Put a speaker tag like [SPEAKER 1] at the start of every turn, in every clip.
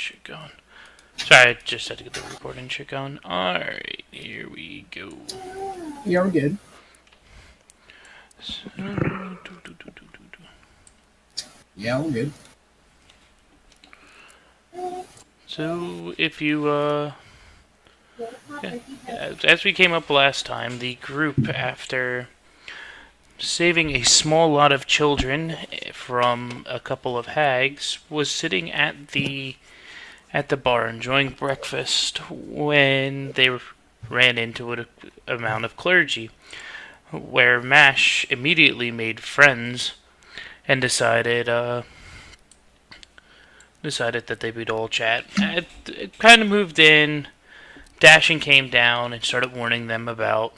[SPEAKER 1] shit going. Sorry, I just had to get the recording shit going. Alright, here we go.
[SPEAKER 2] Yeah, we're good. Yeah, we're good.
[SPEAKER 1] So, if you, yeah, as we came up last time, the group, after saving a small lot of children from a couple of hags, was sitting at the bar enjoying breakfast when they ran into an amount of clergy, where Mash immediately made friends and decided that they would all chat. It kind of moved in. Dashing came down and started warning them about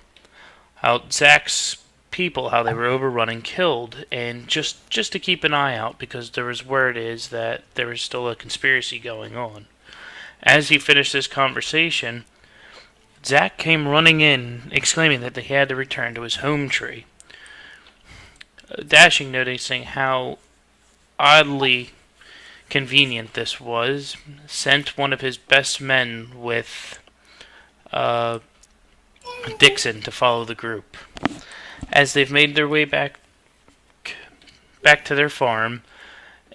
[SPEAKER 1] how Zach's people, how they were overrun and killed, and just to keep an eye out because there was word is that there was still a conspiracy going on. As he finished this conversation, Zach came running in, exclaiming that he had to return to his home tree. Dashing, noticing how oddly convenient this was, sent one of his best men with Dixon to follow the group. As they've made their way back to their farm,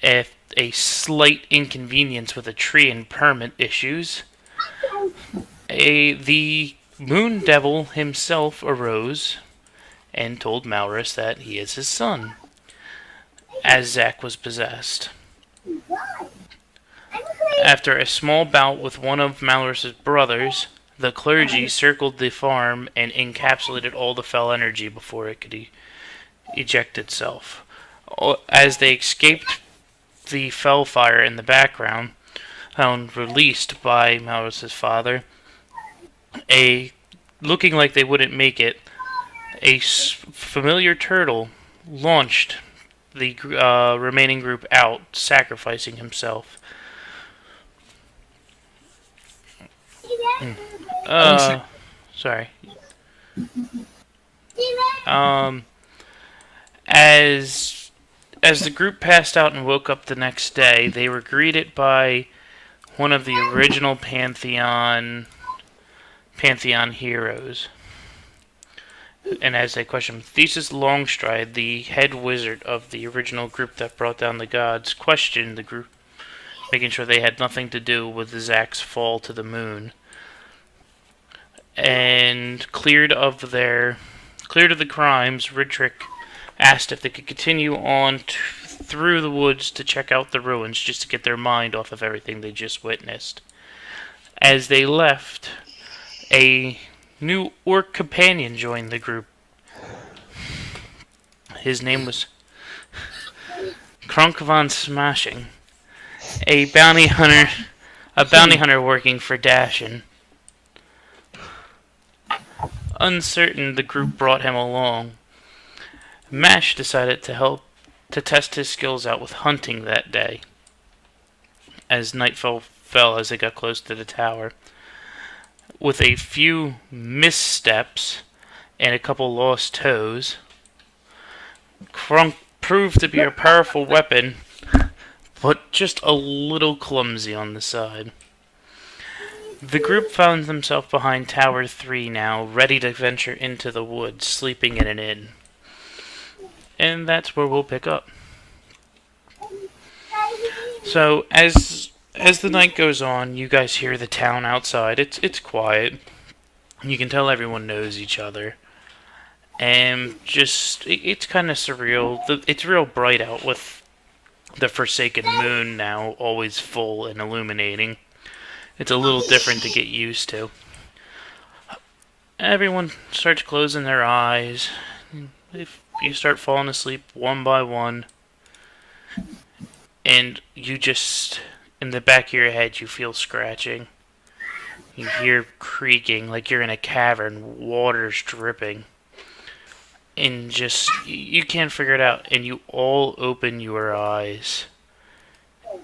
[SPEAKER 1] if a slight inconvenience with a tree and permit issues, the Moon Devil himself arose and told Maurus that he is his son, as Zack was possessed. After a small bout with one of Maurus's brothers, the clergy circled the farm and encapsulated all the fell energy before it could eject itself. As they escaped the fell fire in the background, found released by Maurus's father, looking like they wouldn't make it, a familiar turtle launched the remaining group out, sacrificing himself. Sorry. As the group passed out and woke up the next day, they were greeted by one of the original Pantheon heroes. And as they questioned, Thesis Longstride, the head wizard of the original group that brought down the gods, questioned the group, making sure they had nothing to do with Zach's fall to the moon. And cleared of the crimes, Ridrick asked if they could continue on through the woods to check out the ruins just to get their mind off of everything they just witnessed. As they left, a new orc companion joined the group. His name was Kronk von Smashing, a bounty hunter working for Dashin. Uncertain, the group brought him along. Mash decided to test his skills out with hunting that day. As nightfall fell as they got close to the tower, with a few missteps and a couple lost toes, Krunk proved to be a powerful weapon, but just a little clumsy on the side. The group found themselves behind Tower 3 now, ready to venture into the woods, sleeping in an inn. And that's where we'll pick up. So, as the night goes on, you guys hear the town outside. It's quiet. You can tell everyone knows each other. And it's kind of surreal. It's real bright out with the Forsaken Moon now always full and illuminating. It's a little different to get used to. Everyone starts closing their eyes. If you start falling asleep one by one, and you just, in the back of your head, you feel scratching. You hear creaking like you're in a cavern, water's dripping. And just, you can't figure it out. And you all open your eyes,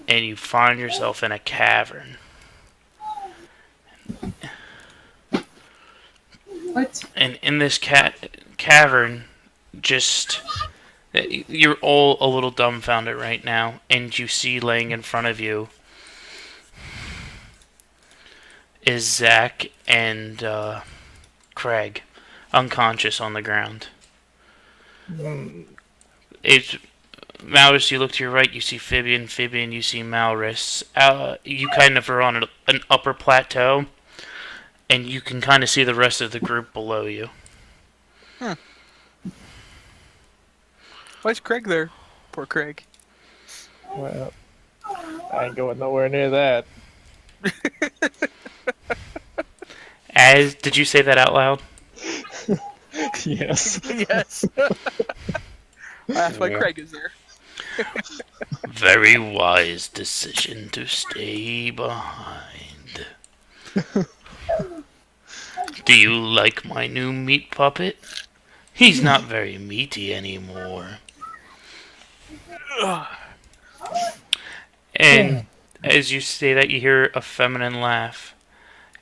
[SPEAKER 1] and you find yourself in a cavern.
[SPEAKER 2] What?
[SPEAKER 1] And in this cavern, just, you're all a little dumbfounded right now, and you see laying in front of you is Zach and Craig, unconscious on the ground. It's Maurus, you look to your right, you see Fibian. Fibian, you see Maurus. You kind of are on an upper plateau, and you can kind of see the rest of the group below you.
[SPEAKER 3] Why's Craig there? Poor Craig.
[SPEAKER 4] Well, I ain't going nowhere near that.
[SPEAKER 1] Did you say that out loud?
[SPEAKER 4] Yes.
[SPEAKER 3] Yes. That's why Craig is there.
[SPEAKER 1] Very wise decision to stay behind. Do you like my new meat puppet? He's not very meaty anymore. And as you say that, you hear a feminine laugh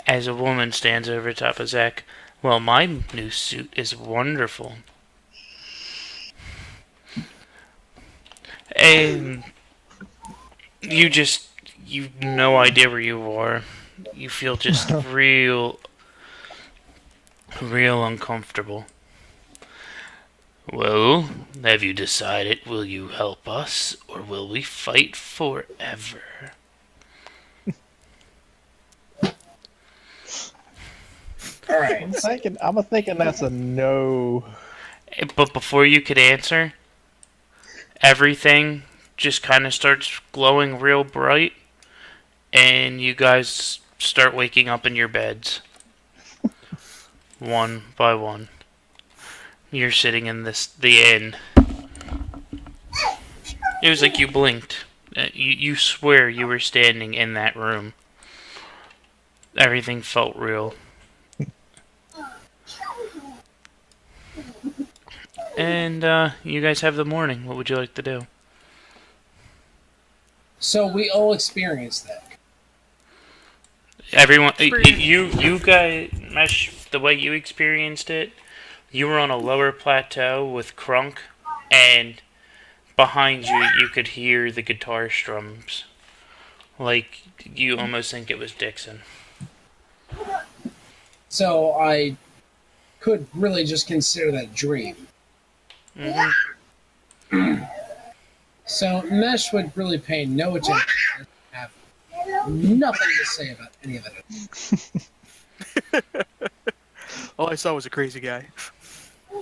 [SPEAKER 1] as a woman stands over top of Zach. Well, my new suit is wonderful. And you've no idea where you are. You feel just real uncomfortable. Well, have you decided, will you help us, or will we fight forever?
[SPEAKER 2] Alright.
[SPEAKER 4] I'm thinking that's a no.
[SPEAKER 1] But before you could answer, everything just kind of starts glowing real bright, and you guys start waking up in your beds. One by one. You're sitting in the inn. It was like you blinked. You swear you were standing in that room. Everything felt real. And you guys have the morning. What would you like to do?
[SPEAKER 2] So we all experienced that.
[SPEAKER 1] Everyone, you guys, Mesh, the way you experienced it, you were on a lower plateau with Crunk, and behind you, you could hear the guitar strums. Like, you almost think it was Dixon.
[SPEAKER 2] So I could really just consider that dream.
[SPEAKER 1] Mm-hmm.
[SPEAKER 2] So Mesh would really pay no attention. Have nothing to say about any of it.
[SPEAKER 3] All I saw was a crazy guy.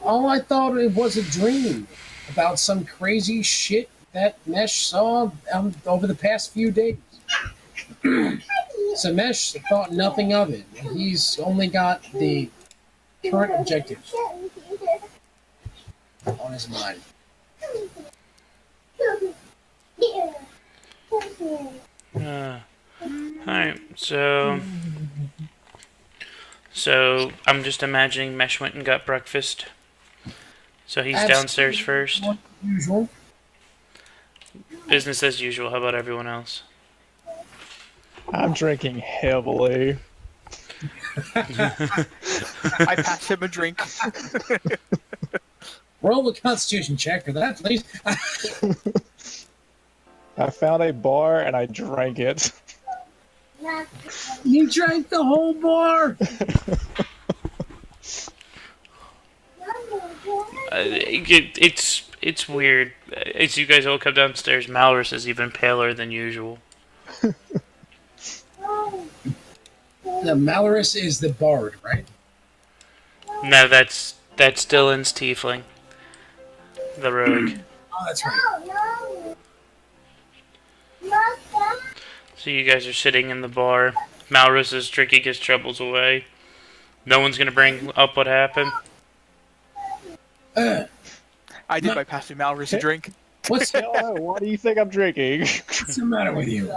[SPEAKER 2] All I thought it was a dream about some crazy shit that Mesh saw over the past few days. So Mesh thought nothing of it. He's only got the current objective on his mind.
[SPEAKER 1] Alright, so I'm just imagining Mesh went and got breakfast. So he's downstairs first.
[SPEAKER 2] Usual.
[SPEAKER 1] Business as usual. How about everyone else?
[SPEAKER 4] I'm drinking heavily.
[SPEAKER 3] I passed him a drink.
[SPEAKER 2] Roll a Constitution check for that, please.
[SPEAKER 4] I found a bar and I drank it.
[SPEAKER 2] You drank the whole bar.
[SPEAKER 1] It's weird. As you guys all come downstairs, Malrus is even paler than usual.
[SPEAKER 2] The Malorus is the bard, right?
[SPEAKER 1] No, that's Dylan's tiefling. The rogue.
[SPEAKER 2] Oh, that's right.
[SPEAKER 1] So you guys are sitting in the bar. Malrus is drinking his troubles away. No one's gonna bring up what happened.
[SPEAKER 3] I did by passing Malrus a drink.
[SPEAKER 2] What's
[SPEAKER 4] Oh, what do you think I'm drinking?
[SPEAKER 2] what's the matter with you?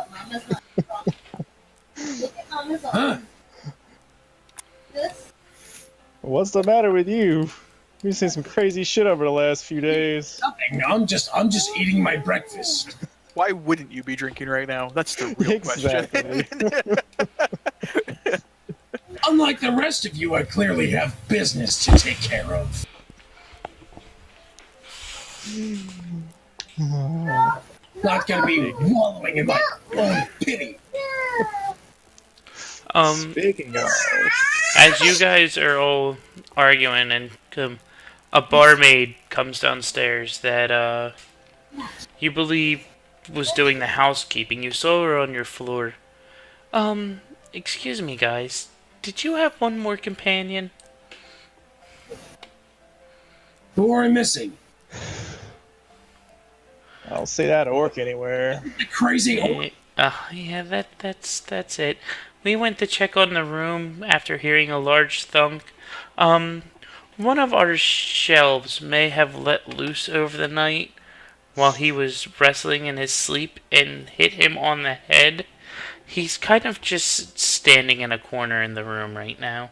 [SPEAKER 2] Huh?
[SPEAKER 4] What's the matter with you? You've seen some crazy shit over the last few days.
[SPEAKER 2] Nothing. I'm just eating my breakfast.
[SPEAKER 3] Why wouldn't you be drinking right now? That's the real question.
[SPEAKER 2] Unlike the rest of you, I clearly have business to take care of. Not gonna be wallowing in my own pity.
[SPEAKER 4] Speaking of,
[SPEAKER 1] As you guys are all arguing, and a barmaid comes downstairs that you believe was doing the housekeeping. You saw her on your floor. Excuse me, guys. Did you have one more companion?
[SPEAKER 2] Who are we missing?
[SPEAKER 4] I don't see that orc anywhere.
[SPEAKER 2] The crazy orc.
[SPEAKER 1] Yeah, that's it. We went to check on the room after hearing a large thunk. One of our shelves may have let loose over the night while he was wrestling in his sleep and hit him on the head. He's kind of just standing in a corner in the room right now.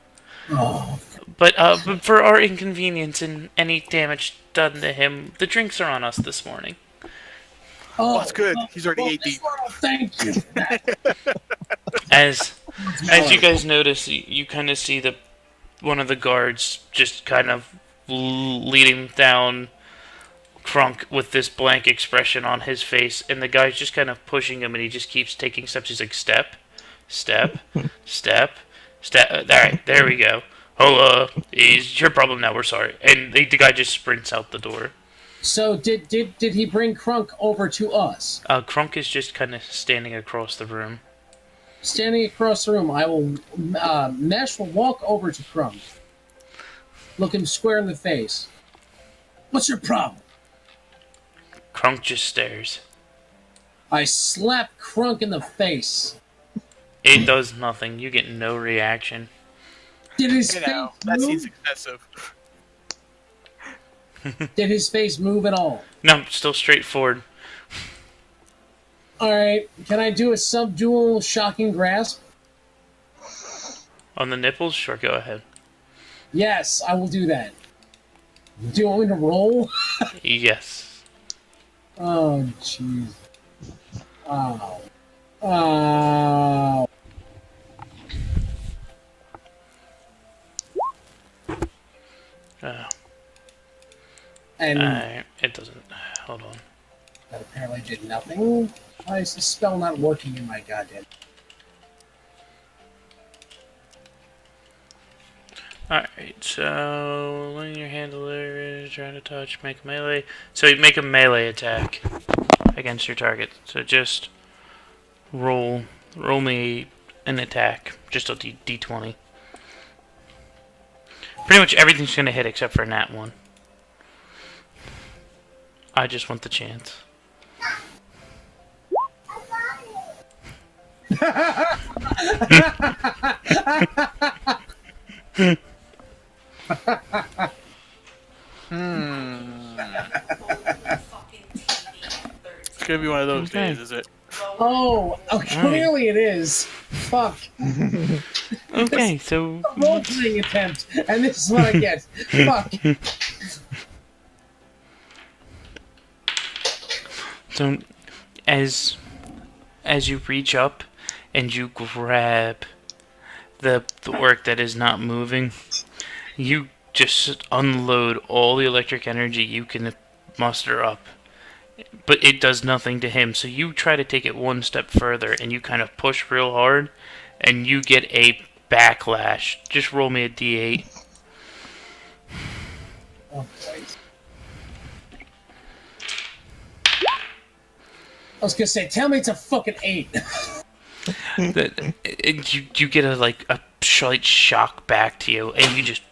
[SPEAKER 2] Oh,
[SPEAKER 1] But for our inconvenience and any damage done to him, the drinks are on us this morning.
[SPEAKER 3] Oh, that's good. He's already 8 deep.
[SPEAKER 2] Thank you for that.
[SPEAKER 1] As you guys notice, you kind of see one of the guards just kind of leading down Crunk with this blank expression on his face, and the guy's just kind of pushing him, and he just keeps taking steps. He's like, step, step, step, step. All right, there we go. Oh, it's your problem now. We're sorry. And the guy just sprints out the door.
[SPEAKER 2] So did he bring Crunk over to us?
[SPEAKER 1] Crunk is just kind of standing across the room.
[SPEAKER 2] Standing across the room, I will. Mesh will walk over to Crunk, look him square in the face. What's your problem?
[SPEAKER 1] Crunk just stares.
[SPEAKER 2] I slap Crunk in the face.
[SPEAKER 1] It does nothing. You get no reaction.
[SPEAKER 2] Did his
[SPEAKER 3] You
[SPEAKER 2] face
[SPEAKER 3] know, that
[SPEAKER 2] move?
[SPEAKER 3] seems excessive.
[SPEAKER 2] Did his face move at all?
[SPEAKER 1] No, still straightforward.
[SPEAKER 2] Alright, can I do a subdual shocking grasp?
[SPEAKER 1] On the nipples? Sure, go ahead.
[SPEAKER 2] Yes, I will do that. Do you want me to roll?
[SPEAKER 1] Yes.
[SPEAKER 2] Oh, jeez. Oh. Oh. And
[SPEAKER 1] It doesn't. Hold on.
[SPEAKER 2] that apparently did nothing. Why is the spell not working in my goddamn...
[SPEAKER 1] Alright, so letting your handler trying to touch, make a melee. So you make a melee attack against your target. So just roll me an attack, just a d20. Pretty much everything's gonna hit except for nat 1. I just want the chance.
[SPEAKER 3] It's gonna be one of those days, is it?
[SPEAKER 2] Oh, clearly it is. Fuck.
[SPEAKER 1] Okay, so
[SPEAKER 2] Role-playing attempt, and this is what I get. Fuck.
[SPEAKER 1] So, as you reach up and you grab the orc that is not moving, you just unload all the electric energy you can muster up. But it does nothing to him, so you try to take it one step further, and you kind of push real hard, and you get a backlash. Just roll me a d8.
[SPEAKER 2] Oh, boy. I was gonna say, tell me it's a fucking 8.
[SPEAKER 1] You get a slight shock back to you, and you just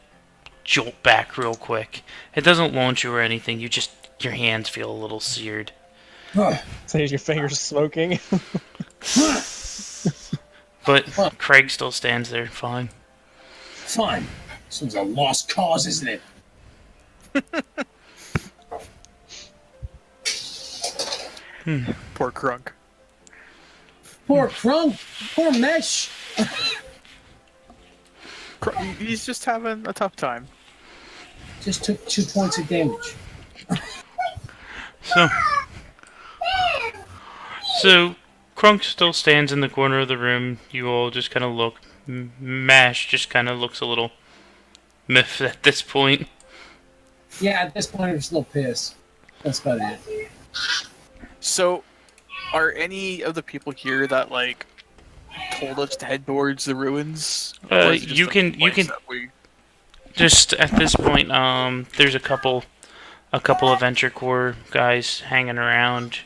[SPEAKER 1] jolt back real quick. It doesn't launch you or anything. Your hands feel a little seared.
[SPEAKER 4] So your fingers smoking.
[SPEAKER 1] But Craig still stands there, fine.
[SPEAKER 2] Fine. This one's a lost cause, isn't it?
[SPEAKER 3] Poor Crunk.
[SPEAKER 2] Poor Crunk. Poor Mesh.
[SPEAKER 3] He's just having a tough time.
[SPEAKER 2] Just took 2 points of damage.
[SPEAKER 1] So Crunk still stands in the corner of the room. You all just kind of look. Mash just kind of looks a little miffed at this point.
[SPEAKER 2] Yeah, at this point I'm just a little pissed. That's about it.
[SPEAKER 3] So, are any of the people here that told us to head towards the ruins? Or is it just
[SPEAKER 1] You
[SPEAKER 3] a
[SPEAKER 1] can
[SPEAKER 3] place that we...
[SPEAKER 1] just at this point. There's a couple Adventure Corps guys hanging around.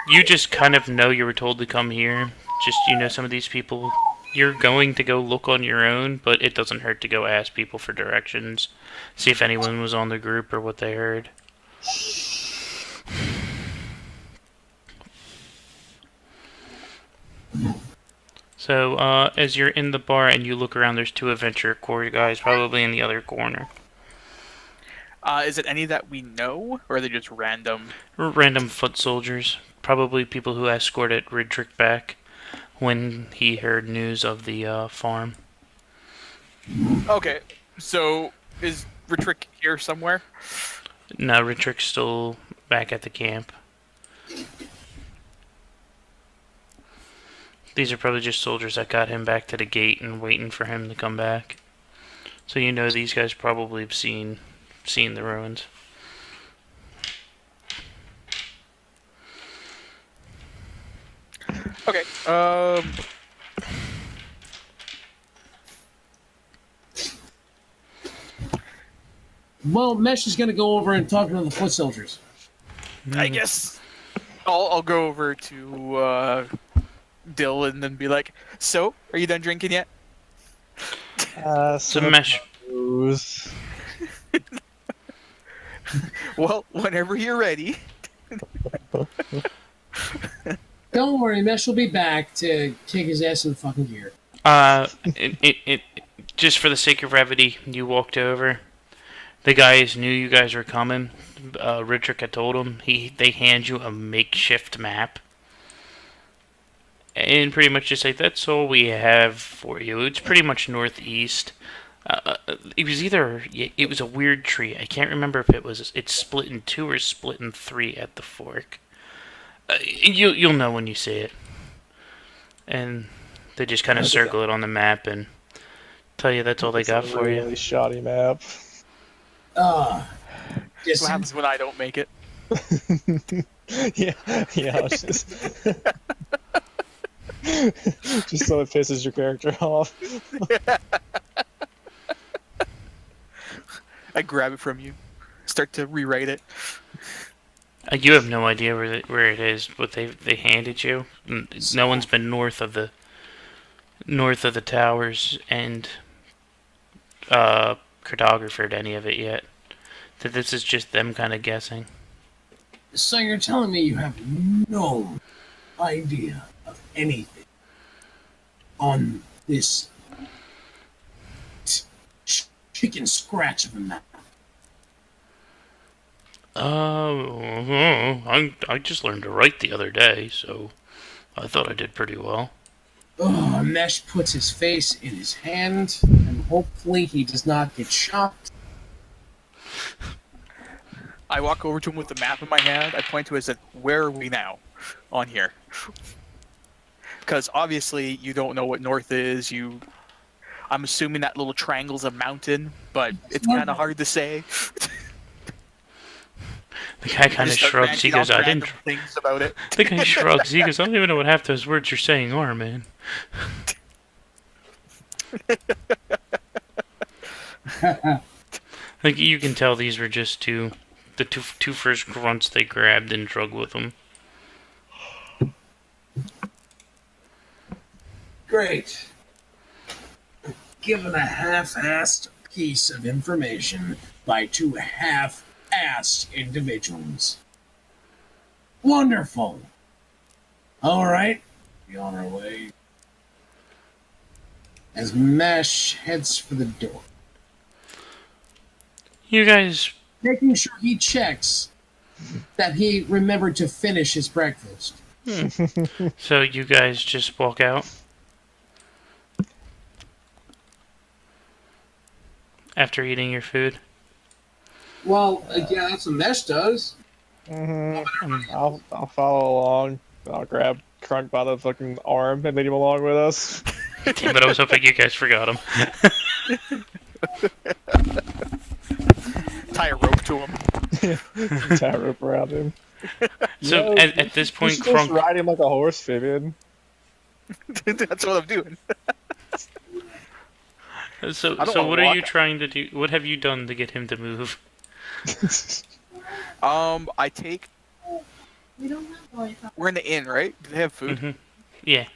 [SPEAKER 1] You just kind of know you were told to come here. Just some of these people. You're going to go look on your own, but it doesn't hurt to go ask people for directions. See if anyone was on the group or what they heard. So, as you're in the bar and you look around, there's 2 Adventure Corps guys probably in the other corner.
[SPEAKER 3] Is it any that we know, or are they just random?
[SPEAKER 1] Random foot soldiers. Probably people who escorted Ridrick back when he heard news of the farm.
[SPEAKER 3] Okay, so is Ritrick here somewhere?
[SPEAKER 1] No, Ridrick's still back at the camp. These are probably just soldiers that got him back to the gate and waiting for him to come back. So these guys probably have seen the ruins.
[SPEAKER 3] Okay,
[SPEAKER 2] Well, Mesh is going to go over and talk to the foot soldiers.
[SPEAKER 3] I guess I'll go over to Dill and then be like, "So, are you done drinking yet?"
[SPEAKER 1] So Mesh.
[SPEAKER 3] Well, whenever you're ready.
[SPEAKER 2] Don't worry, Mesh will be back to kick his ass in the fucking gear.
[SPEAKER 1] Just for the sake of brevity, you walked over. The guys knew you guys were coming. Ridrick had told them. They hand you a makeshift map. And pretty much just say, that's all we have for you. It's pretty much northeast. It was a weird tree. I can't remember if it's split in 2 or split in 3 at the fork. You'll know when you see it. And they just kind of circle it on the map and tell you that's all they got for you.
[SPEAKER 4] Really shoddy map.
[SPEAKER 3] That's what happens when I don't make it.
[SPEAKER 4] yeah. Just so it pisses your character off.
[SPEAKER 3] I grab it from you, start to rewrite it.
[SPEAKER 1] You have no idea where it is, but they handed you. No one's been north of the towers and cartographed any of it yet. That this is just them kind of guessing.
[SPEAKER 2] So you're telling me you have no idea of anything on this chicken scratch of a map?
[SPEAKER 1] I just learned to write the other day, so I thought I did pretty well.
[SPEAKER 2] Mesh puts his face in his hand, and hopefully he does not get shocked.
[SPEAKER 3] I walk over to him with the map in my hand. I point to it and said, "Where are we now on here?" Because obviously you don't know what north is. I'm assuming that little triangle's a mountain, but it's kind of hard to say.
[SPEAKER 1] The guy kind of shrugs. He goes, "I didn't."
[SPEAKER 3] Things about it.
[SPEAKER 1] The guy shrugs. He goes, "I don't even know what half those words you're saying are, man." Like you can tell, these were just the two first grunts they grabbed and drug with them.
[SPEAKER 2] Great. Given a half-assed piece of information by 2 half-assed individuals. Wonderful. All right, be on our way. As Mesh heads for the door,
[SPEAKER 1] You guys,
[SPEAKER 2] making sure he checks that he remembered to finish his breakfast.
[SPEAKER 1] so you guys just walk out after eating your food.
[SPEAKER 2] Well, yeah, that's what Mesh does.
[SPEAKER 4] I'll follow along. I'll grab Crunk by the fucking arm and lead him along with us.
[SPEAKER 1] Damn it, I was hoping you guys forgot him.
[SPEAKER 3] Tie a rope to him.
[SPEAKER 4] Tie a rope around him.
[SPEAKER 1] So at this point,
[SPEAKER 4] Crunk ride him like a horse, Vivian.
[SPEAKER 3] That's what I'm doing.
[SPEAKER 1] So,
[SPEAKER 3] I don't
[SPEAKER 1] so
[SPEAKER 3] want
[SPEAKER 1] what
[SPEAKER 3] to
[SPEAKER 1] are
[SPEAKER 3] walk.
[SPEAKER 1] you trying to do? What have you done to get him to move?
[SPEAKER 3] I take. We're in the inn, right? Do they have food?
[SPEAKER 1] Mm-hmm. Yeah.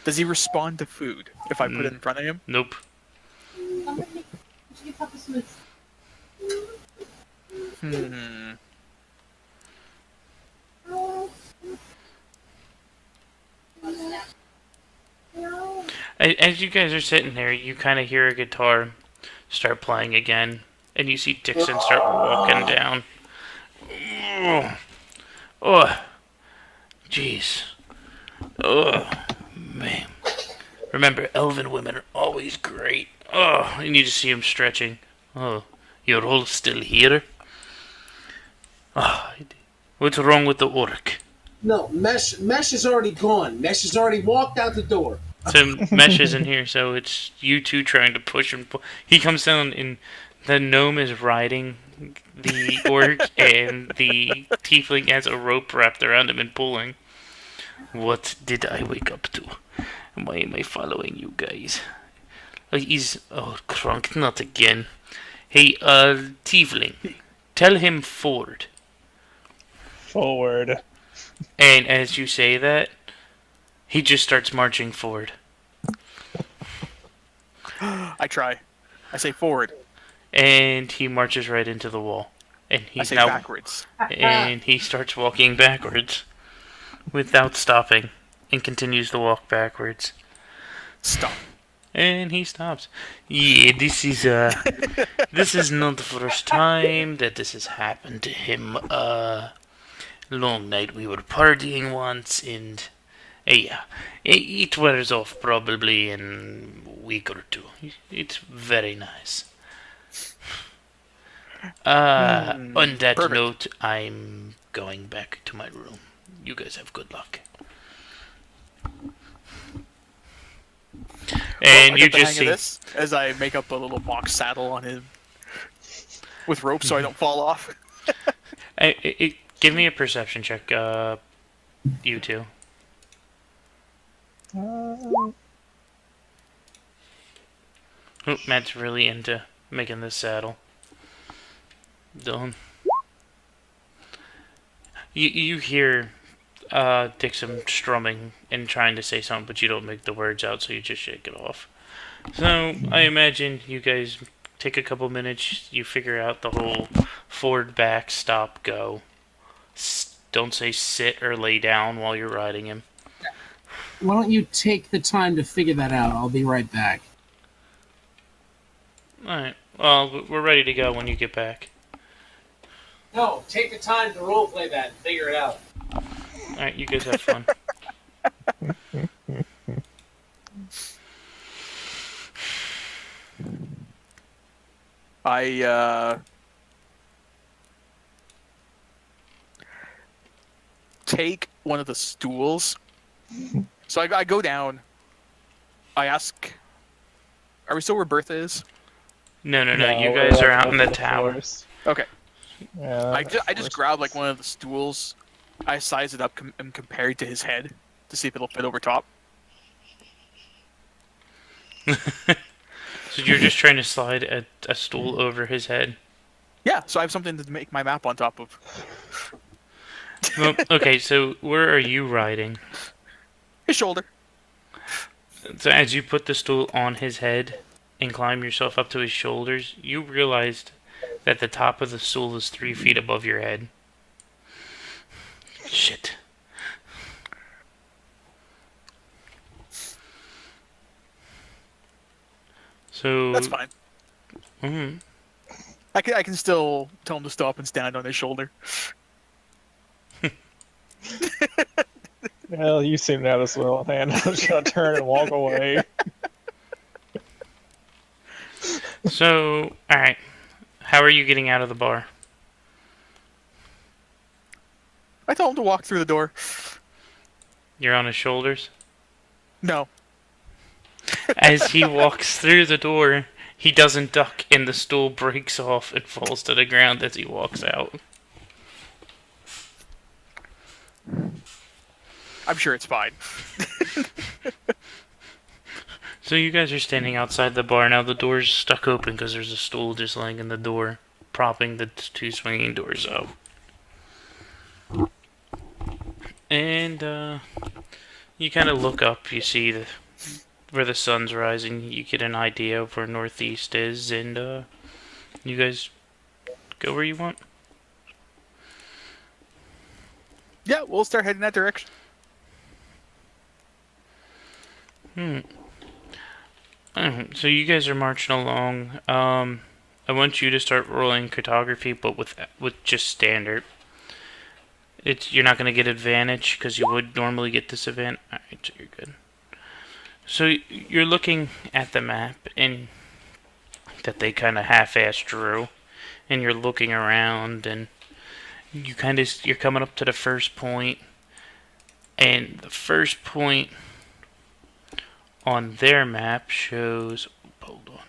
[SPEAKER 3] Does he respond to food if I put it in front of him?
[SPEAKER 1] Nope.
[SPEAKER 3] Hmm.
[SPEAKER 1] As you guys are sitting there, you kind of hear a guitar start playing again, and you see Dixon start walking down. Oh, oh, jeez. Oh, man. Remember, elven women are always great. Oh, and you just see him stretching. Oh, you're all still here? Oh, what's wrong with the orc?
[SPEAKER 2] No, Mesh is already gone. Mesh has already walked out the door.
[SPEAKER 1] So Mesh isn't here, so it's you two trying to push him. He comes down, and the gnome is riding the orc, and the tiefling has a rope wrapped around him and pulling. What did I wake up to? Why am I following you guys? Oh, Crunk, not again. Hey, tiefling, tell him forward.
[SPEAKER 4] Forward.
[SPEAKER 1] And as you say that, he just starts marching forward.
[SPEAKER 3] I try. I say forward.
[SPEAKER 1] And he marches right into the wall. And
[SPEAKER 3] I
[SPEAKER 1] he's
[SPEAKER 3] say
[SPEAKER 1] now
[SPEAKER 3] backwards.
[SPEAKER 1] and he starts walking backwards without stopping and continues to walk backwards.
[SPEAKER 3] Stop.
[SPEAKER 1] And he stops. Yeah, this is not the first time that this has happened to him. Long night we were partying once, and yeah, it wears off probably in a week or two. It's very nice. On that
[SPEAKER 3] Perfect.
[SPEAKER 1] note, I'm going back to my room. You guys have good luck. And
[SPEAKER 3] I
[SPEAKER 1] you
[SPEAKER 3] get the
[SPEAKER 1] just
[SPEAKER 3] hang
[SPEAKER 1] see
[SPEAKER 3] of this as I make up a little box saddle on him with rope so I don't fall off.
[SPEAKER 1] give me a perception check, you two. Oh, Matt's really into making this saddle. Dylan. You hear Dixon strumming and trying to say something, but you don't make the words out, so you just shake it off. So I imagine you guys take a couple minutes, you figure out the whole forward, back, stop, go. Don't say sit or lay down while you're riding him.
[SPEAKER 2] Why don't you take the time to figure that out? I'll be right back.
[SPEAKER 1] Alright, well, we're ready to go when you get back.
[SPEAKER 2] No, take the time to roleplay that and figure it out.
[SPEAKER 1] Alright, you guys have fun.
[SPEAKER 3] I take one of the stools. So I go down. I ask, are we still where Bertha is?
[SPEAKER 1] No, you
[SPEAKER 4] we're
[SPEAKER 1] guys are
[SPEAKER 4] up
[SPEAKER 1] out in the
[SPEAKER 4] on
[SPEAKER 1] tower.
[SPEAKER 4] floors.
[SPEAKER 3] Okay.
[SPEAKER 4] Yeah,
[SPEAKER 3] I just grab like one of the stools. I size it up and compare it to his head to see if it'll fit over top.
[SPEAKER 1] So you're just trying to slide a stool over his head?
[SPEAKER 3] Yeah, so I have something to make my map on top of.
[SPEAKER 1] Well, okay, so where are you riding?
[SPEAKER 3] His shoulder.
[SPEAKER 1] So as you put the stool on his head and climb yourself up to his shoulders, you realized that the top of the stool is 3 feet above your head. Shit. So
[SPEAKER 3] That's fine.
[SPEAKER 1] Mm-hmm.
[SPEAKER 3] I can still tell him to stop and stand on his shoulder.
[SPEAKER 4] Well, you seem to have this well in hand. I'm just gonna turn and walk away.
[SPEAKER 1] So, alright. How are you getting out of the bar?
[SPEAKER 3] I told him to walk through the door.
[SPEAKER 1] You're on his shoulders?
[SPEAKER 3] No.
[SPEAKER 1] As he walks through the door, he doesn't duck and the stool breaks off and falls to the ground as he walks out.
[SPEAKER 3] I'm sure it's fine.
[SPEAKER 1] So you guys are standing outside the bar now. The door's stuck open because there's a stool just laying in the door, propping the two swinging doors up. And you kind of look up. You see where the sun's rising. You get an idea of where northeast is, and you guys go where you want.
[SPEAKER 3] Yeah, we'll start heading that direction.
[SPEAKER 1] So you guys are marching along. I want you to start rolling cartography, but with just standard. You're not gonna get advantage because you would normally get disadvantage. Alright, so you're good. So you're looking at the map and that they kind of half-assed drew, and you're looking around and you're coming up to the first point, and the first point on their map shows. Hold on.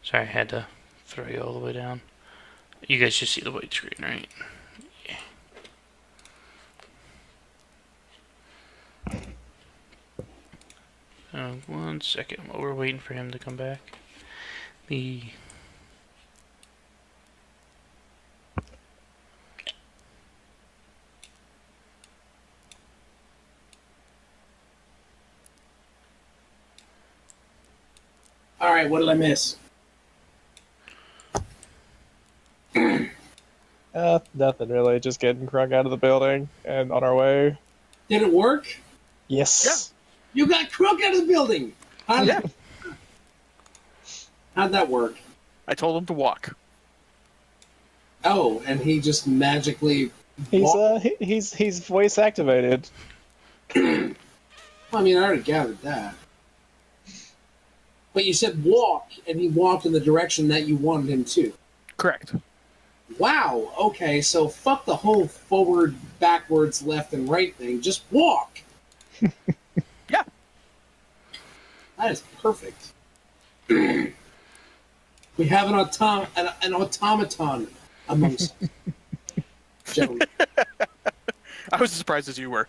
[SPEAKER 1] Sorry, I had to throw you all the way down. You guys just see the white screen, right? Yeah. 1 second while we're waiting for him to come back.
[SPEAKER 2] All right, what did I miss?
[SPEAKER 4] Nothing really. Just getting Krunk out of the building and on our way.
[SPEAKER 2] Did it work?
[SPEAKER 4] Yes.
[SPEAKER 2] You got Crook out of the building. How'd that work?
[SPEAKER 3] I told him to walk.
[SPEAKER 2] Oh, and he just magically.
[SPEAKER 4] He's voice activated.
[SPEAKER 2] I mean, I already gathered that. But you said walk, and he walked in the direction that you wanted him to.
[SPEAKER 3] Correct.
[SPEAKER 2] Wow. Okay, so fuck the whole forward, backwards, left, and right thing. Just walk.
[SPEAKER 3] Yeah.
[SPEAKER 2] That is perfect. We have an automaton amongst us. Gentlemen.
[SPEAKER 3] I was as surprised as you were.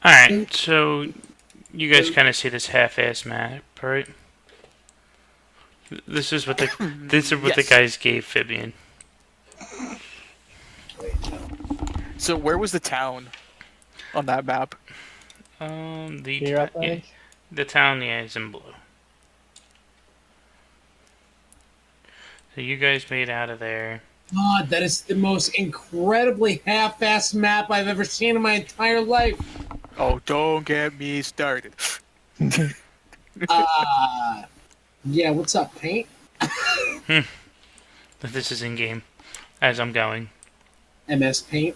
[SPEAKER 1] Alright, so you guys kind of see this half-ass map, right? This is what the
[SPEAKER 3] Yes.
[SPEAKER 1] guys gave Fibian.
[SPEAKER 3] So where was the town on that map?
[SPEAKER 4] Here, I think.
[SPEAKER 1] The town, is in blue. So you guys made out of there.
[SPEAKER 2] God, that is the most incredibly half-assed map I've ever seen in my entire life.
[SPEAKER 3] Oh, don't get me started.
[SPEAKER 2] Yeah, what's up, Paint?
[SPEAKER 1] This is in game, as I'm going.
[SPEAKER 2] MS Paint?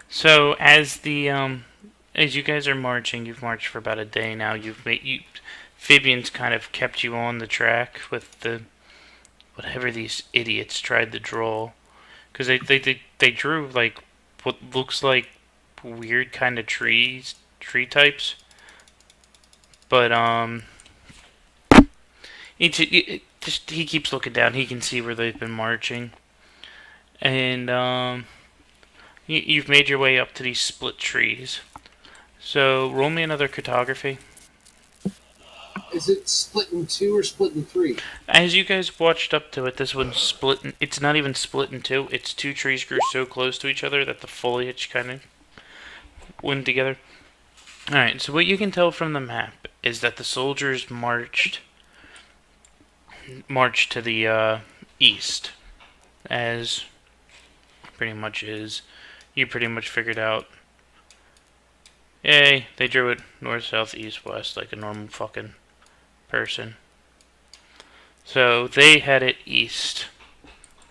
[SPEAKER 1] So as as you guys are marching, you've marched for about a day now. Fabian's kind of kept you on the track with whatever these idiots tried to draw, because they drew like what looks like weird kind of tree types, but he keeps looking down. He can see where they've been marching, and you've made your way up to these split trees. So roll me another cartography.
[SPEAKER 2] Is it split in 2 or split in 3?
[SPEAKER 1] As you guys watched up to it, this one's split. It's not even split in two. It's two trees grew so close to each other that the foliage kind of went together. All right. So what you can tell from the map is that the soldiers marched to the east, as pretty much is. You pretty much figured out. Yay! They drew it north, south, east, west like a normal fucking person. So they headed east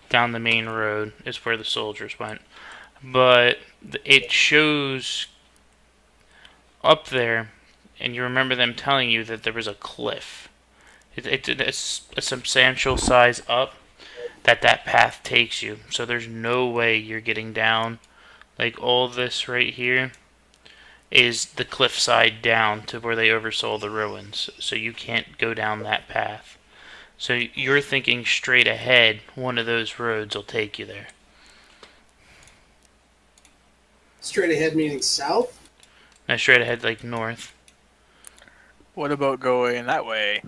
[SPEAKER 1] down the main road is where the soldiers went. But it shows up there, and you remember them telling you that there was a cliff. It's a substantial size up that path takes you. So there's no way you're getting down. Like all this right here is the cliffside down to where they oversaw the ruins. So you can't go down that path. So you're thinking straight ahead, one of those roads will take you there.
[SPEAKER 2] Straight ahead meaning south?
[SPEAKER 1] Now straight ahead, like north.
[SPEAKER 3] What about going that way?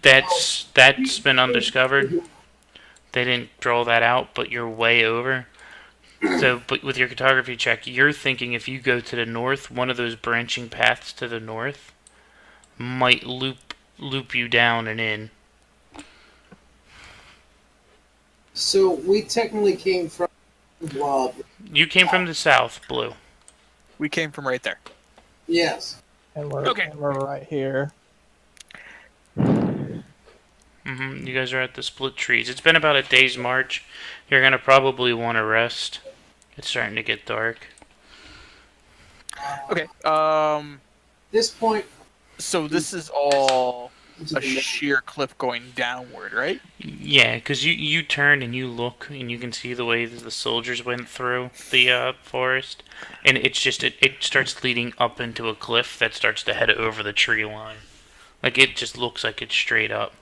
[SPEAKER 1] That's been undiscovered. They didn't draw that out, but you're way over. So, but with your cartography check, you're thinking if you go to the north, one of those branching paths to the north might loop you down and in.
[SPEAKER 2] So we technically came from
[SPEAKER 1] You came from the south, Blue.
[SPEAKER 3] We came from right there.
[SPEAKER 2] Yes.
[SPEAKER 4] And we're,
[SPEAKER 3] Okay.
[SPEAKER 4] and we're right here.
[SPEAKER 1] You guys are at the split trees. It's been about a day's march. You're gonna probably want to rest. It's starting to get dark.
[SPEAKER 3] Okay.
[SPEAKER 2] This point,
[SPEAKER 3] So this is all
[SPEAKER 2] into
[SPEAKER 3] a
[SPEAKER 2] the
[SPEAKER 3] sheer cliff going downward, right?
[SPEAKER 1] Yeah, because you turn and you look and you can see the way that the soldiers went through the forest, and it's just it starts leading up into a cliff that starts to head over the tree line. Like it just looks like it's straight up.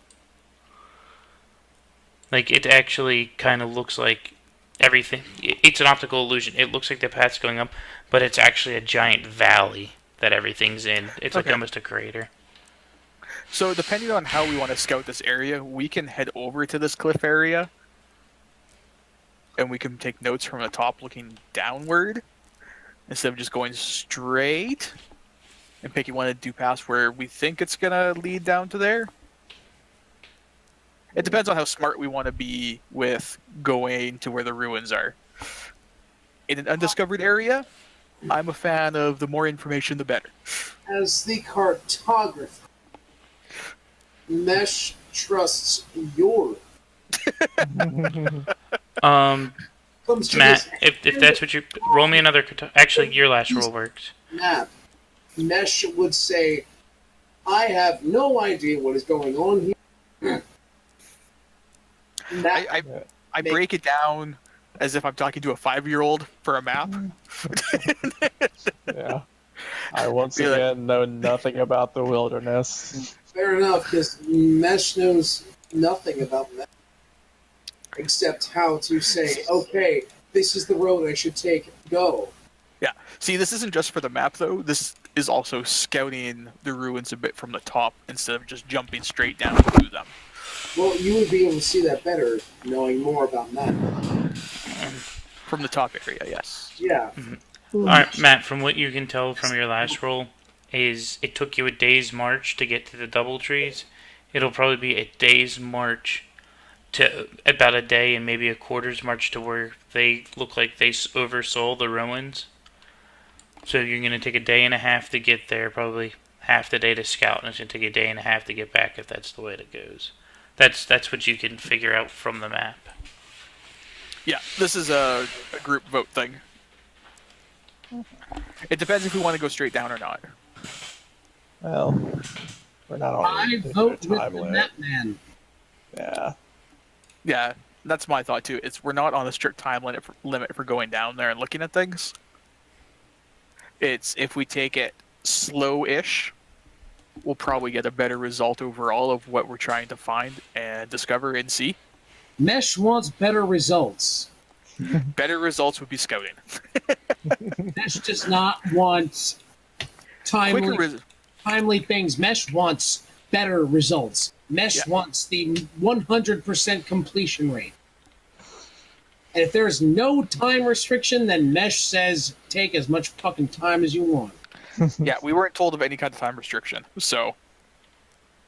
[SPEAKER 1] Like it actually kind of looks like everything. It's an optical illusion. It looks like the path's going up, but it's actually a giant valley that everything's in. It's like
[SPEAKER 3] Okay.
[SPEAKER 1] almost a crater.
[SPEAKER 3] So depending on how we want to scout this area, we can head over to this cliff area, and we can take notes from the top looking downward, instead of just going straight and picking one of the two paths where we think it's going to lead down to there. It depends on how smart we want to be with going to where the ruins are. In an undiscovered area, I'm a fan of the more information, the better.
[SPEAKER 2] as the cartographer, Mesh trusts your comes to
[SPEAKER 1] Matt,
[SPEAKER 2] this
[SPEAKER 1] if that's what you roll me another. Actually, your last roll works.
[SPEAKER 2] map. Mesh would say, "I have no idea what is going on here." That,
[SPEAKER 3] I break it down as if I'm talking to a 5-year-old for a map.
[SPEAKER 4] Yeah. I once
[SPEAKER 3] Be like-
[SPEAKER 4] again know nothing about the wilderness.
[SPEAKER 2] fair enough, because Mesh knows nothing about that except how to say, "Okay, this is the road I should take. Go."
[SPEAKER 3] Yeah. See, this isn't just for the map, though. This is also scouting the ruins a bit from the top instead of just jumping straight down through them.
[SPEAKER 2] Well, you would be able to see that better knowing more about that.
[SPEAKER 3] From the top area, yes.
[SPEAKER 2] Yeah.
[SPEAKER 1] Alright, Matt, from what you can tell from your last roll, is it took you a day's march to get to the double trees. It'll probably be a day's march to about a day and maybe a quarter's march to where they look like they oversaw the ruins. So you're going to take a day and a half to get there, probably half the day to scout, and it's going to take a day and a half to get back if that's the way it goes. That's what you can figure out from the map.
[SPEAKER 3] Yeah, this is a group vote thing. It depends if we want to go straight down or not.
[SPEAKER 4] Well, we're not on
[SPEAKER 2] I
[SPEAKER 4] a
[SPEAKER 2] vote with
[SPEAKER 4] time
[SPEAKER 2] the
[SPEAKER 4] limit.
[SPEAKER 2] Netman.
[SPEAKER 4] Yeah.
[SPEAKER 3] Yeah, that's my thought too. We're not on a strict time limit for going down there and looking at things. It's if we take it slow-ish, we'll probably get a better result overall of what we're trying to find and discover and see.
[SPEAKER 2] Mesh wants better results.
[SPEAKER 3] Better results would be scouting.
[SPEAKER 2] Mesh does not want timely things. Mesh wants better results. Mesh wants the 100% completion rate. And if there's no time restriction, then Mesh says take as much fucking time as you want.
[SPEAKER 3] Yeah, we weren't told of any kind of time restriction, so...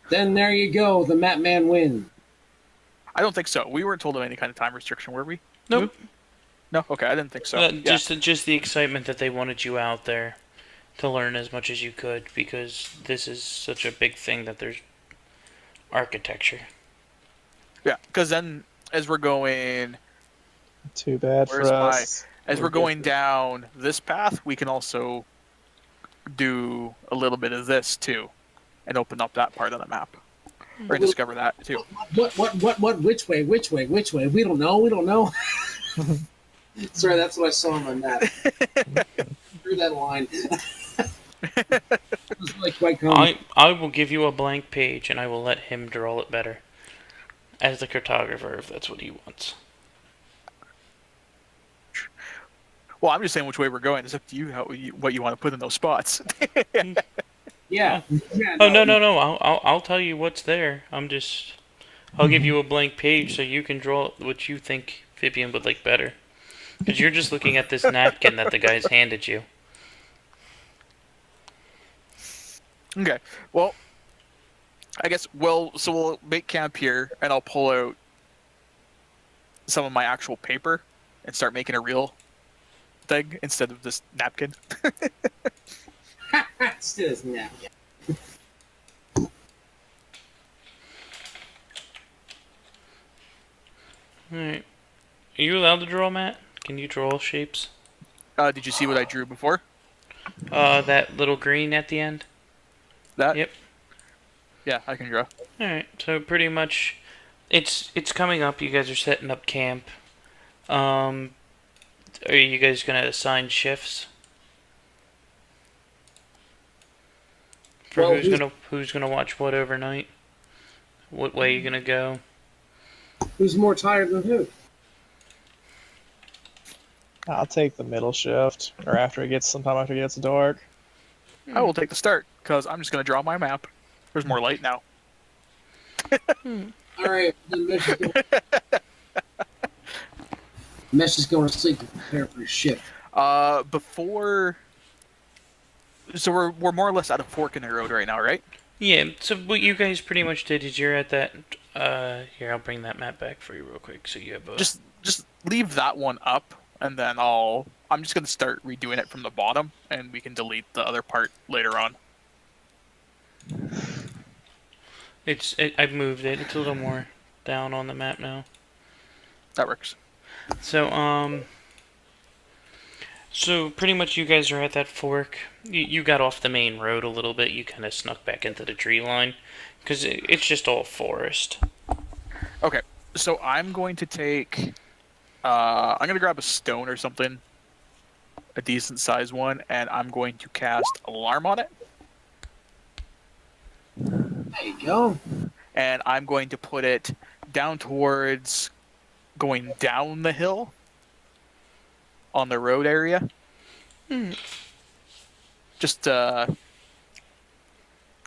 [SPEAKER 2] Then there you go, the Map Man wins.
[SPEAKER 3] I don't think so. We weren't told of any kind of time restriction, were we?
[SPEAKER 1] Nope.
[SPEAKER 3] No? Okay, I didn't think so.
[SPEAKER 1] Just the excitement that they wanted you out there to learn as much as you could, because this is such a big thing that there's architecture.
[SPEAKER 3] Yeah, because then as we're going...
[SPEAKER 4] Too bad for us.
[SPEAKER 3] As we're going down this path, we can also do a little bit of this too, and open up that part of the map, or discover that too.
[SPEAKER 2] What? Which way? We don't know. Sorry, that's what I saw on my map. Through that line. It was really quite common.
[SPEAKER 1] I will give you a blank page, and I will let him draw it better as the cartographer, if that's what he wants.
[SPEAKER 3] Well, I'm just saying which way we're going. It's up to you what you want to put in those spots.
[SPEAKER 2] Yeah.
[SPEAKER 1] Oh no! I'll tell you what's there. I'll give you a blank page so you can draw what you think Vivian would like better. Because you're just looking at this napkin that the guy's handed you.
[SPEAKER 3] Okay. Well, I guess we'll make camp here, and I'll pull out some of my actual paper and start making a real thing instead of this napkin.
[SPEAKER 2] Still is napkin.
[SPEAKER 1] Alright. Are you allowed to draw, Matt? Can you draw shapes?
[SPEAKER 3] Did you see what I drew before?
[SPEAKER 1] That little green at the end?
[SPEAKER 3] That?
[SPEAKER 1] Yep.
[SPEAKER 3] Yeah, I can draw.
[SPEAKER 1] Alright, so pretty much it's coming up. You guys are setting up camp. Are you guys gonna assign shifts? For who's gonna watch what overnight? What way you gonna go?
[SPEAKER 2] Who's more tired than who?
[SPEAKER 4] I'll take the middle shift, or sometime after it gets dark.
[SPEAKER 3] I will take the start, because I'm just going to draw my map. There's more light now.
[SPEAKER 2] Alright, then Mesh is going to sleep to prepare for his shift.
[SPEAKER 3] So we're more or less at a fork in the road right now, right?
[SPEAKER 1] Yeah, so what you guys pretty much did is you're at that... here, I'll bring that map back for you real quick, so you have a...
[SPEAKER 3] Just leave that one up, and then I'm just going to start redoing it from the bottom, and we can delete the other part later on.
[SPEAKER 1] I've moved it. It's a little more down on the map now.
[SPEAKER 3] That works.
[SPEAKER 1] So, so pretty much you guys are at that fork. You got off the main road a little bit. You kind of snuck back into the tree line, because it's just all forest.
[SPEAKER 3] Okay, so I'm going to take... I'm going to grab a stone or something, a decent sized one, and I'm going to cast Alarm on it.
[SPEAKER 2] There you go.
[SPEAKER 3] And I'm going to put it down towards going down the hill on the road area. Just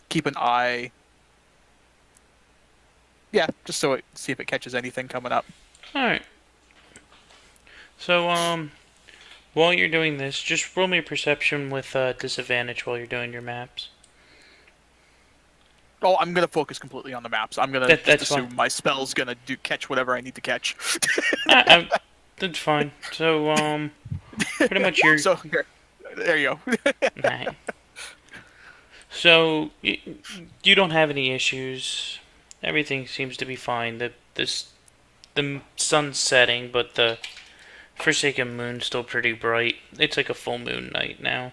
[SPEAKER 3] keep an eye. Yeah, just see if it catches anything coming up.
[SPEAKER 1] Alright. So, while you're doing this, just roll me a perception with disadvantage while you're doing your maps.
[SPEAKER 3] Oh, I'm going to focus completely on the maps. I'm going to assume
[SPEAKER 1] fine.
[SPEAKER 3] my spell's going to catch whatever I need to catch.
[SPEAKER 1] That's fine. So, pretty much you're...
[SPEAKER 3] So, there you go.
[SPEAKER 1] Right. So, you don't have any issues. Everything seems to be fine. The sun's setting, but the Forsaken Moon's still pretty bright. It's like a full moon night now.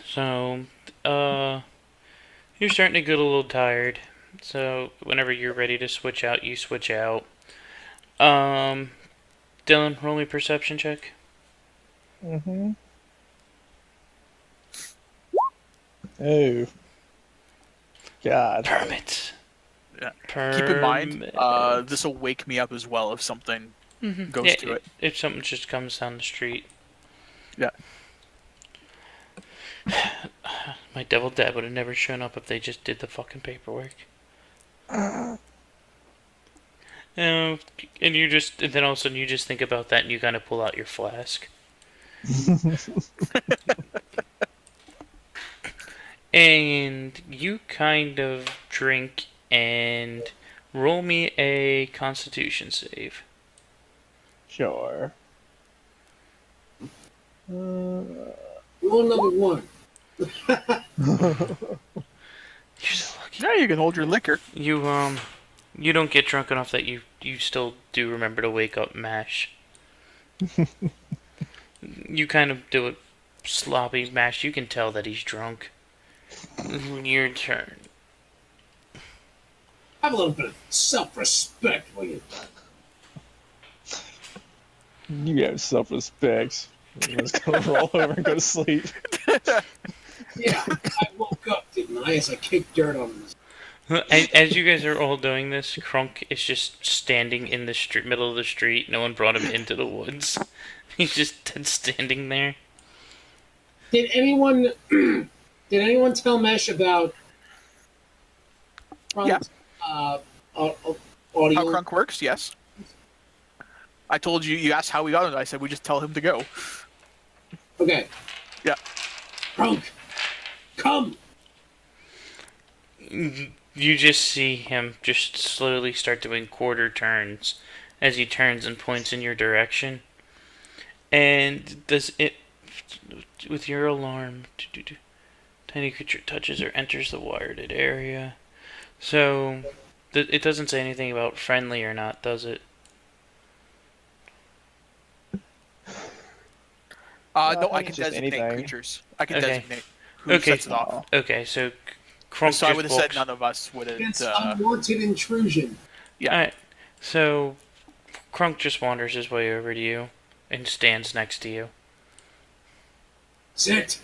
[SPEAKER 1] So, you're starting to get a little tired. So, whenever you're ready to switch out, you switch out. Dylan, roll me a perception check.
[SPEAKER 4] Mm-hmm. Oh. God.
[SPEAKER 1] Permit.
[SPEAKER 3] Yeah. Keep in mind, this will wake me up as well if something goes to it.
[SPEAKER 1] If something just comes down the street.
[SPEAKER 3] Yeah.
[SPEAKER 1] My devil dad would have never shown up if they just did the fucking paperwork. Um, and then all of a sudden you just think about that and you kind of pull out your flask. And you kind of drink and roll me a constitution save.
[SPEAKER 4] Sure.
[SPEAKER 2] Rule number one.
[SPEAKER 1] You're so lucky.
[SPEAKER 3] Now you can hold your liquor.
[SPEAKER 1] You don't get drunk enough that you still do remember to wake up Mash. You kind of do it sloppy, Mash. You can tell that he's drunk. Your turn.
[SPEAKER 2] Have a little bit of self-respect, will you?
[SPEAKER 4] You have self-respect. Let's go roll over and go to sleep.
[SPEAKER 2] Yeah, I woke up, didn't I, as I kicked dirt on this.
[SPEAKER 1] As you guys are all doing this, Krunk is just standing in the middle of the street. No one brought him into the woods. He's just dead standing there.
[SPEAKER 2] Did anyone tell Mesh about Crunk's, audio?
[SPEAKER 3] How Crunk works, yes. I told you, you asked how we got him. I said we just tell him to go.
[SPEAKER 2] Okay.
[SPEAKER 3] Yeah.
[SPEAKER 2] Crunk, come!
[SPEAKER 1] You just see him just slowly start doing quarter turns as he turns and points in your direction. And does it, with your alarm, tiny creature touches or enters the wired area. So, it doesn't say anything about friendly or not, does it?
[SPEAKER 3] No, I
[SPEAKER 4] think
[SPEAKER 3] can
[SPEAKER 4] it's just
[SPEAKER 3] designate
[SPEAKER 4] anything.
[SPEAKER 3] creatures. I can
[SPEAKER 1] Okay.
[SPEAKER 3] designate who
[SPEAKER 1] Okay.
[SPEAKER 3] sets it off.
[SPEAKER 1] Okay, so Krunk
[SPEAKER 3] So I
[SPEAKER 1] just
[SPEAKER 3] would have said
[SPEAKER 1] walks.
[SPEAKER 3] none of us would
[SPEAKER 2] Against
[SPEAKER 3] have.
[SPEAKER 2] unwanted intrusion.
[SPEAKER 3] Yeah.
[SPEAKER 1] Alright, so Krunk just wanders his way over to you and stands next to you.
[SPEAKER 2] Sit.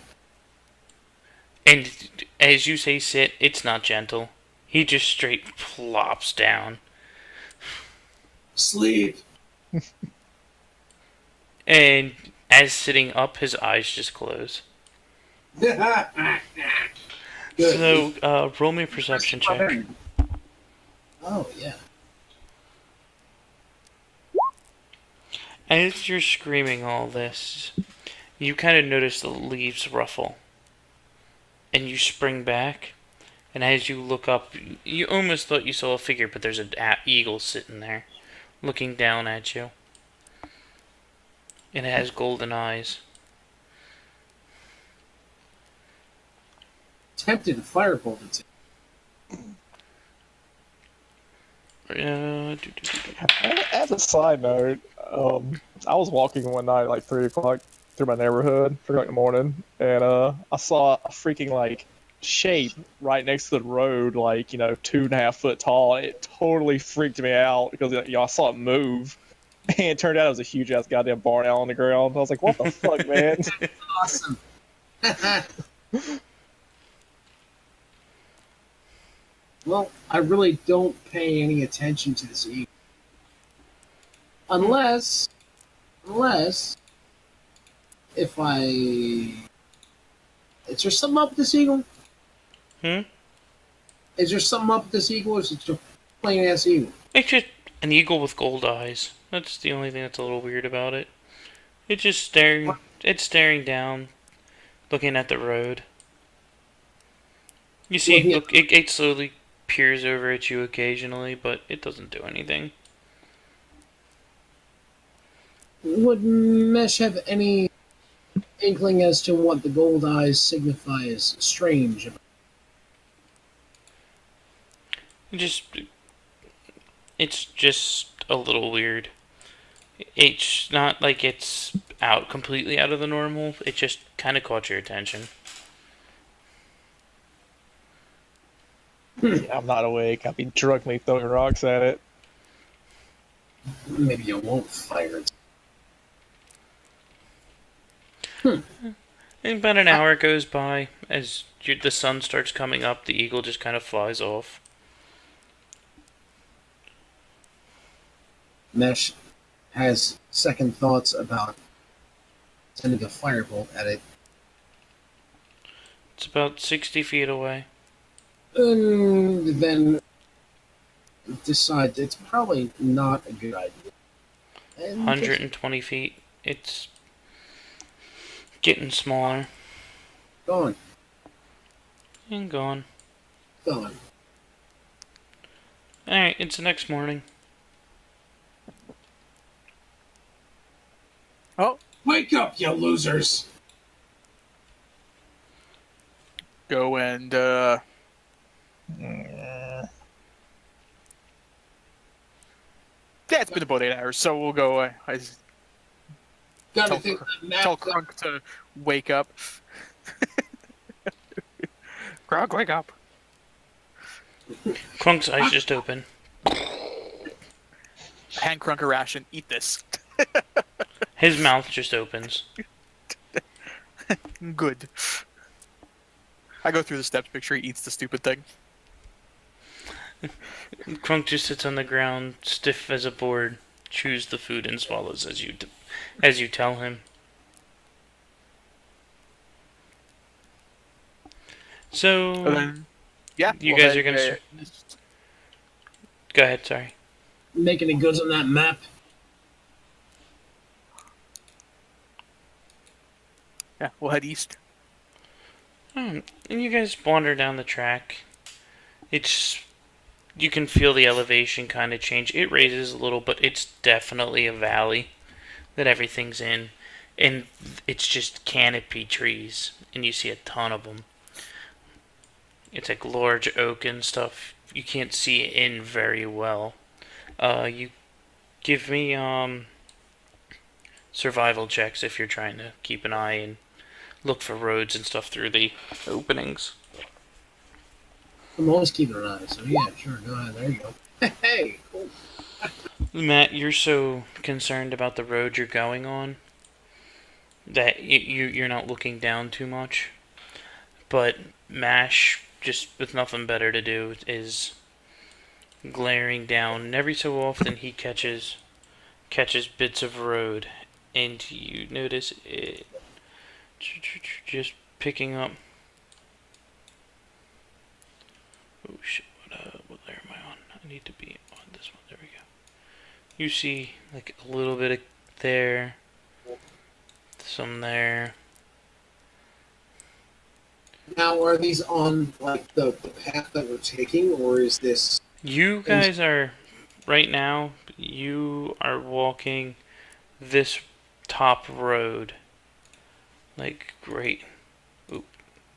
[SPEAKER 1] And as you say sit, it's not gentle. He just straight plops down.
[SPEAKER 2] Sleep.
[SPEAKER 1] And as sitting up, his eyes just close.
[SPEAKER 2] Good.
[SPEAKER 1] So, roll me a perception check.
[SPEAKER 2] Oh, yeah.
[SPEAKER 1] As you're screaming all this, you kind of notice the leaves ruffle. And you spring back. And as you look up, you almost thought you saw a figure, but there's an eagle sitting there, looking down at you. And it has golden eyes.
[SPEAKER 2] Tempted to firebolt it.
[SPEAKER 4] As a side note, I was walking one night at like 3 o'clock through my neighborhood, 3 o'clock in the morning, and I saw a freaking like shape right next to the road, like 2.5 foot tall. It totally freaked me out because I saw it move, and it turned out it was a huge ass goddamn barn owl on the ground. I was like, "What the fuck, man?"
[SPEAKER 2] Awesome. Well, I really don't pay any attention to this eagle. Unless if I... Is there something up with this eagle?
[SPEAKER 1] Hmm?
[SPEAKER 2] Is there something up with this eagle, or is it just a plain-ass eagle?
[SPEAKER 1] It's just an eagle with gold eyes. That's the only thing that's a little weird about it. It's just staring. It's staring down, looking at the road. You see,
[SPEAKER 2] Looking at-
[SPEAKER 1] look, it slowly peers over at you occasionally, but it doesn't do anything.
[SPEAKER 2] Would Mesh have any inkling as to what the gold eyes signify as strange?
[SPEAKER 1] It's just a little weird. It's not like it's completely out of the normal. It just kind of caught your attention.
[SPEAKER 4] I'm not awake. I'll be drunkenly throwing rocks at it.
[SPEAKER 2] Maybe you won't fire it.
[SPEAKER 1] And about an hour goes by. As the sun starts coming up, the eagle just kind of flies off.
[SPEAKER 2] Mesh has second thoughts about sending a firebolt at it.
[SPEAKER 1] It's about 60 feet away.
[SPEAKER 2] Then decide it's probably not a good idea. And just
[SPEAKER 1] 120 feet. It's getting smaller
[SPEAKER 2] gone.
[SPEAKER 1] and gone.
[SPEAKER 2] Gone.
[SPEAKER 1] Alright, it's the next morning.
[SPEAKER 3] Oh,
[SPEAKER 2] Wake up, you losers!
[SPEAKER 3] go and yeah, it's been about 8 hours, so we'll go. I
[SPEAKER 2] Gotta
[SPEAKER 3] tell,
[SPEAKER 2] think that map.
[SPEAKER 3] tell Crunk to wake up. Crunk, wake up.
[SPEAKER 1] Crunk's eyes just open.
[SPEAKER 3] Hand Crunk a ration. Eat this.
[SPEAKER 1] His mouth just opens.
[SPEAKER 3] Good. I go through the steps, make sure he eats the stupid thing.
[SPEAKER 1] Crunk just sits on the ground, stiff as a board, chews the food and swallows as you tell him. So,
[SPEAKER 3] And then, yeah,
[SPEAKER 1] you
[SPEAKER 3] we'll
[SPEAKER 1] guys
[SPEAKER 3] head,
[SPEAKER 1] are gonna go ahead. Sorry.
[SPEAKER 2] Make any goods on that map?
[SPEAKER 3] yeah, we'll head east.
[SPEAKER 1] And you guys wander down the track. You can feel the elevation kind of change. It raises a little, but it's definitely a valley that everything's in. And it's just canopy trees, and you see a ton of them. It's like large oak and stuff. You can't see in very well. You give me survival checks if you're trying to keep an eye and look for roads and stuff through the openings.
[SPEAKER 2] I'm always keeping an eye, so yeah, sure, go ahead. There you go. Hey, cool.
[SPEAKER 1] Matt, you're so concerned about the road you're going on that you're not looking down too much. But Mash, just with nothing better to do, is glaring down, and every so often he catches bits of road, and you notice it just picking up. Oh shit! What layer am I on? I need to be on this one. There we go. You see like a little bit of there, some there.
[SPEAKER 2] Now, are these on like the path that we're taking, or is this?
[SPEAKER 1] You guys are right now. You are walking this top road, like great. Oop.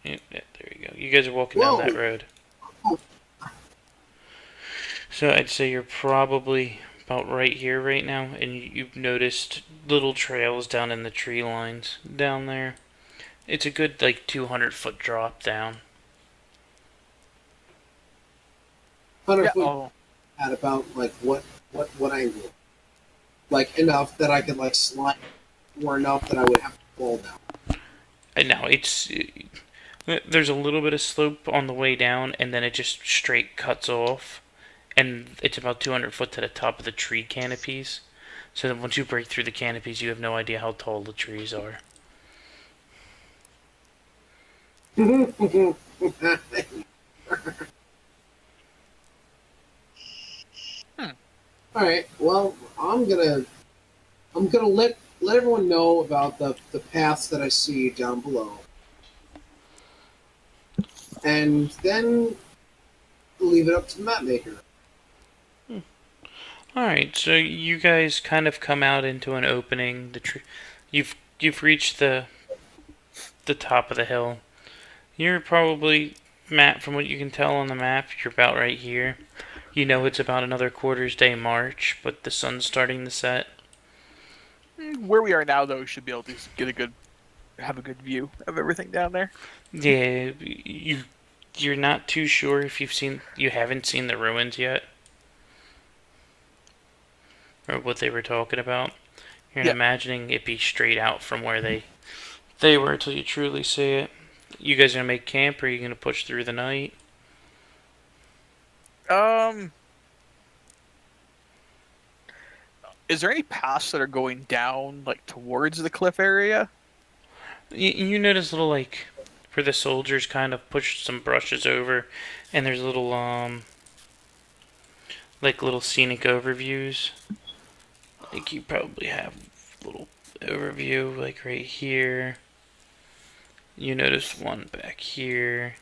[SPEAKER 1] Yeah, there you go. You guys are walking down that road. So I'd say you're probably about right here right now, and you've noticed little trails down in the tree lines down there. It's a good like 200-foot drop down.
[SPEAKER 2] 100
[SPEAKER 3] Yeah,
[SPEAKER 2] foot at about like what angle? Like enough that I could like slide, or enough that I would have to fall down.
[SPEAKER 1] And now there's a little bit of slope on the way down, and then it just straight cuts off, and it's about 200 foot to the top of the tree canopies. So that once you break through the canopies, you have no idea how tall the trees are.
[SPEAKER 2] All right. Well, I'm gonna let everyone know about the paths that I see down below, and then leave it up to the map maker.
[SPEAKER 1] Alright, so you guys kind of come out into an opening. You've reached the top of the hill. You're probably, Matt, from what you can tell on the map, you're about right here. You know it's about another quarter's day march, but the sun's starting to set.
[SPEAKER 3] Where we are now, though, we should be able to have a good view of everything down there.
[SPEAKER 1] Yeah, you're not too sure if you haven't seen the ruins yet, or what they were talking about. You're imagining it be straight out from where they were until you truly see it. You guys gonna make camp, or are you gonna push through the night?
[SPEAKER 3] Is there any paths that are going down, like, towards the cliff area?
[SPEAKER 1] You notice little, like, where the soldiers kind of push some brushes over, and there's little like little scenic overviews. Like you probably have a little overview like right here. You notice one back here.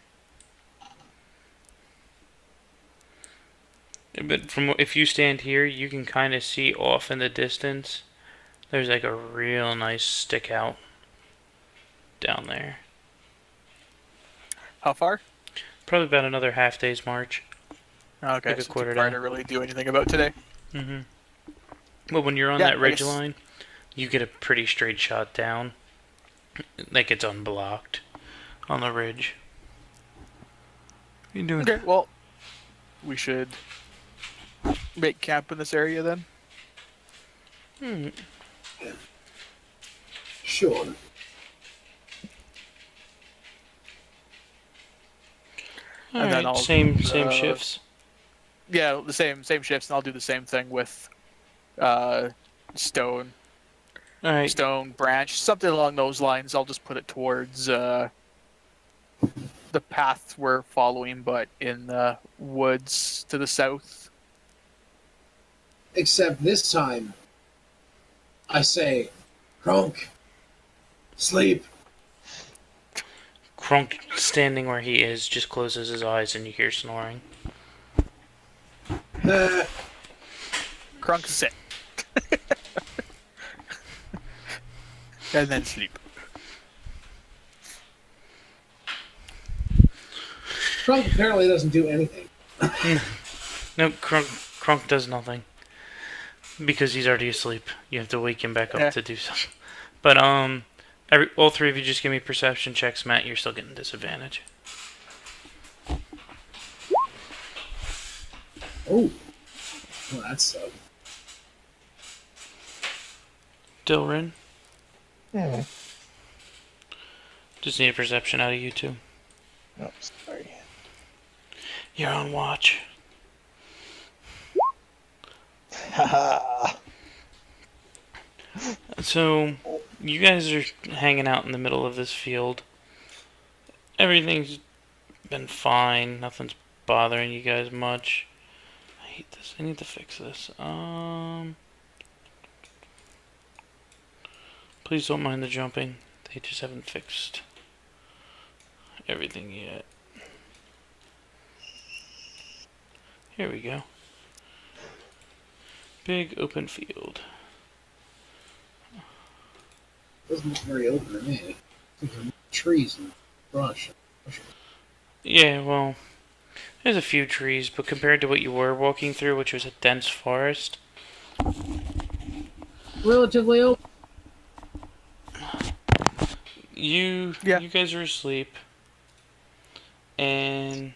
[SPEAKER 1] But from if you stand here, you can kind of see off in the distance. There's like a real nice stick out down there.
[SPEAKER 3] How far?
[SPEAKER 1] Probably about another half day's march.
[SPEAKER 3] Okay,
[SPEAKER 1] Like a
[SPEAKER 3] so
[SPEAKER 1] quarter
[SPEAKER 3] too far
[SPEAKER 1] day.
[SPEAKER 3] to really do anything about today.
[SPEAKER 1] Mm-hmm. But when you're on
[SPEAKER 3] Yeah,
[SPEAKER 1] that
[SPEAKER 3] I
[SPEAKER 1] ridge
[SPEAKER 3] guess-
[SPEAKER 1] line, you get a pretty straight shot down. Like it's unblocked on the ridge. What are you doing?
[SPEAKER 3] Okay, well, we should make camp in this area then.
[SPEAKER 2] Sure.
[SPEAKER 3] And then
[SPEAKER 1] Alright,
[SPEAKER 3] I'll
[SPEAKER 1] same
[SPEAKER 3] do,
[SPEAKER 1] shifts.
[SPEAKER 3] Yeah, the same shifts, and I'll do the same thing with stone,
[SPEAKER 1] Alright,
[SPEAKER 3] branch, something along those lines. I'll just put it towards the path we're following, but in the woods to the south.
[SPEAKER 2] Except this time, I say, Kronk, sleep.
[SPEAKER 1] Krunk standing where he is just closes his eyes and you hear snoring.
[SPEAKER 3] Crunk, sit. And then sleep.
[SPEAKER 2] Kronk apparently doesn't do anything.
[SPEAKER 1] No, Krunk does nothing. Because he's already asleep. You have to wake him back up
[SPEAKER 3] Yeah.
[SPEAKER 1] to do something. But, all three of you just give me perception checks. Matt, you're still getting disadvantage.
[SPEAKER 2] Oh. Well, that sucks.
[SPEAKER 1] Dilrin,
[SPEAKER 4] Hmm.
[SPEAKER 1] just need a perception out of you two.
[SPEAKER 4] Oh, sorry.
[SPEAKER 1] You're on watch.
[SPEAKER 4] Haha.
[SPEAKER 1] So, you guys are hanging out in the middle of this field. Everything's been fine. Nothing's bothering you guys much. I hate this. I need to fix this. Please don't mind the jumping. They just haven't fixed everything yet. Here we go. Big open field.
[SPEAKER 2] Doesn't look very open to me. There's trees and brush.
[SPEAKER 1] Yeah, well, there's a few trees, but compared to what you were walking through, which was a dense forest,
[SPEAKER 2] Relatively open.
[SPEAKER 1] you guys are asleep, and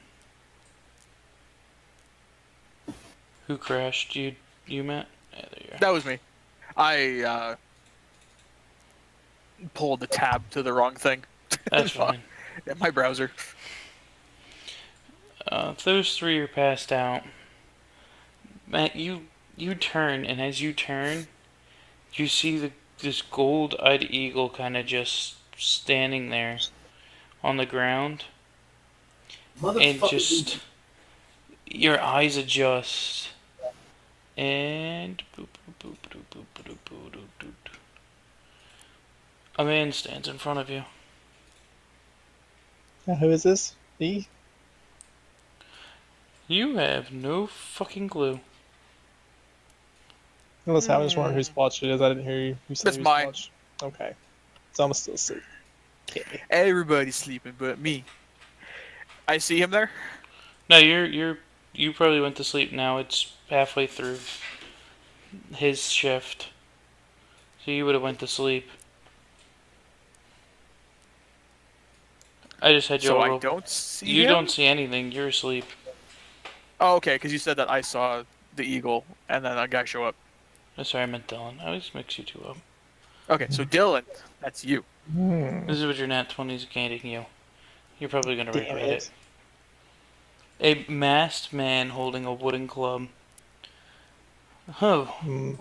[SPEAKER 1] who crashed? You Matt? Yeah, there you are.
[SPEAKER 3] That was me. I pulled the tab to the wrong thing.
[SPEAKER 1] That's fine.
[SPEAKER 3] In my browser.
[SPEAKER 1] Those three are passed out. Matt, you turn, and as you turn, you see this gold-eyed eagle kind of just standing there on the ground, and
[SPEAKER 2] Motherfucker.
[SPEAKER 1] just your eyes adjust, and boop, boop, boop, boop, boop, boop, boop, boop, boop. A man stands in front of you.
[SPEAKER 4] Now, who is this? E?
[SPEAKER 1] You have no fucking clue.
[SPEAKER 4] Unless I was wondering whose watch it is. I didn't hear you. You said
[SPEAKER 3] That's
[SPEAKER 4] whose
[SPEAKER 3] mine.
[SPEAKER 4] watch. Okay. So I'm still asleep. Okay.
[SPEAKER 3] Everybody's sleeping but me. I see him there.
[SPEAKER 1] No, you probably went to sleep now. It's halfway through his shift, so you would have went to sleep. I just had you
[SPEAKER 3] So
[SPEAKER 1] all
[SPEAKER 3] I
[SPEAKER 1] roll.
[SPEAKER 3] don't see
[SPEAKER 1] You
[SPEAKER 3] him?
[SPEAKER 1] don't see anything. You're asleep.
[SPEAKER 3] Oh, okay, because you said that I saw the eagle, and then a guy show up.
[SPEAKER 1] Oh, sorry, I meant Dylan. I always mix you two up.
[SPEAKER 3] Okay, so Dylan, that's you.
[SPEAKER 1] This is what your nat 20's gaining you. You're probably gonna
[SPEAKER 4] Damn
[SPEAKER 1] regret it. A masked man holding a wooden club. Oh,
[SPEAKER 4] Hmm.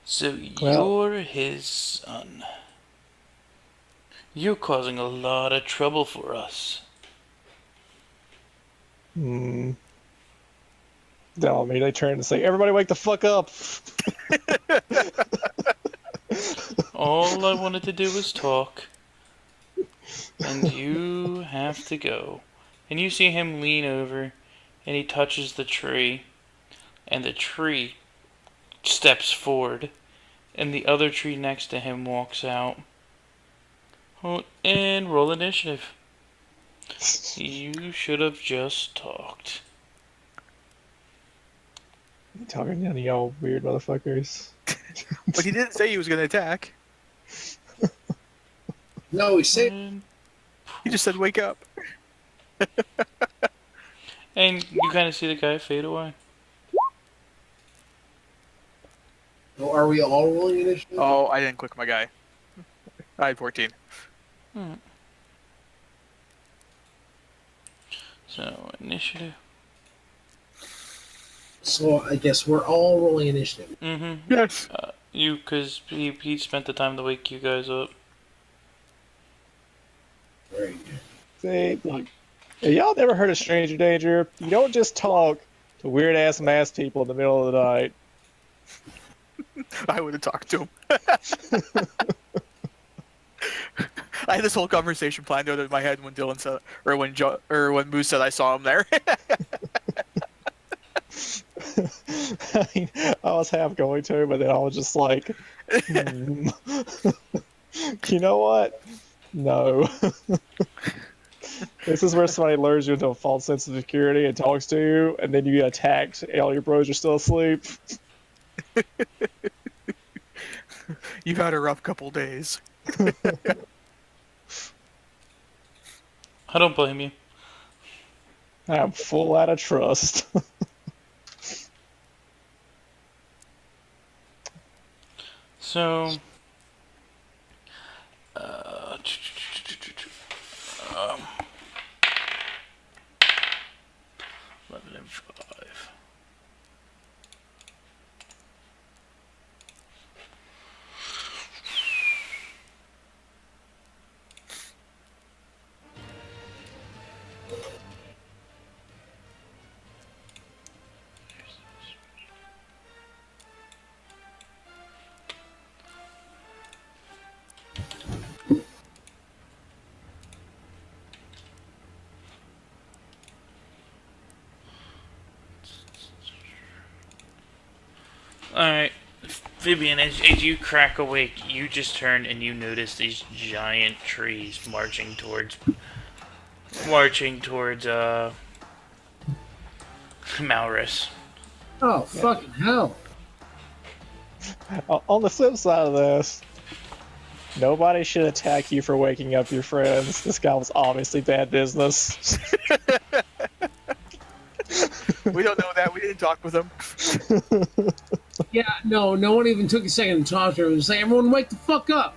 [SPEAKER 1] so
[SPEAKER 4] Well-
[SPEAKER 1] you're his son. You're causing a lot of trouble for us.
[SPEAKER 4] Hmm. No, I mean, they turn and say, "Everybody, wake the fuck up!"
[SPEAKER 1] All I wanted to do was talk, and you have to go. And you see him lean over, and he touches the tree, and the tree steps forward, and the other tree next to him walks out. Oh, and roll initiative. You should have just talked.
[SPEAKER 4] You talking to any y'all weird motherfuckers?
[SPEAKER 3] But he didn't say he was going to attack.
[SPEAKER 2] No, he said.
[SPEAKER 1] And,
[SPEAKER 3] He just said, "Wake up."
[SPEAKER 1] and you kind of see the guy fade away.
[SPEAKER 2] Oh, are we all rolling initiative?
[SPEAKER 3] Oh, I didn't click my guy. I had 14.
[SPEAKER 1] So, initiative.
[SPEAKER 2] So I guess we're all rolling initiative.
[SPEAKER 1] Mm-hmm.
[SPEAKER 3] Yes.
[SPEAKER 1] You, because he spent the time to wake you guys up.
[SPEAKER 2] Right.
[SPEAKER 4] See, look, have y'all never heard of stranger danger? You don't just talk to weird ass masked people in the middle of the night.
[SPEAKER 3] I would have talked to him. I had this whole conversation planned out in my head when Dylan said, or when Moose said I saw him there.
[SPEAKER 4] I mean, I was half going to, but then I was just like, you know what? No. This is where somebody lures you into a false sense of security and talks to you, and then you get attacked, and all your bros are still asleep.
[SPEAKER 3] You've had a rough couple days.
[SPEAKER 1] I don't blame you.
[SPEAKER 4] I'm full out of trust.
[SPEAKER 1] So, um, 11 and 5. Alright, Vivian, as you crack awake, you just turn and you notice these giant trees marching towards Maurus.
[SPEAKER 2] Oh, fucking hell.
[SPEAKER 4] On the flip side of this, nobody should attack you for waking up your friends. This guy was obviously bad business.
[SPEAKER 3] We don't know that. We didn't talk with him.
[SPEAKER 2] Yeah, no one even took a second to talk to him. It was like, everyone wake the fuck up.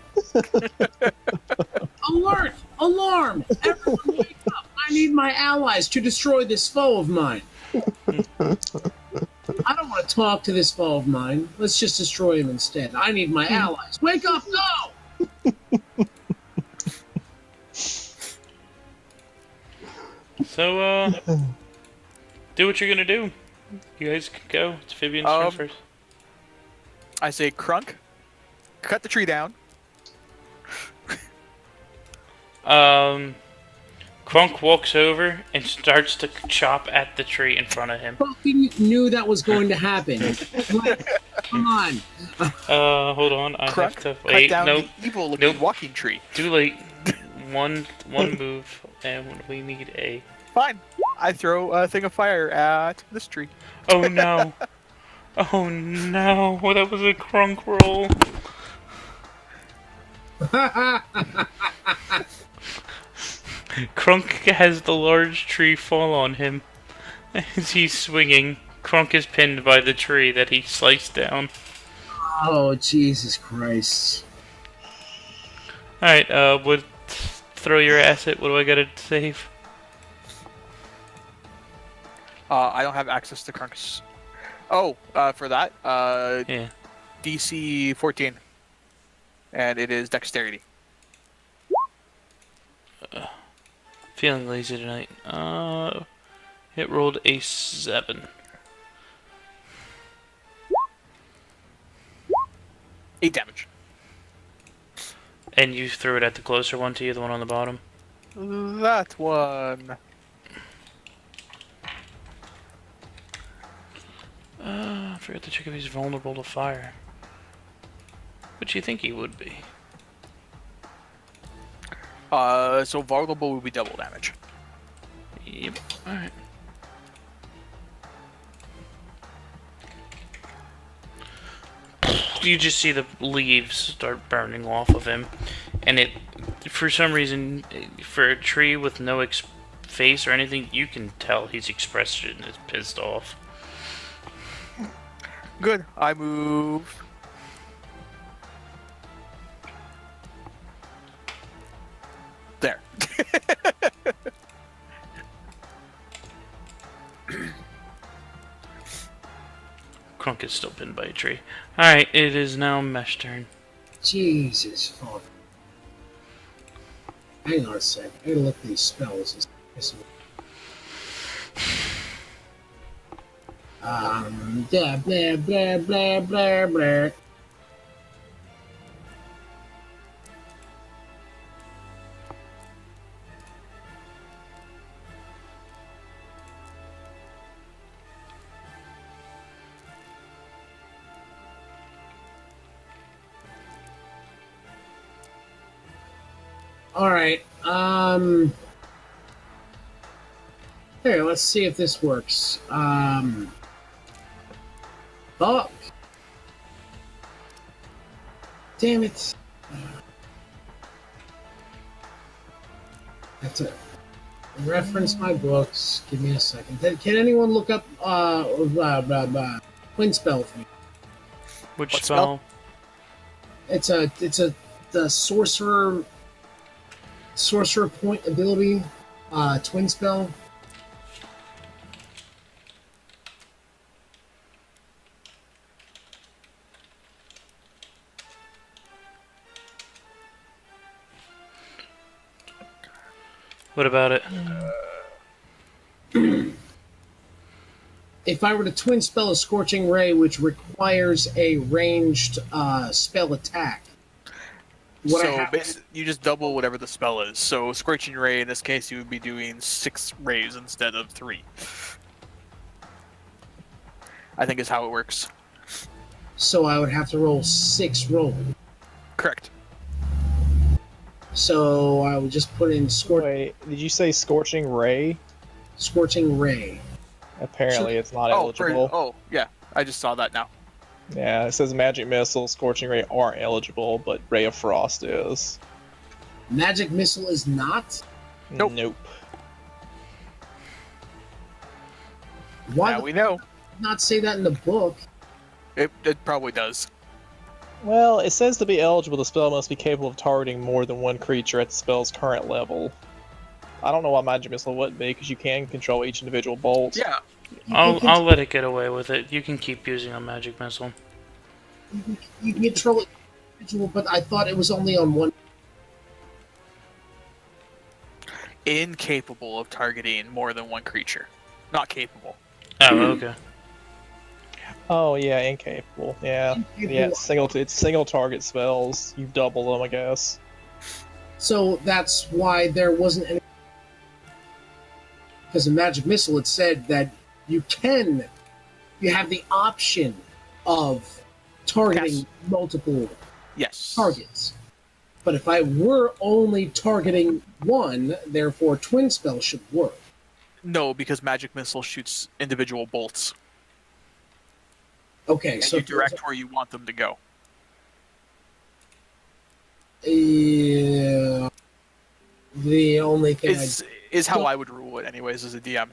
[SPEAKER 2] Alert! Alarm! Everyone wake up! I need my allies to destroy this foe of mine. I don't want to talk to this foe of mine. Let's just destroy him instead. I need my allies. Wake up! Go!
[SPEAKER 1] So, do what you're gonna do. You guys can go. It's Vivian's turn first.
[SPEAKER 3] I say, Crunk, cut the tree down.
[SPEAKER 1] Crunk walks over and starts to chop at the tree in front of him.
[SPEAKER 2] Fucking knew that was going to happen. Like, come on.
[SPEAKER 1] Hold on. I
[SPEAKER 3] Crunk,
[SPEAKER 1] have to
[SPEAKER 3] cut
[SPEAKER 1] wait.
[SPEAKER 3] down
[SPEAKER 1] Nope.
[SPEAKER 3] the evil-looking
[SPEAKER 1] Nope.
[SPEAKER 3] walking tree.
[SPEAKER 1] Too late. One move, and we need a.
[SPEAKER 3] Fine. I throw a thing of fire at this tree.
[SPEAKER 1] Oh no! Oh no! Well, that was a Crunk roll. Crunk has the large tree fall on him as he's swinging. Crunk is pinned by the tree that he sliced down.
[SPEAKER 2] Oh, Jesus Christ.
[SPEAKER 1] Alright, throw your asset. What do I gotta save?
[SPEAKER 3] I don't have access to Crunk's. Oh, for that,
[SPEAKER 1] Yeah.
[SPEAKER 3] DC 14. And it is dexterity.
[SPEAKER 1] Feeling lazy tonight. It rolled a 7.
[SPEAKER 3] 8 damage.
[SPEAKER 1] And you threw it at the closer one to you, the one on the bottom?
[SPEAKER 3] That one.
[SPEAKER 1] I forgot to check if he's vulnerable to fire. But you think he would be.
[SPEAKER 3] So vulnerable would be double damage.
[SPEAKER 1] Yep. Alright. You just see the leaves start burning off of him. And it, for some reason, for a tree with no face or anything, you can tell his expression is pissed off.
[SPEAKER 3] Good. I move. There.
[SPEAKER 1] Crunk is still pinned by a tree. Alright, it is now Mesh turn.
[SPEAKER 2] Jesus fuck. Hang on a sec. I gotta look at these spells. It's pissing me. Blah, blah, blah, blah, blah, blah. All right. Here, let's see if this works. Fuck. Damn it. I have to reference my books. Give me a second. Can anyone look up Twin Spell for me?
[SPEAKER 1] Which
[SPEAKER 3] What
[SPEAKER 1] spell?
[SPEAKER 2] It's the sorcerer point ability, Twin Spell.
[SPEAKER 1] What about it?
[SPEAKER 2] If I were to twin spell a Scorching Ray, which requires a ranged spell attack,
[SPEAKER 3] So you just double whatever the spell is. So Scorching Ray, in this case, you would be doing 6 rays instead of 3. I think is how it works.
[SPEAKER 2] so I would have to roll 6 rolls.
[SPEAKER 3] Correct.
[SPEAKER 2] So I would just put in
[SPEAKER 4] Wait, did you say Scorching Ray?
[SPEAKER 2] Scorching Ray.
[SPEAKER 4] Apparently, it's not
[SPEAKER 3] Oh,
[SPEAKER 4] eligible.
[SPEAKER 3] yeah. I just saw that now.
[SPEAKER 4] Yeah, it says Magic Missile, Scorching Ray aren't eligible, but Ray of Frost is.
[SPEAKER 2] Magic Missile is not?
[SPEAKER 3] Nope.
[SPEAKER 2] Why
[SPEAKER 3] Now
[SPEAKER 2] would
[SPEAKER 3] we know.
[SPEAKER 2] not say that in the book?
[SPEAKER 3] It probably does.
[SPEAKER 4] Well, it says to be eligible, the spell must be capable of targeting more than one creature at the spell's current level. I don't know why Magic Missile wouldn't be, because you can control each individual bolt.
[SPEAKER 3] Yeah.
[SPEAKER 1] I'll let it get away with it. You can keep using a magic missile.
[SPEAKER 2] You can control it individual, but I thought it was only on one.
[SPEAKER 3] Incapable of targeting more than one creature. Not capable.
[SPEAKER 1] Oh, okay.
[SPEAKER 4] Oh yeah, incapable. Yeah, yeah. It's single target spells. You double them, I guess.
[SPEAKER 2] So that's why there wasn't any. Because in Magic Missile, it said that you have the option of targeting
[SPEAKER 3] Yes.
[SPEAKER 2] multiple
[SPEAKER 3] Yes.
[SPEAKER 2] targets. But if I were only targeting one, therefore Twin Spell should work.
[SPEAKER 3] No, because Magic Missile shoots individual bolts.
[SPEAKER 2] Okay,
[SPEAKER 3] And
[SPEAKER 2] so
[SPEAKER 3] you direct where you want them to go.
[SPEAKER 2] Yeah, the only thing
[SPEAKER 3] Is how I would rule it anyways as a DM.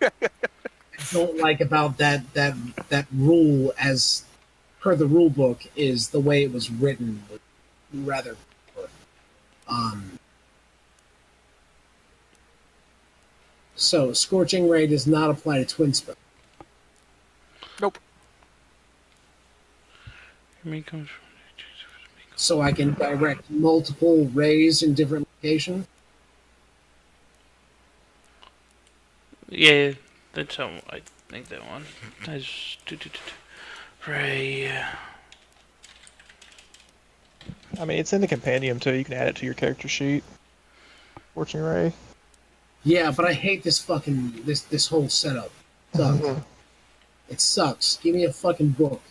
[SPEAKER 2] I don't like about that rule, as per the rule book, is the way it was written. Rather, so Scorching Ray does not apply to Twin Spell.
[SPEAKER 3] Nope.
[SPEAKER 2] So I can direct multiple rays in different locations.
[SPEAKER 1] Yeah, that's how I think that one. Ray.
[SPEAKER 4] I mean, it's in the compendium too. You can add it to your character sheet. Scorching Ray.
[SPEAKER 2] Yeah, but I hate this fucking this whole setup. Sucks. It sucks. Give me a fucking book.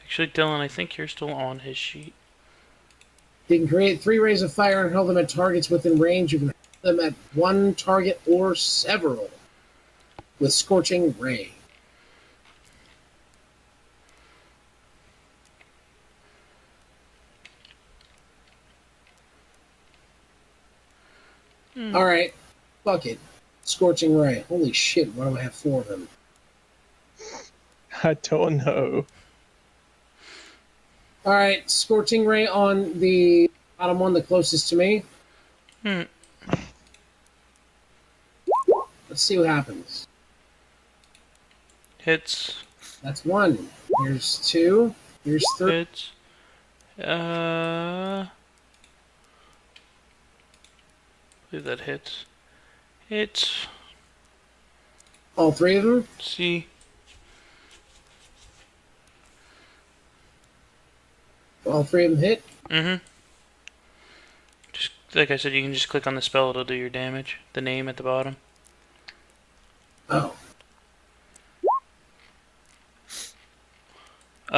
[SPEAKER 1] Actually, Dylan, I think you're still on his sheet.
[SPEAKER 2] You can create 3 rays of fire and hurl them at targets within range. You can hurl them at one target or several with Scorching Ray. Alright. Fuck it. Scorching Ray. Holy shit, why do I have 4 of them?
[SPEAKER 4] I don't know.
[SPEAKER 2] Alright, Scorching Ray on the bottom one, the closest to me. Let's see what happens.
[SPEAKER 1] Hits.
[SPEAKER 2] That's 1. Here's 2. Here's 3.
[SPEAKER 1] Hits. I believe that hits. Hits.
[SPEAKER 2] All 3 of them?
[SPEAKER 1] See.
[SPEAKER 2] All 3 of them hit?
[SPEAKER 1] Mm-hmm. Just like I said, you can just click on the spell, it'll do your damage. The name at the bottom.
[SPEAKER 2] Oh.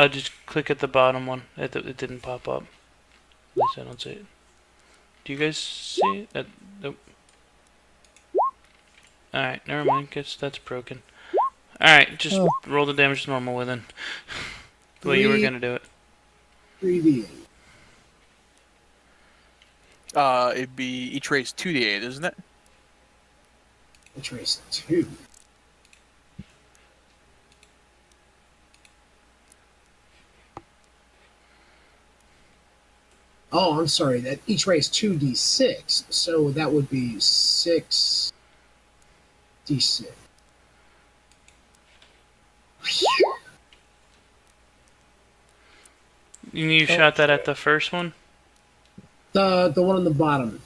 [SPEAKER 1] Just click at the bottom one. It didn't pop up. At least I don't see it. Do you guys see it? Nope. Alright, never mind. Guess that's broken. Alright, just roll the damage normal with it. The way you were gonna do it.
[SPEAKER 2] 3d8.
[SPEAKER 3] It'd be each race 2d8, isn't it?
[SPEAKER 2] Which race 2? Oh, I'm sorry. That each race 2d6, so that would be 6d6.
[SPEAKER 1] You shot that at the first one?
[SPEAKER 2] The one on the bottom.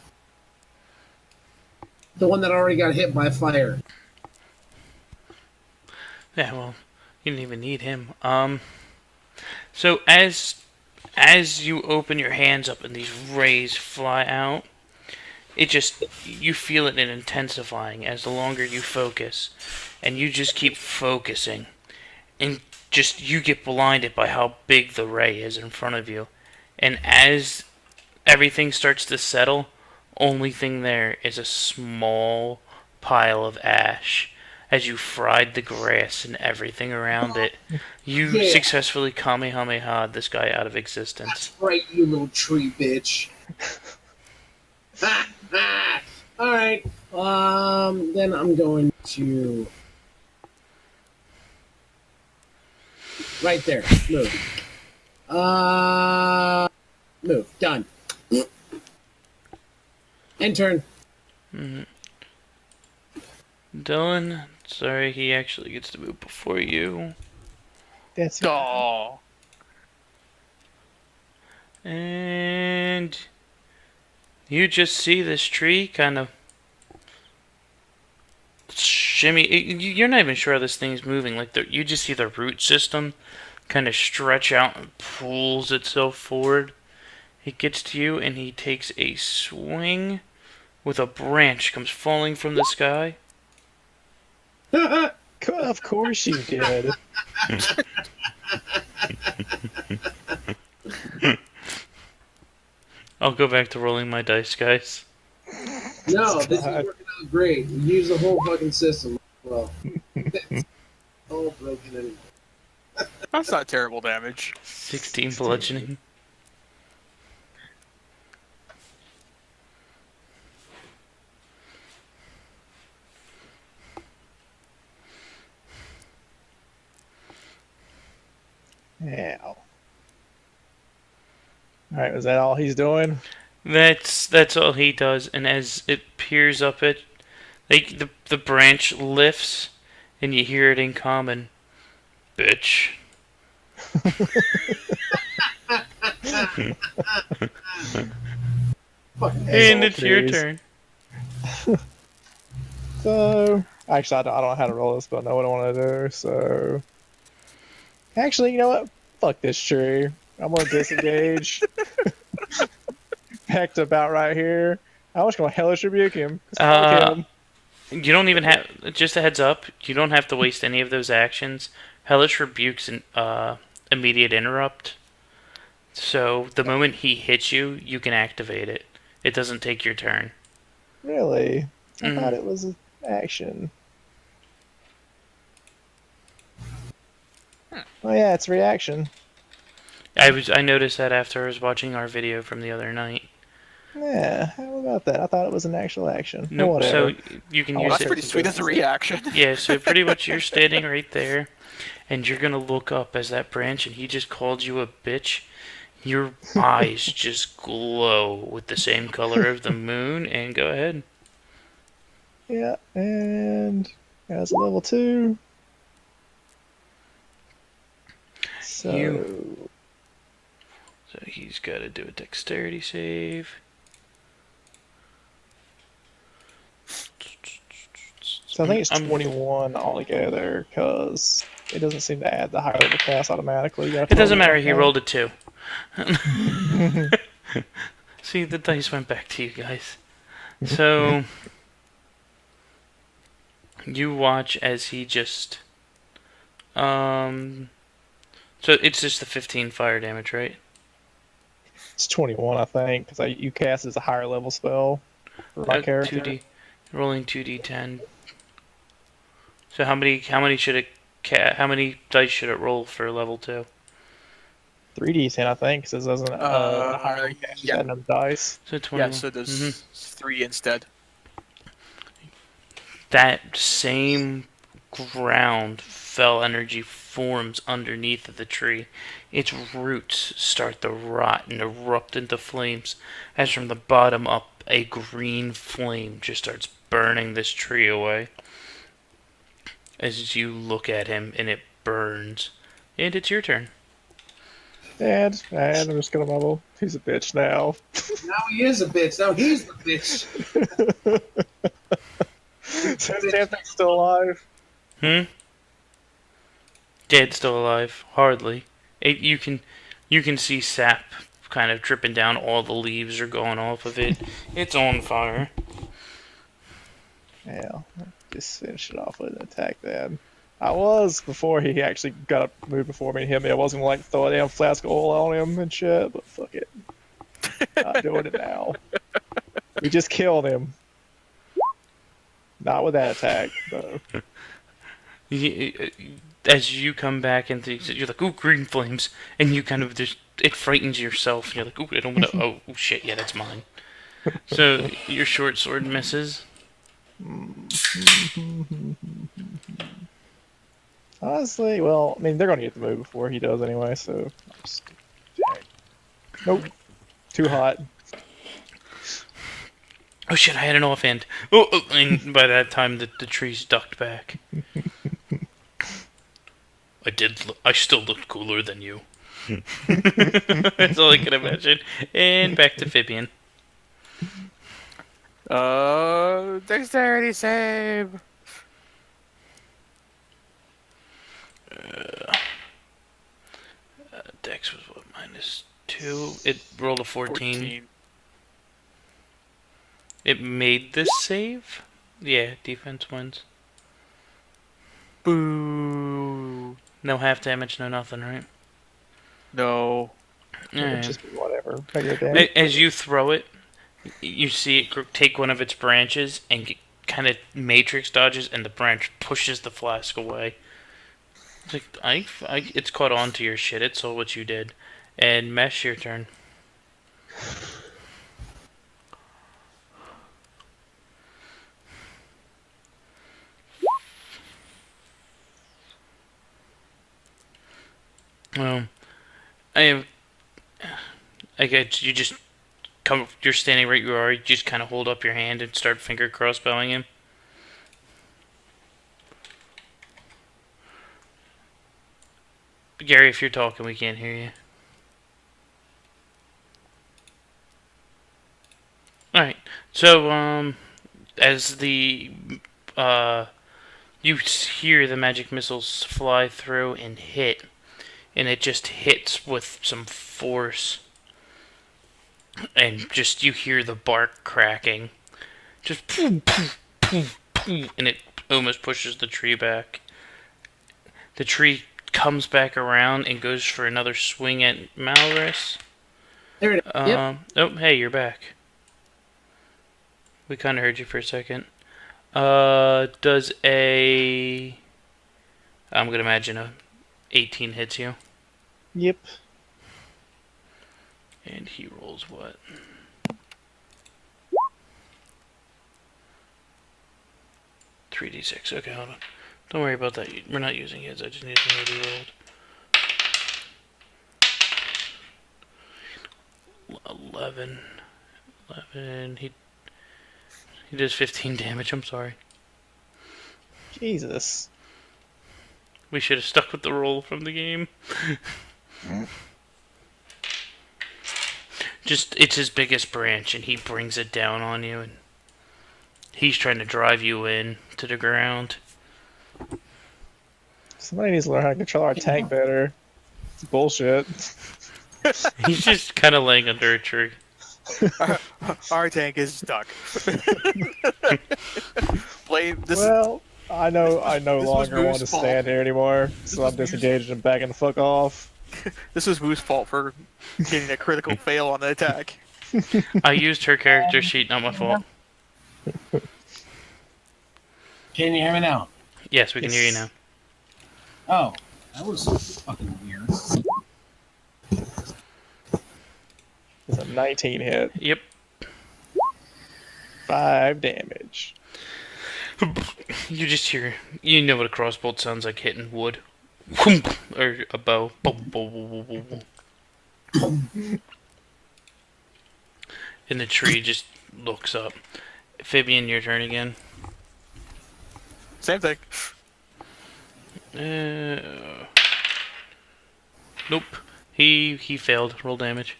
[SPEAKER 2] The one that already got hit by fire.
[SPEAKER 1] Yeah, well, you didn't even need him. So as you open your hands up and these rays fly out, you feel it intensifying as the longer you focus, and you just keep focusing, and you get blinded by how big the ray is in front of you, and as everything starts to settle, only thing there is a small pile of ash. As you fried the grass and everything around it, you successfully Kamehameha this guy out of existence.
[SPEAKER 2] That's right, you little tree bitch. Alright. Then I'm going to... Right there. Move. Move. Done. End turn.
[SPEAKER 1] Dylan, sorry, he actually gets to move before you.
[SPEAKER 4] That's
[SPEAKER 3] Oh.
[SPEAKER 1] And you just see this tree kind of shimmy. You're not even sure how this thing's moving. Like you just see the root system kind of stretch out and pulls itself forward. He gets to you and he takes a swing with a branch comes falling from the sky.
[SPEAKER 4] Of course you did.
[SPEAKER 1] I'll go back to rolling my dice, guys.
[SPEAKER 2] No, this is working out great. We use the whole fucking system. Well, it's all broken anyway.
[SPEAKER 3] That's not terrible damage.
[SPEAKER 1] 16 bludgeoning.
[SPEAKER 4] Ow. Alright, was that all he's doing?
[SPEAKER 1] That's all he does, and as it peers up it, like the branch lifts, and you hear it in common, bitch.
[SPEAKER 2] Fucking
[SPEAKER 1] And
[SPEAKER 2] asshole.
[SPEAKER 1] it's your
[SPEAKER 4] please.
[SPEAKER 1] turn.
[SPEAKER 4] So, actually, I don't know how to roll this, but I know what I want to do. So, actually, you know what? Fuck this tree. I'm gonna disengage. Back to about right here. I'm just gonna hellish rebuke him. 'Cause fuck
[SPEAKER 1] Uh,
[SPEAKER 4] him.
[SPEAKER 1] you don't even have. Just a heads up. You don't have to waste any of those actions. Hellish rebukes an immediate interrupt. So the moment he hits you, you can activate it. It doesn't take your turn.
[SPEAKER 4] Really? I thought
[SPEAKER 1] Mm.
[SPEAKER 4] it was an action. Oh yeah, it's reaction.
[SPEAKER 1] I noticed that after I was watching our video from the other night.
[SPEAKER 4] Yeah, how about that? I thought it was an actual action. Well,
[SPEAKER 1] Nope. So
[SPEAKER 4] whatever.
[SPEAKER 1] you can
[SPEAKER 4] I
[SPEAKER 3] Well,
[SPEAKER 4] want
[SPEAKER 1] use
[SPEAKER 3] that's
[SPEAKER 4] to
[SPEAKER 1] it.
[SPEAKER 4] take
[SPEAKER 3] pretty
[SPEAKER 4] some
[SPEAKER 3] sweet as a
[SPEAKER 4] business.
[SPEAKER 3] reaction.
[SPEAKER 1] Yeah. So pretty much you're standing right there, and you're gonna look up as that branch, and he just called you a bitch. Your eyes just glow with the same color of the moon, and go ahead.
[SPEAKER 4] Yeah, and as a level 2.
[SPEAKER 1] You.
[SPEAKER 4] So
[SPEAKER 1] So he's got to do a dexterity save.
[SPEAKER 4] I think it's
[SPEAKER 1] I'm
[SPEAKER 4] 21 altogether because it doesn't seem to add the higher level class automatically. You have
[SPEAKER 1] It
[SPEAKER 4] to roll
[SPEAKER 1] doesn't
[SPEAKER 4] it
[SPEAKER 1] matter.
[SPEAKER 4] one
[SPEAKER 1] He
[SPEAKER 4] time.
[SPEAKER 1] rolled a 2. See, the dice went back to you guys. So you watch as he just um. So it's just the 15 fire damage, right?
[SPEAKER 4] It's 21, I think, because you cast it as a higher level spell for my character.
[SPEAKER 1] 2d, rolling 2d10. So how many should it how many dice should it roll for level 2?
[SPEAKER 4] 3d10, I think, because it doesn't when a higher level cast, just
[SPEAKER 3] Yeah,
[SPEAKER 4] add another dice.
[SPEAKER 1] So
[SPEAKER 3] yeah.
[SPEAKER 1] 21.
[SPEAKER 3] So
[SPEAKER 1] Mhm.
[SPEAKER 3] there's 3 instead.
[SPEAKER 1] That same ground fell energy forms underneath of the tree. Its roots start to rot and erupt into flames as from the bottom up a green flame just starts burning this tree away. As you look at him and it burns. And it's your turn.
[SPEAKER 4] And I'm just gonna mumble. He's a bitch now.
[SPEAKER 2] Now he is a bitch. Now he's the bitch.
[SPEAKER 4] So his damn thing's still alive.
[SPEAKER 1] Hmm? Dead, still alive. Hardly. You can see sap kind of dripping down. All the leaves are going off of it. It's on fire.
[SPEAKER 4] Yeah, just finish it off with an attack then. I was before he actually got up, moved before me and hit me. I wasn't like throw a damn flask of oil on him and shit, but fuck it. Not doing it now. We just killed him. Not with that attack, though.
[SPEAKER 1] As you come back into, you're like, ooh, green flames, and you kind of just it frightens yourself. And you're like, ooh, I don't want to. Oh shit, yeah, that's mine. So your short sword misses.
[SPEAKER 4] Honestly, well, I mean, they're gonna get the move before he does anyway, so. Nope. Too hot.
[SPEAKER 1] Oh shit, I had an offhand. Oh, and by that time the trees ducked back. I still looked cooler than you. That's all I can imagine. And back to Fibian.
[SPEAKER 3] Dexterity save.
[SPEAKER 1] Dex was what, -2? It rolled a 14.
[SPEAKER 3] 14.
[SPEAKER 1] It made this save? Yeah, defense wins.
[SPEAKER 3] Boo.
[SPEAKER 1] No half damage, no nothing, right?
[SPEAKER 3] No.
[SPEAKER 4] It would
[SPEAKER 1] Alright.
[SPEAKER 4] just be whatever. Regular damage.
[SPEAKER 1] As you throw it, you see it take one of its branches and kind of matrix dodges, and the branch pushes the flask away. It's like, it's caught on to your shit. It saw what you did. And Mesh, your turn. Well, I have. I get you just come. You're standing right where you are. You just kind of hold up your hand and start finger crossbowing him. Gary, if you're talking, we can't hear you. Alright. So, as uh, you hear the magic missiles fly through and hit, and it just hits with some force, and just you hear the bark cracking. Just poof, poof, poof, poof, and it almost pushes the tree back. The tree comes back around and goes for another swing at Malrus.
[SPEAKER 2] There it is. Yep.
[SPEAKER 1] Oh, hey, you're back. We kind of heard you for a second. Does a... I'm gonna imagine a 18 hits you.
[SPEAKER 4] Yep.
[SPEAKER 1] And he rolls what? $3d6. Okay, hold on. Don't worry about that. We're not using hits. I just need to know what he rolled. 11. 11. He does 15 damage. I'm sorry.
[SPEAKER 4] Jesus.
[SPEAKER 1] We should have stuck with the roll from the game. Just, it's his biggest branch, and he brings it down on you, and he's trying to drive you in to the ground.
[SPEAKER 4] Somebody needs to learn how to control our tank better. It's bullshit.
[SPEAKER 1] He's just kind of laying under a tree.
[SPEAKER 3] Our tank is stuck. Blame this.
[SPEAKER 4] Well, I no
[SPEAKER 3] was
[SPEAKER 4] longer want to
[SPEAKER 3] Moo's fault.
[SPEAKER 4] stand here anymore, so I'm
[SPEAKER 3] was Moo's-
[SPEAKER 4] disengaged and backing the fuck off.
[SPEAKER 3] This was Moo's fault for getting a critical fail on the attack.
[SPEAKER 1] I used her character sheet, not my fault.
[SPEAKER 2] Can you hear me now?
[SPEAKER 1] Yes, we can hear you now.
[SPEAKER 2] Oh, that was fucking weird.
[SPEAKER 4] It's a 19 hit,
[SPEAKER 1] Yep.
[SPEAKER 4] 5 damage.
[SPEAKER 1] You just hear, you know what a crossbow sounds like hitting wood. Or a bow. And the tree just looks up. Fabian, your turn again.
[SPEAKER 3] Same thing.
[SPEAKER 1] Nope. He failed. Roll damage.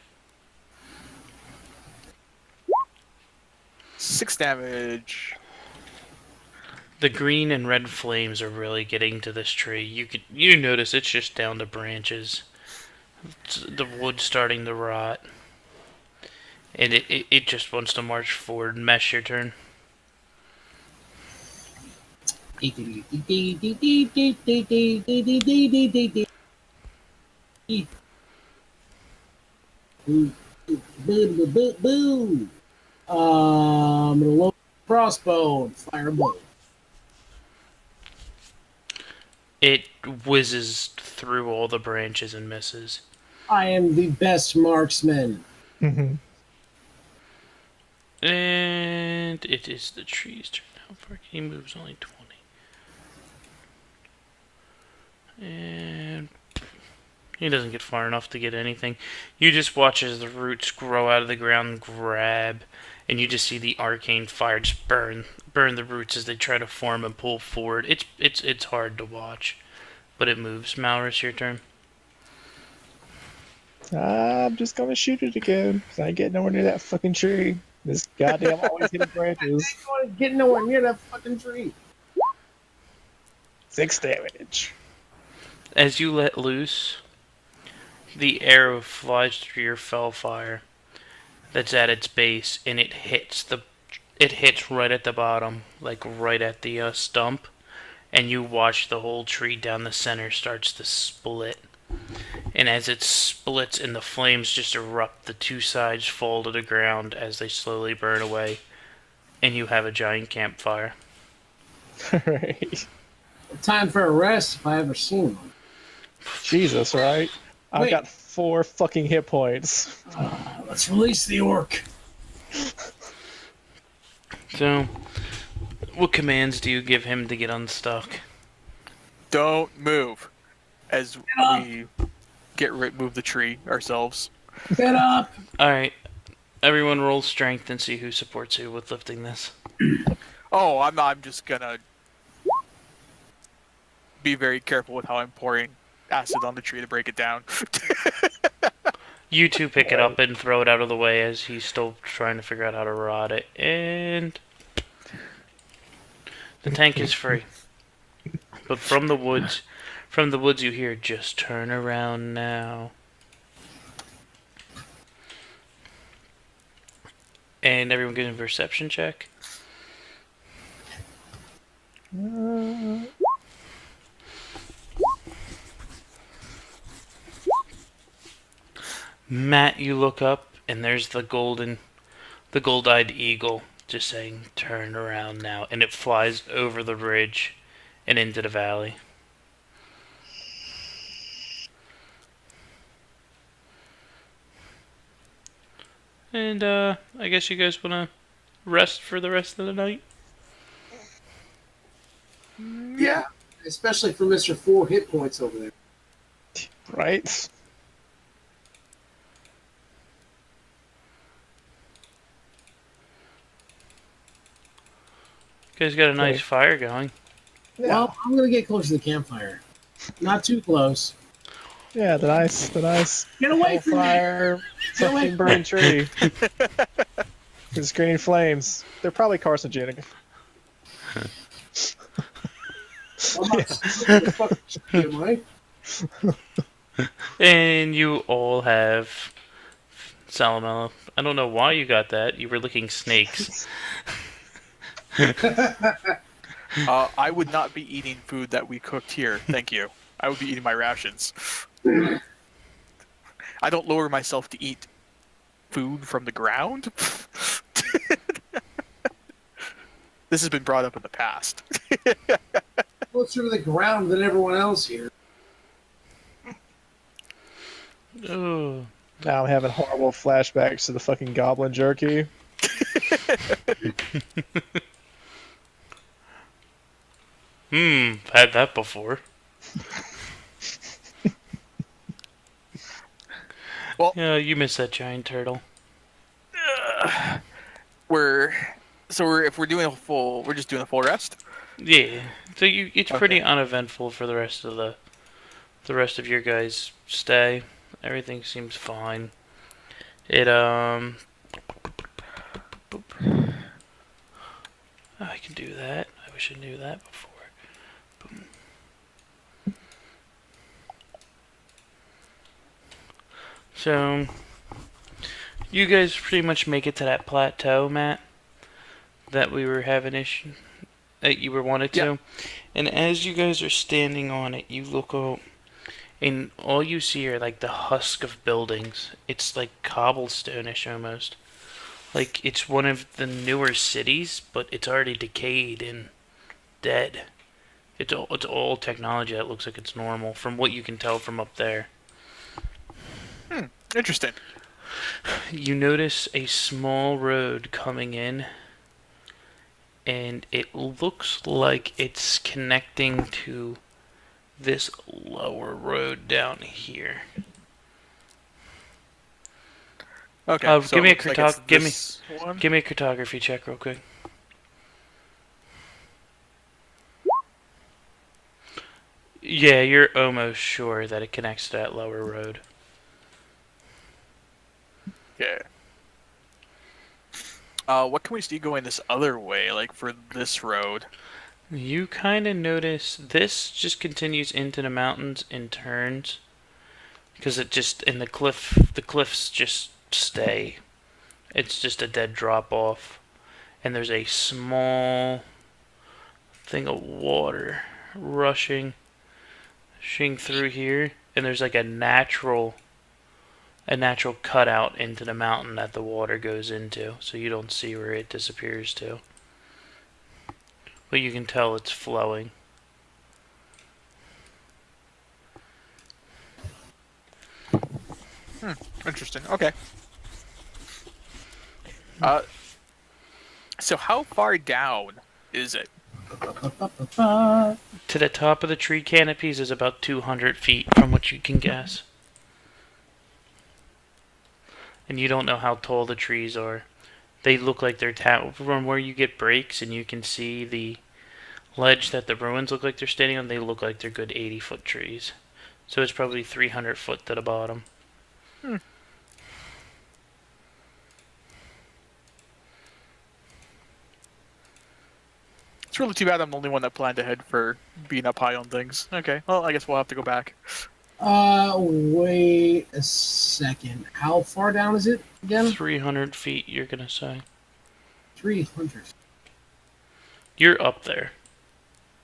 [SPEAKER 3] 6 damage.
[SPEAKER 1] The green and red flames are really getting to this tree. You notice it's just down to branches. The wood starting to rot. And it just wants to march forward. Mesh, your turn.
[SPEAKER 2] Boo. I'm gonna load crossbow and fire a bolt.
[SPEAKER 1] It whizzes through all the branches and misses.
[SPEAKER 2] I am the best marksman.
[SPEAKER 1] And it is the tree's turn. How far he moves? Only 20. And he doesn't get far enough to get anything. You just watch as the roots grow out of the ground and grab, and you just see the arcane fire just burn the roots as they try to form and pull forward. It's hard to watch, but it moves. Malrus, your turn.
[SPEAKER 4] I'm just gonna shoot it again, 'cause I ain't getting nowhere near that fucking tree. This goddamn always hitting branches.
[SPEAKER 2] Get nowhere near that fucking tree.
[SPEAKER 4] 6 damage.
[SPEAKER 1] As you let loose, the arrow flies through your fellfire that's at its base, and it hits right at the bottom, like right at the stump, and you watch the whole tree down the center starts to split. And as it splits and the flames just erupt, the two sides fall to the ground as they slowly burn away, and you have a giant campfire.
[SPEAKER 4] Alright.
[SPEAKER 2] Time for a rest if I ever seen one.
[SPEAKER 4] Jesus, right? I've
[SPEAKER 2] Wait.
[SPEAKER 4] got 4 fucking hit points.
[SPEAKER 2] Let's release the orc.
[SPEAKER 1] So, what commands do you give him to get unstuck?
[SPEAKER 3] Don't move. As we move the tree ourselves.
[SPEAKER 2] Get up.
[SPEAKER 1] Alright, everyone roll strength and see who supports who with lifting this.
[SPEAKER 3] Oh, I'm just gonna be very careful with how I'm pouring acid on the tree to break it down.
[SPEAKER 1] You two pick it up and throw it out of the way as he's still trying to figure out how to rod it. And the tank is free. But from the woods you hear, just turn around now. And everyone get a perception check. Matt, you look up, and there's the gold-eyed eagle, just saying, turn around now. And it flies over the ridge and into the valley. And, I guess you guys want to rest for the rest of the night?
[SPEAKER 2] Yeah. Especially for Mr. 4 hit points over there.
[SPEAKER 4] Right?
[SPEAKER 1] You guys got a nice
[SPEAKER 4] Okay.
[SPEAKER 1] fire going.
[SPEAKER 4] Yeah.
[SPEAKER 2] Well, I'm going to get close to the campfire. Not too close.
[SPEAKER 4] Yeah, the nice
[SPEAKER 2] Get away from me!
[SPEAKER 4] fire,
[SPEAKER 2] Get away
[SPEAKER 4] fucking burning tree. With green flames. They're probably carcinogenic.
[SPEAKER 2] I'm not the fucking shit, am I?
[SPEAKER 1] And you all have salmonella. I don't know why you got that. You were licking snakes.
[SPEAKER 3] I would not be eating food that we cooked here. Thank you. I would be eating my rations. I don't lower myself to eat food from the ground. This has been brought up in the past.
[SPEAKER 2] Closer to the ground than everyone else here.
[SPEAKER 1] Oh.
[SPEAKER 4] Now I'm having horrible flashbacks to the fucking goblin jerky.
[SPEAKER 1] Had that before.
[SPEAKER 3] Well,
[SPEAKER 1] Yeah, you missed that giant turtle.
[SPEAKER 3] if we're doing we're just doing a full rest.
[SPEAKER 1] Yeah. So it's
[SPEAKER 3] Okay.
[SPEAKER 1] pretty uneventful for the rest of the rest of your guys' stay. Everything seems fine. It I can do that. I wish I knew that before. Boom. So you guys pretty much make it to that plateau, Matt, that we were having issue that you were wanted to.
[SPEAKER 3] Yeah.
[SPEAKER 1] And as you guys are standing on it, you look out, and all you see are like the husk of buildings. It's like cobblestone-ish almost. Like it's one of the newer cities, but it's already decayed and dead. It's all technology that looks like it's normal from what you can tell from up there.
[SPEAKER 3] Interesting.
[SPEAKER 1] You notice a small road coming in, and it looks like it's connecting to this lower road down here.
[SPEAKER 3] Okay.
[SPEAKER 1] Give me a
[SPEAKER 3] it looks it's
[SPEAKER 1] give me
[SPEAKER 3] this one.
[SPEAKER 1] give me a cartography check real quick. Yeah, you're almost sure that it connects to that lower road.
[SPEAKER 3] Okay. What can we see going this other way, like for this road?
[SPEAKER 1] You kind of notice this just continues into the mountains and turns, because it just and the cliffs just stay. It's just a dead drop off, and there's a small thing of water rushing through here, and there's like a natural cutout into the mountain that the water goes into, so you don't see where it disappears to. But you can tell it's flowing.
[SPEAKER 3] Interesting. Okay. So how far down is it?
[SPEAKER 1] To the top of the tree canopies is about 200 feet from what you can guess. And you don't know how tall the trees are. They look like they're from where you get breaks and you can see the ledge that the ruins look like they're standing on. They look like they're good 80-foot trees. So it's probably 300 foot to the bottom.
[SPEAKER 3] It's really too bad I'm the only one that planned ahead for being up high on things. Okay, well, I guess we'll have to go back.
[SPEAKER 2] Wait a second. How far down is it again?
[SPEAKER 1] 300 feet, you're gonna say.
[SPEAKER 2] 300.
[SPEAKER 1] You're up there.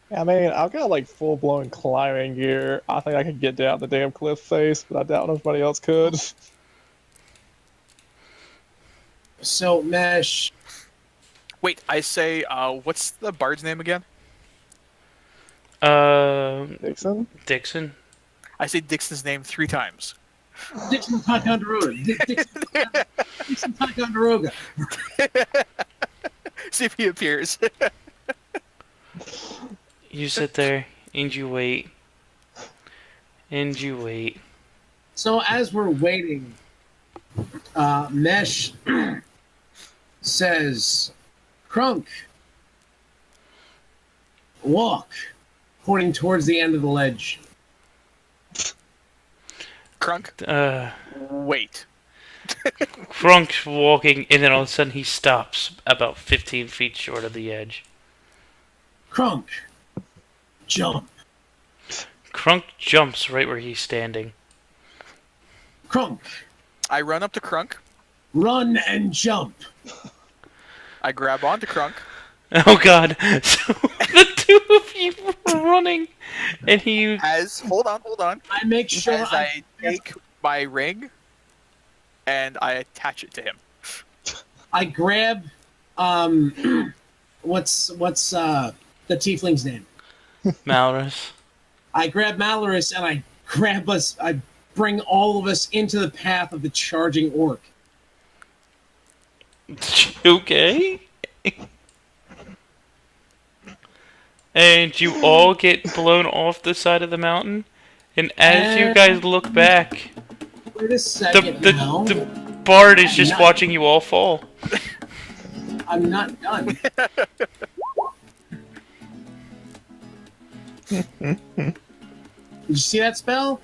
[SPEAKER 4] I mean, I've got like full blown climbing gear. I think I could get down the damn cliff face, but I doubt nobody else could.
[SPEAKER 2] So, Mesh,
[SPEAKER 3] Wait, I say, what's the bard's name again?
[SPEAKER 4] Dixon?
[SPEAKER 1] Dixon.
[SPEAKER 3] I say Dixon's name 3 times.
[SPEAKER 2] Dixon Ticonderoga. Dixon Ticonderoga.
[SPEAKER 3] See if he appears.
[SPEAKER 1] You sit there and you wait. And you wait.
[SPEAKER 2] So, as we're waiting, Mesh says, Crunk, walk, pointing towards the end of the ledge.
[SPEAKER 3] Crunk, wait.
[SPEAKER 1] Crunk's walking, and then all of a sudden he stops about 15 feet short of the edge.
[SPEAKER 2] Crunk, jump.
[SPEAKER 1] Crunk jumps right where he's standing.
[SPEAKER 2] Crunk,
[SPEAKER 3] I run up to Crunk.
[SPEAKER 2] run and jump.
[SPEAKER 3] I grab onto Crunk.
[SPEAKER 1] Oh god. So the two of you were running, and he...
[SPEAKER 3] Hold on.
[SPEAKER 2] I make sure
[SPEAKER 3] As I take my ring and I attach it to him.
[SPEAKER 2] I grab what's the tiefling's name?
[SPEAKER 1] Malrus.
[SPEAKER 2] I grab Malorus and I grab us. I bring all of us into the path of the charging orc.
[SPEAKER 1] Okay. And you all get blown off the side of the mountain. And as you guys look back,
[SPEAKER 2] Wait a second now.
[SPEAKER 1] the bard is just watching you all fall.
[SPEAKER 2] I'm not done. Did you see that spell?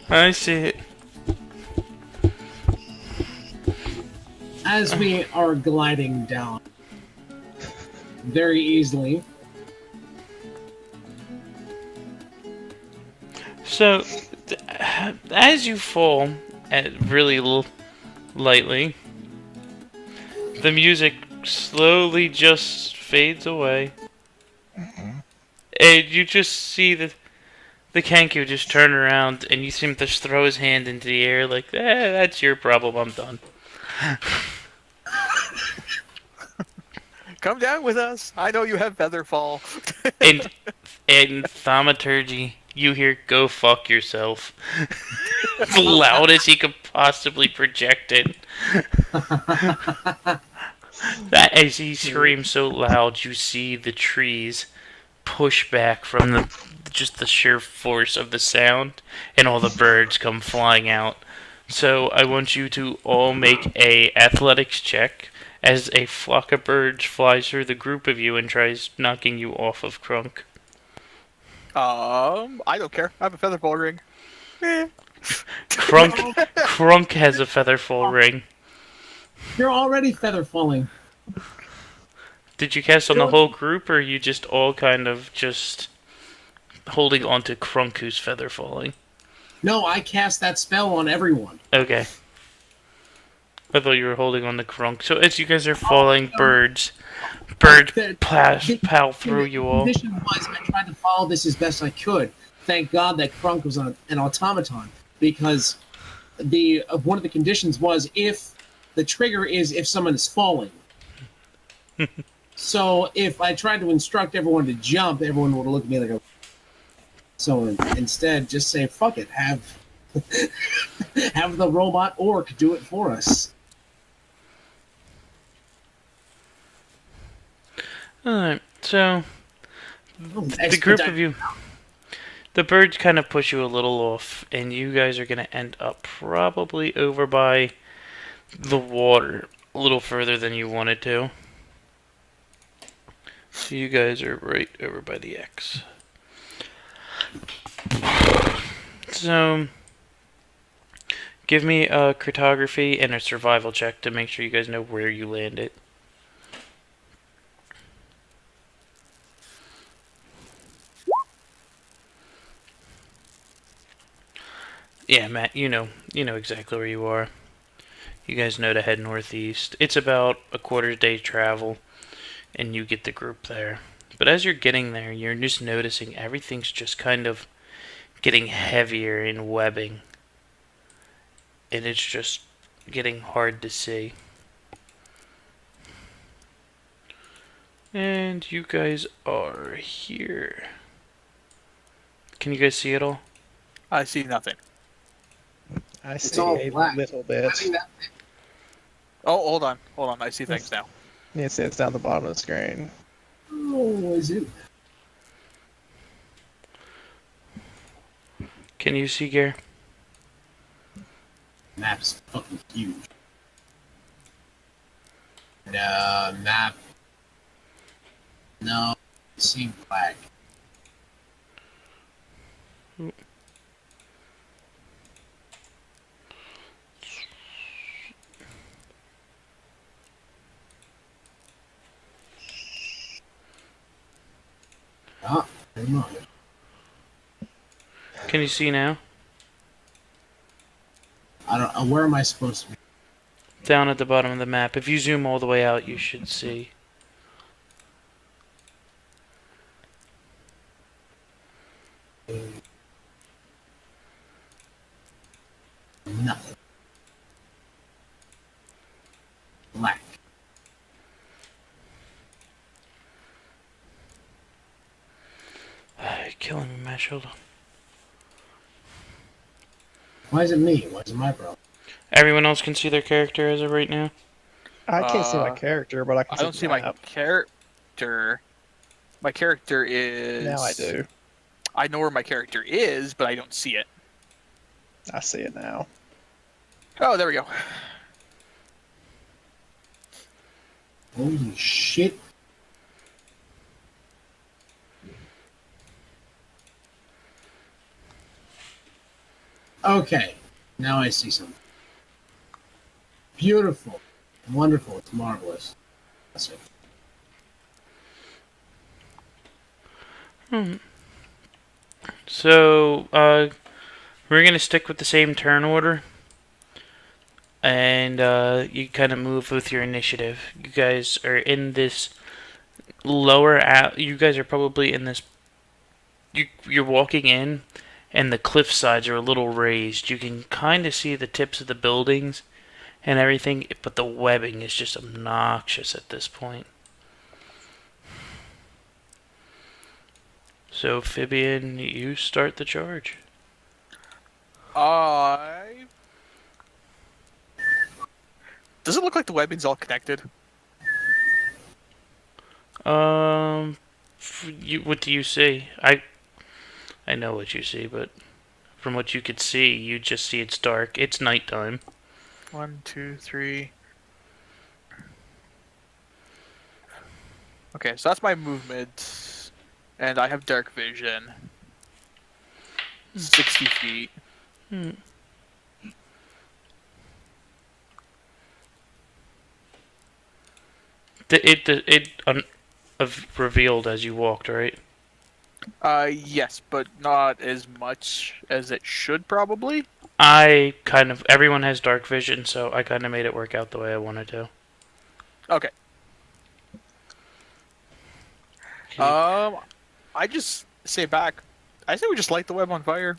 [SPEAKER 1] I see it.
[SPEAKER 2] As we are gliding down very easily.
[SPEAKER 1] So, as you fall, really lightly, the music slowly just fades away. And you just see the Kanku just turn around, and you see him just throw his hand into the air like, that's your problem, I'm done.
[SPEAKER 3] Come down with us. I know you have Featherfall.
[SPEAKER 1] And in thaumaturgy, you hear, go fuck yourself. As loud as he could possibly project it. As he screams so loud, you see the trees push back from just the sheer force of the sound, and all the birds come flying out. So I want you to all make a athletics check as a flock of birds flies through the group of you and tries knocking you off of Crunk.
[SPEAKER 3] I don't care. I have a Featherfall ring.
[SPEAKER 1] Crunk has a featherfall ring.
[SPEAKER 2] You're already feather falling.
[SPEAKER 1] Did you cast on the whole group, or are you just all kind of just holding on to Crunk who's feather falling?
[SPEAKER 2] No, I cast that spell on everyone.
[SPEAKER 1] Okay. I thought you were holding on to Crunk. So as you guys are falling, birds plow through you all.
[SPEAKER 2] The condition was I tried to follow this as best I could. Thank God that Crunk was an automaton, because one of the conditions was if the trigger is if someone is falling. So if I tried to instruct everyone to jump, everyone would look at me like a... So instead, just say, fuck it, have the robot orc do it for us.
[SPEAKER 1] Alright, so the group of you, the birds kind of push you a little off, and you guys are going to end up probably over by the water, a little further than you wanted to. So you guys are right over by the X. So, give me a cartography and a survival check to make sure you guys know where you landed. Yeah, Matt, you know exactly where you are. You guys know to head northeast. It's about a quarter day travel, and you get the group there. But as you're getting there, you're just noticing everything's just kind of getting heavier in webbing, and it's just getting hard to see. And you guys are here. Can you guys see it all?
[SPEAKER 3] I see nothing.
[SPEAKER 4] I
[SPEAKER 2] It's
[SPEAKER 4] see
[SPEAKER 2] all
[SPEAKER 4] a
[SPEAKER 2] black.
[SPEAKER 4] little
[SPEAKER 2] I
[SPEAKER 4] bit.
[SPEAKER 2] think that
[SPEAKER 3] Oh, hold on. I see things now.
[SPEAKER 4] It's down the bottom of the screen.
[SPEAKER 2] oh, is it?
[SPEAKER 1] Can you see, Gare?
[SPEAKER 2] Map's fucking huge. And, map. No, see black. Ah, never mind.
[SPEAKER 1] Can you see now?
[SPEAKER 2] I don't. Where am I supposed to be?
[SPEAKER 1] Down at the bottom of the map. If you zoom all the way out, you should see.
[SPEAKER 2] Nothing. Black.
[SPEAKER 1] You're killing me, Matt. Hold on.
[SPEAKER 2] Why is it me? Why is it my problem?
[SPEAKER 1] Everyone else can see their character as of right now?
[SPEAKER 4] I can't see my
[SPEAKER 3] Uh,
[SPEAKER 4] character, but I can
[SPEAKER 3] I don't
[SPEAKER 4] the
[SPEAKER 3] see my
[SPEAKER 4] map.
[SPEAKER 3] character. My character is.
[SPEAKER 4] Now I do.
[SPEAKER 3] I know where my character is, but I don't see it.
[SPEAKER 4] I see it now.
[SPEAKER 3] Oh, there we go.
[SPEAKER 2] Holy shit! Okay, now I see something. Beautiful, wonderful. It's marvelous. That's it.
[SPEAKER 1] So, we're gonna stick with the same turn order. And, you kind of move with your initiative. You guys are in this you guys are probably in this. You're walking in, and the cliff sides are a little raised. You can kind of see the tips of the buildings and everything, but the webbing is just obnoxious at this point. So, Fibian, you start the charge.
[SPEAKER 3] Does it look like the webbing's all connected?
[SPEAKER 1] What do you see? I know what you see, but from what you could see, you just see it's dark. It's nighttime.
[SPEAKER 3] 1, 2, 3. Okay, so that's my movement, and I have dark vision. 60 feet.
[SPEAKER 1] Revealed as you walked, right?
[SPEAKER 3] Yes, but not as much as it should probably.
[SPEAKER 1] Everyone has dark vision, so I kind of made it work out the way I wanted to.
[SPEAKER 3] Okay. I just say back. I say we just light the web on fire.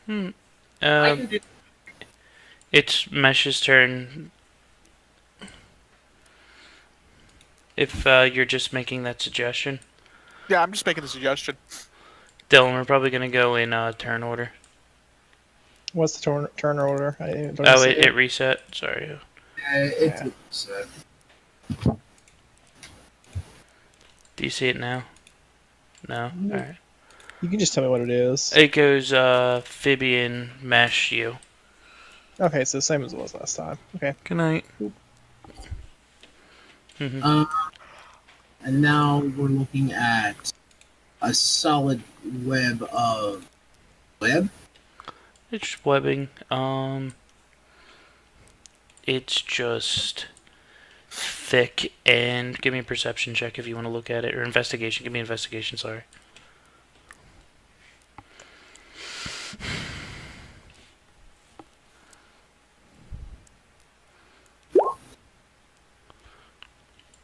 [SPEAKER 2] I can do.
[SPEAKER 1] It's Mesh's turn. If you're just making that suggestion.
[SPEAKER 3] Yeah, I'm just making a suggestion.
[SPEAKER 1] Dylan, we're probably going to go in turn order.
[SPEAKER 4] What's the turn order? I didn't
[SPEAKER 1] Oh,
[SPEAKER 4] see
[SPEAKER 1] it reset. Sorry.
[SPEAKER 2] It's
[SPEAKER 1] Do you see it now? No? Alright.
[SPEAKER 4] You can just tell me what it is.
[SPEAKER 1] It goes Fibian, Mesh, you.
[SPEAKER 4] Okay, so same as it was last time. Okay.
[SPEAKER 1] Good night.
[SPEAKER 2] and now we're looking at a solid web of web.
[SPEAKER 1] It's just webbing. It's just thick, and give me a perception check if you want to look at it, or investigation. Give me investigation, sorry.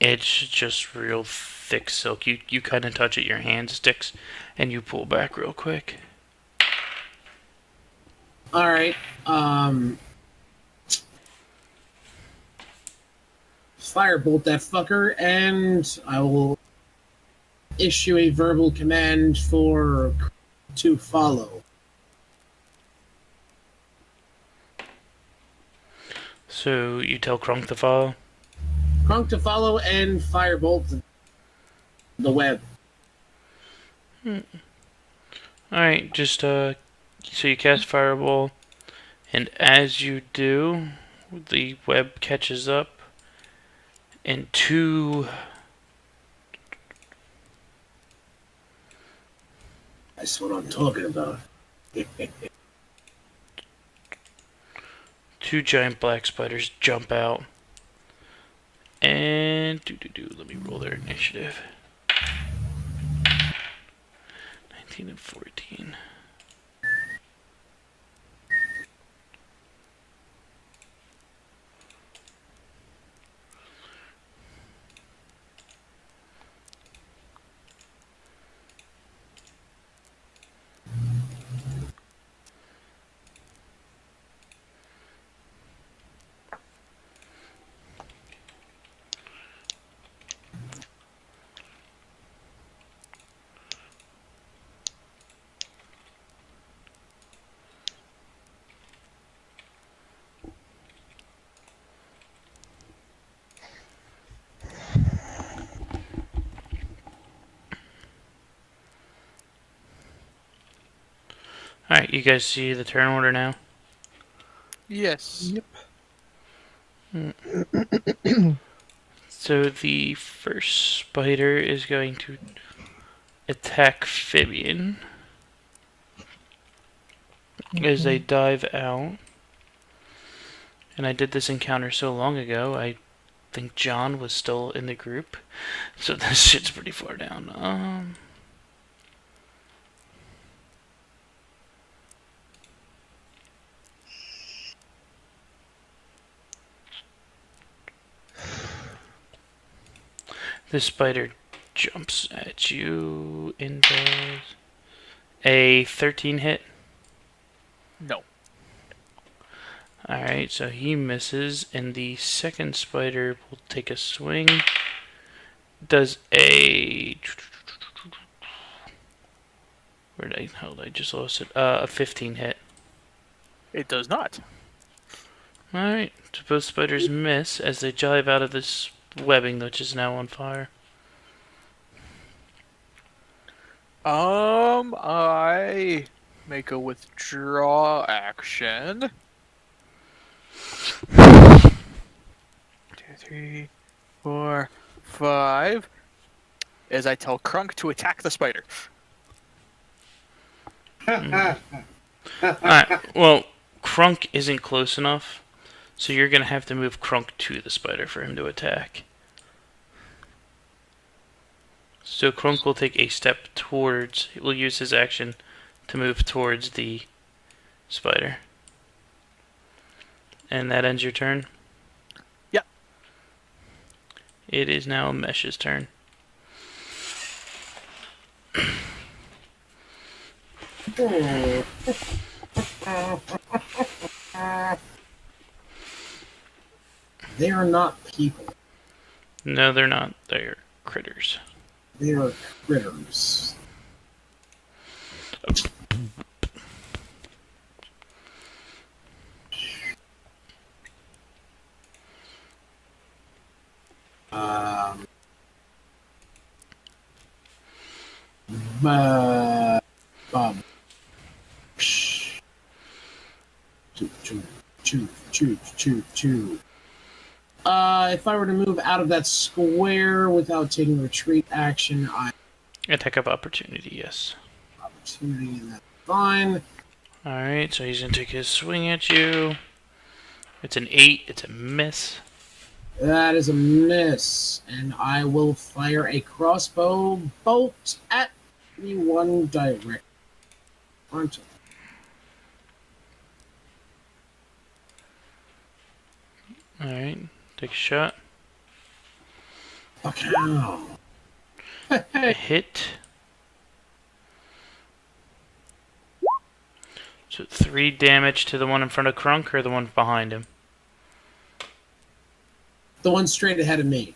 [SPEAKER 1] It's just real thick silk. You kind of touch it, your hand sticks, and you pull back real quick.
[SPEAKER 2] All right. Firebolt that fucker, and I will issue a verbal command for to follow.
[SPEAKER 1] So you tell Krunk to follow.
[SPEAKER 2] Krunk to follow and firebolt the web.
[SPEAKER 1] Alright, just so you cast Fireball, and as you do, the web catches up, and
[SPEAKER 2] That's what I'm talking about.
[SPEAKER 1] two giant black spiders jump out. And let me roll their initiative. 19 and 14. Alright, you guys see the turn order now?
[SPEAKER 3] Yes.
[SPEAKER 4] Yep.
[SPEAKER 1] So the first spider is going to attack Fabian as they dive out. And I did this encounter so long ago, I think John was still in the group. So this shit's pretty far down. This spider jumps at you and does a 13 hit.
[SPEAKER 3] No.
[SPEAKER 1] Alright, so he misses, and the second spider will take a swing. Does a... Where did I... Hold, I just lost it. A 15 hit.
[SPEAKER 3] It does not.
[SPEAKER 1] Alright, so both spiders miss as they jive out of this webbing which is now on fire.
[SPEAKER 3] I make a withdraw action. 2, 3, 4, 5. As I tell Krunk to attack the spider.
[SPEAKER 1] Alright, well, Krunk isn't close enough, so you're gonna have to move Krunk to the spider for him to attack. So Krunk will take a step towards... He will use his action to move towards the spider. And that ends your turn?
[SPEAKER 3] Yep.
[SPEAKER 1] It is now Mesh's turn.
[SPEAKER 2] They are not people.
[SPEAKER 1] No, they're not. They're critters.
[SPEAKER 2] They are critters. Bob. Choo. If I were to move out of that square without taking retreat action,
[SPEAKER 1] Attack of opportunity, yes.
[SPEAKER 2] opportunity, and that's fine.
[SPEAKER 1] Alright, so he's gonna take his swing at you. It's an 8, it's a miss.
[SPEAKER 2] That is a miss, and I will fire a crossbow bolt at the one direct. Frontal.
[SPEAKER 1] Alright, take a shot.
[SPEAKER 2] Okay. Hey.
[SPEAKER 1] Hit. So 3 damage to the one in front of Crunk or the one behind him?
[SPEAKER 2] The one straight ahead of me.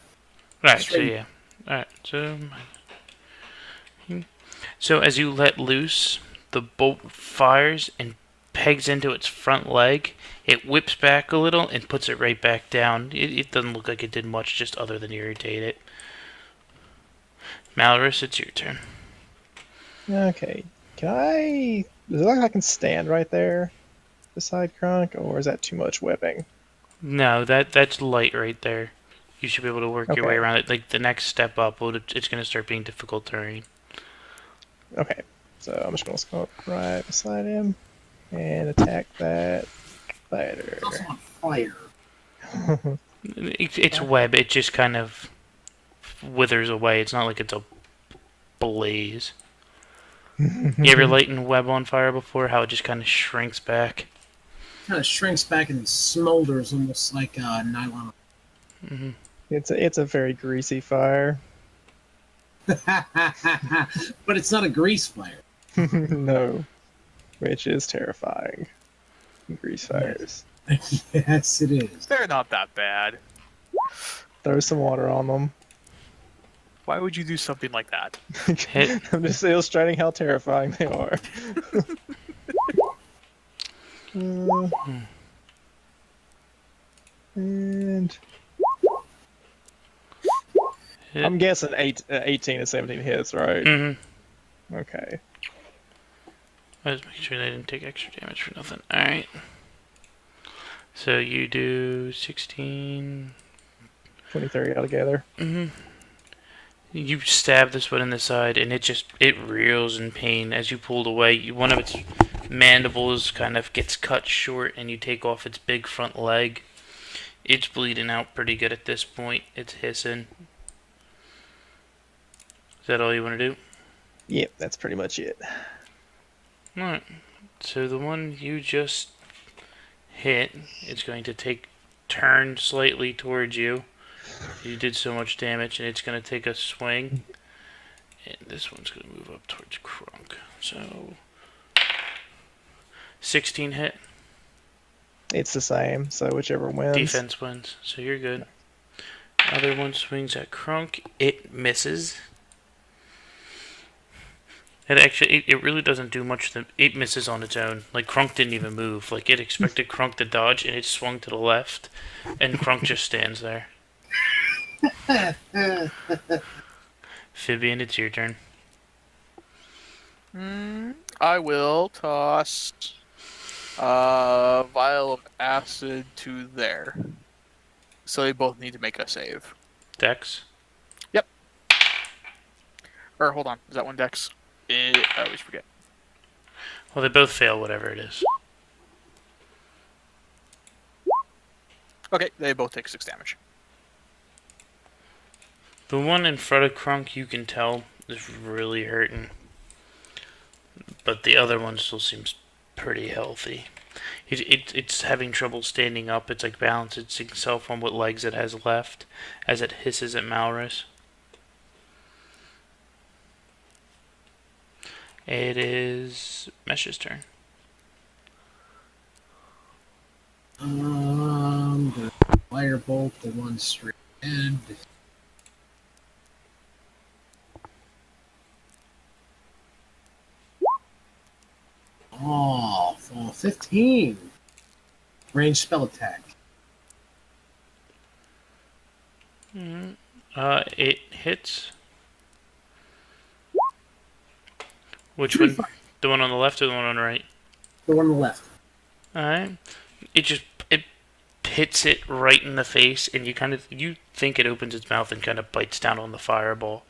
[SPEAKER 1] Right, so
[SPEAKER 2] Straight.
[SPEAKER 1] yeah. Alright, so as you let loose, the bolt fires and pegs into its front leg. It whips back a little and puts it right back down. It doesn't look like it did much, just other than irritate it. Malorus, it's your turn.
[SPEAKER 4] Okay. Does it look like I can stand right there beside Kronk, or is that too much whipping?
[SPEAKER 1] No, that's light right there. You should be able to work your way
[SPEAKER 4] Okay.
[SPEAKER 1] around it. Like the next step up, it's going to start being difficult terrain.
[SPEAKER 4] Okay. So I'm just gonna go up right beside him and attack that spider.
[SPEAKER 2] It's also on fire.
[SPEAKER 1] It's web. It just kind of withers away. It's not like it's a blaze. You ever lighten web on fire before? How it just kind of shrinks back?
[SPEAKER 2] Kind of shrinks back and smolders almost like nylon.
[SPEAKER 1] Hmm.
[SPEAKER 4] It's a very greasy fire.
[SPEAKER 2] But it's not a grease fire.
[SPEAKER 4] No, which is terrifying. Grease fires.
[SPEAKER 2] Yes, it is.
[SPEAKER 3] They're not that bad.
[SPEAKER 4] Throw some water on them.
[SPEAKER 3] Why would you do something like that?
[SPEAKER 1] Hit.
[SPEAKER 4] I'm just illustrating how terrifying they are. And
[SPEAKER 1] Hit.
[SPEAKER 4] I'm guessing 18 and 17 hits, right?
[SPEAKER 1] Mm-hmm.
[SPEAKER 4] Okay.
[SPEAKER 1] I was making sure they didn't take extra damage for nothing. Alright. So you do 16.
[SPEAKER 4] 23 altogether.
[SPEAKER 1] Mm-hmm. You stab this one in the side, and it reels in pain as you pulled away. One of its mandibles kind of gets cut short, and you take off its big front leg. It's bleeding out pretty good at this point. It's hissing. Is that all you want to do?
[SPEAKER 4] Yep, that's pretty much it.
[SPEAKER 1] Alright. So the one you just hit is going to turn slightly towards you. You did so much damage, and it's going to take a swing. And this one's going to move up towards Crunk. So 16 hit.
[SPEAKER 4] It's the same, so whichever wins.
[SPEAKER 1] Defense wins, so you're good. Other one swings at Crunk. It misses. It really doesn't do much. It misses on its own. Like, Crunk didn't even move. Like, it expected Crunk to dodge, and it swung to the left. And Crunk just stands there. Phibian, it's your turn.
[SPEAKER 3] I will toss a vial of acid to there. So they both need to make a save.
[SPEAKER 1] Dex.
[SPEAKER 3] Or hold on, is that one Dex? I always forget.
[SPEAKER 1] Well, they both fail, whatever it is.
[SPEAKER 3] Okay, they both take 6 damage.
[SPEAKER 1] The one in front of Crunk, you can tell, is really hurting. But the other one still seems pretty healthy. It's having trouble standing up. It's like balancing itself on what legs it has left as it hisses at Malrus. It is Mesh's turn.
[SPEAKER 2] The firebolt, the one straight ahead. Oh, 15. Range spell attack.
[SPEAKER 1] It hits. Which one? The one on the left or the one on the right?
[SPEAKER 2] The one on the left.
[SPEAKER 1] Alright. It hits it right in the face, and you think it opens its mouth and kind of bites down on the fireball.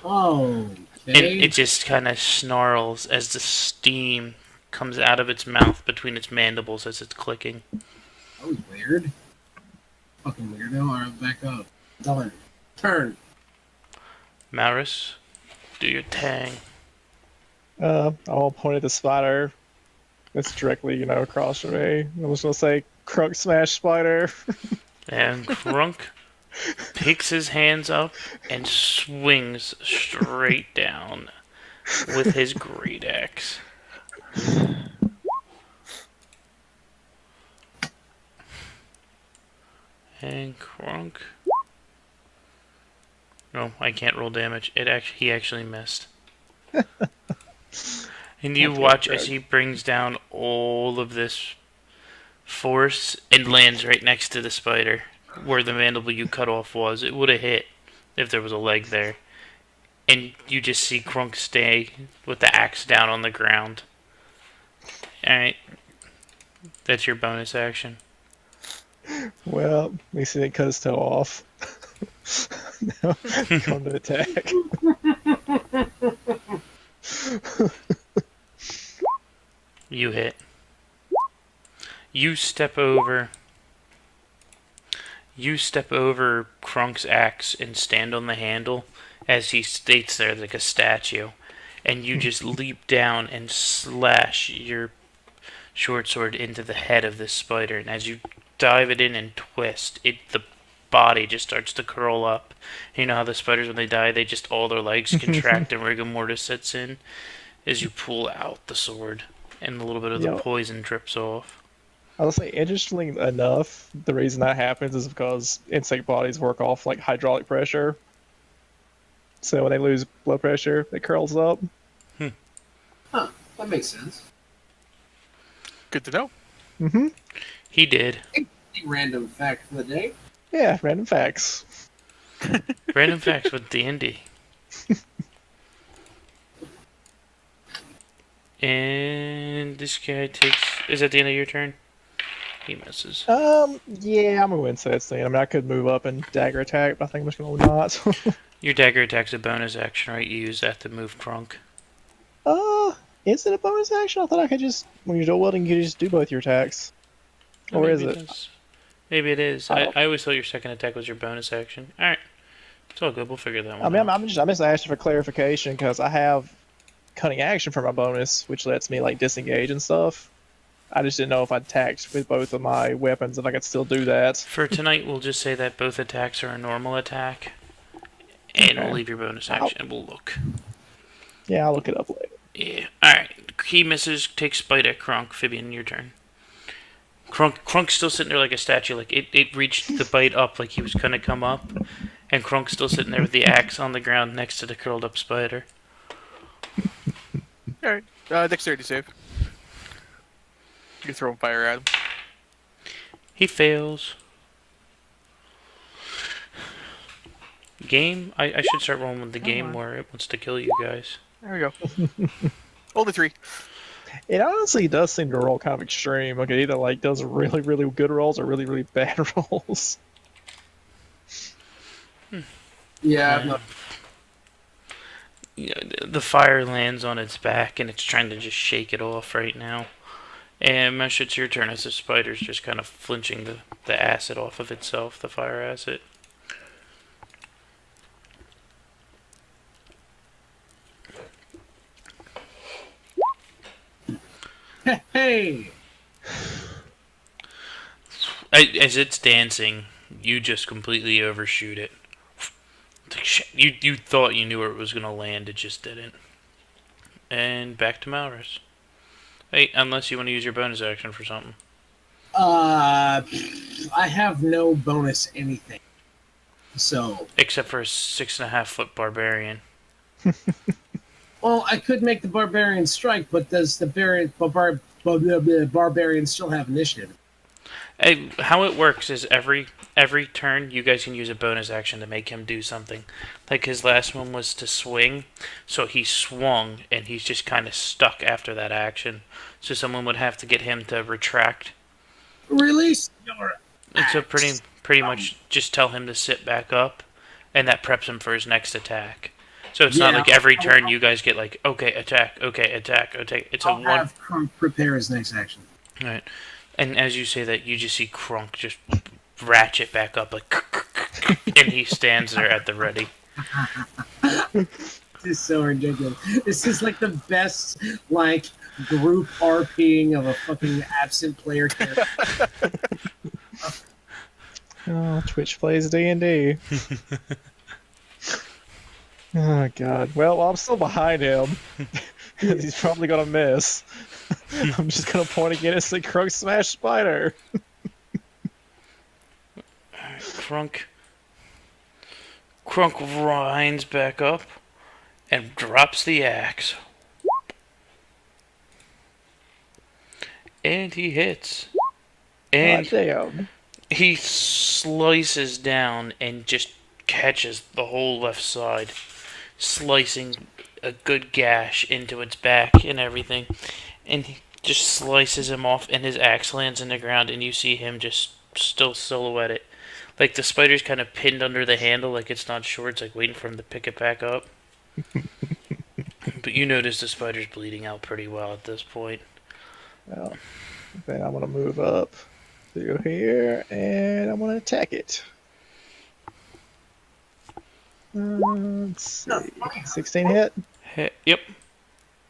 [SPEAKER 2] Oh.
[SPEAKER 1] And it just kind of snarls as the steam comes out of its mouth between its mandibles as it's clicking.
[SPEAKER 2] That was weird. Fucking weirdo. Alright, back up. Done. Turn.
[SPEAKER 1] Maris, do your tang.
[SPEAKER 4] I'll point at the spider that's directly, across from me. I'm just gonna say, Crunk Smash Spider.
[SPEAKER 1] And Crunk picks his hands up and swings straight down with his great axe. And Crunk. No, I can't roll damage. He actually missed. And you watch as he brings down all of this force and lands right next to the spider where the mandible you cut off was. It would have hit if there was a leg there. And you just see Crunk stay with the axe down on the ground. Alright. That's your bonus action.
[SPEAKER 4] Well, at least he didn't cut his toe off. Now, come to attack.
[SPEAKER 1] You hit. You step over Crunk's axe and stand on the handle as he states there like a statue. And you just leap down and slash your short sword into the head of this spider. And as you dive it in and twist, the body just starts to curl up. You know how the spiders, when they die, they just all their legs contract and rigor mortis sets in as you pull out the sword and a little bit of the poison drips off.
[SPEAKER 4] I'll say, interestingly enough, the reason that happens is because insect bodies work off like hydraulic pressure. So when they lose blood pressure, it curls up.
[SPEAKER 2] Huh, that makes sense.
[SPEAKER 3] Good to know.
[SPEAKER 4] Mm-hmm.
[SPEAKER 1] He did.
[SPEAKER 2] Random fact for the day.
[SPEAKER 4] Yeah, random facts.
[SPEAKER 1] Random facts with DND. And this guy takes... Is that the end of your turn? He misses.
[SPEAKER 4] Yeah, I'm gonna go ahead and say it's the end. I mean, I could move up and dagger attack, but I think I'm just gonna not.
[SPEAKER 1] Your dagger attack's a bonus action, right? You use that to move Crunk.
[SPEAKER 4] Is it a bonus action? I thought I could just, when you're dual wielding, you could just do both your attacks. Or is it?
[SPEAKER 1] Maybe it is. I always thought your second attack was your bonus action. Alright. It's all good. We'll figure that one out.
[SPEAKER 4] I'm just asking for clarification because I have cunning action for my bonus, which lets me like disengage and stuff. I just didn't know if I attacked with both of my weapons, if I could still do that.
[SPEAKER 1] For tonight, we'll just say that both attacks are a normal attack. And we'll leave your bonus action and we'll look.
[SPEAKER 4] Yeah, I'll look it up later.
[SPEAKER 1] Yeah. Alright. He misses, takes bite at Crunk. Fibian, your turn. Crunk's still sitting there like a statue. Like it reached the bite up like he was gonna come up. And Crunk's still sitting there with the axe on the ground next to the curled up spider.
[SPEAKER 3] Alright. Dexterity save. You're throwing fire at him.
[SPEAKER 1] He fails. Game? I should start rolling with the game where it wants to kill you guys.
[SPEAKER 3] There we go. Only 3.
[SPEAKER 4] It honestly does seem to roll kind of extreme. Like it either like does really, really good rolls or really, really bad rolls.
[SPEAKER 2] Yeah.
[SPEAKER 1] The fire lands on its back and it's trying to just shake it off right now. And Mesh, it's your turn as the spider's just kind of flinching the acid off of itself, the fire acid.
[SPEAKER 2] Hey!
[SPEAKER 1] As it's dancing, you just completely overshoot it. You thought you knew where it was going to land, it just didn't. And back to Malrus. Hey, unless you want to use your bonus action for something.
[SPEAKER 2] I have no bonus anything. So.
[SPEAKER 1] Except for a 6.5-foot barbarian.
[SPEAKER 2] Well, I could make the barbarian strike, but does the barbarian still have initiative?
[SPEAKER 1] Hey, how it works is every turn you guys can use a bonus action to make him do something. Like his last one was to swing, so he swung and he's just kind of stuck after that action. So someone would have to get him to retract.
[SPEAKER 2] Release your
[SPEAKER 1] It's a pretty much just tell him to sit back up, and that preps him for his next attack. So it's not like every turn you guys get like, okay, attack, okay, attack, attack. It's
[SPEAKER 2] I'll have Crunk prepare his next action.
[SPEAKER 1] All right. And as you say that, you just see Crunk just ratchet back up, like, and he stands there at the ready.
[SPEAKER 2] This is so ridiculous. This is like the best, like, group RPing of a fucking absent player character.
[SPEAKER 4] Oh, Twitch plays D&D. Oh god. Well, I'm still behind him. He's probably gonna miss. I'm just gonna point again and say Crunk Smash Spider.
[SPEAKER 1] Crunk winds back up and drops the axe. And he hits. And
[SPEAKER 4] damn.
[SPEAKER 1] he slices down and just catches the whole left side, slicing a good gash into its back and everything. And he just slices him off, and his axe lands in the ground, and you see him just still silhouette it. Like the spider's kind of pinned under the handle, like it's not sure, it's like waiting for him to pick it back up. But you notice the spider's bleeding out pretty well at this point.
[SPEAKER 4] Well, then I'm gonna move up through here and I'm gonna attack it. Let's see. 16 hit?
[SPEAKER 1] Yep.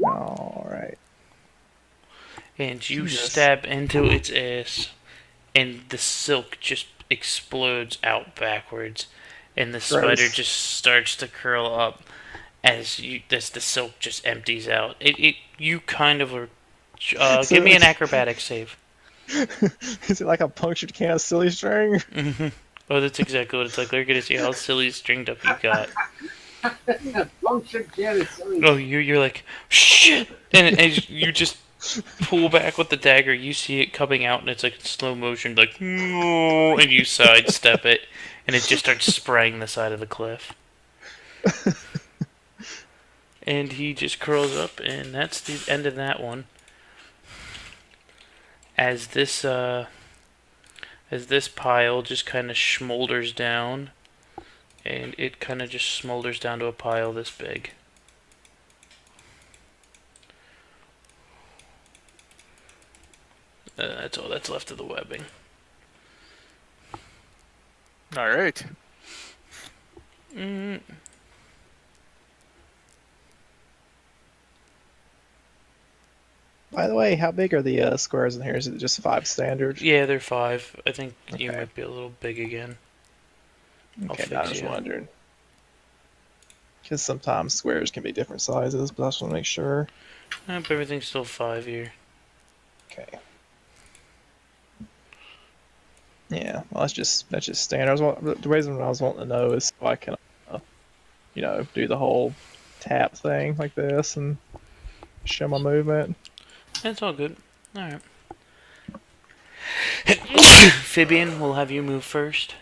[SPEAKER 4] Alright.
[SPEAKER 1] And you
[SPEAKER 4] Jesus.
[SPEAKER 1] stab into its ass, and the silk just explodes out backwards, and the spider just starts to curl up as the silk just empties out. You kind of are.
[SPEAKER 4] So
[SPEAKER 1] Give me an acrobatics save.
[SPEAKER 4] Is it like a punctured can of silly string?
[SPEAKER 1] Mm-hmm. Oh, that's exactly what it's like. We're gonna see how silly stringed up you got. Oh, you're like shit, and as you just pull back with the dagger, you see it coming out, and it's like in slow motion, like no, and you sidestep it, and it just starts spraying the side of the cliff. And he just curls up, and that's the end of that one. As this pile just kind of smolders down, and it kind of just smolders down to a pile this big. That's all that's left of the webbing.
[SPEAKER 3] All right.
[SPEAKER 4] By the way, how big are the squares in here? Is it just 5 standard?
[SPEAKER 1] Yeah, they're 5. I think you
[SPEAKER 4] Okay.
[SPEAKER 1] might be a little big again.
[SPEAKER 4] Okay, I was wondering. Because sometimes squares can be different sizes, but I just want to make sure.
[SPEAKER 1] But everything's still 5 here.
[SPEAKER 4] Okay. Yeah, well, that's just standard. The reason I was wanting to know is so I can, do the whole tap thing like this and show my movement.
[SPEAKER 1] That's all good. Alright. Fabian, we'll have you move first.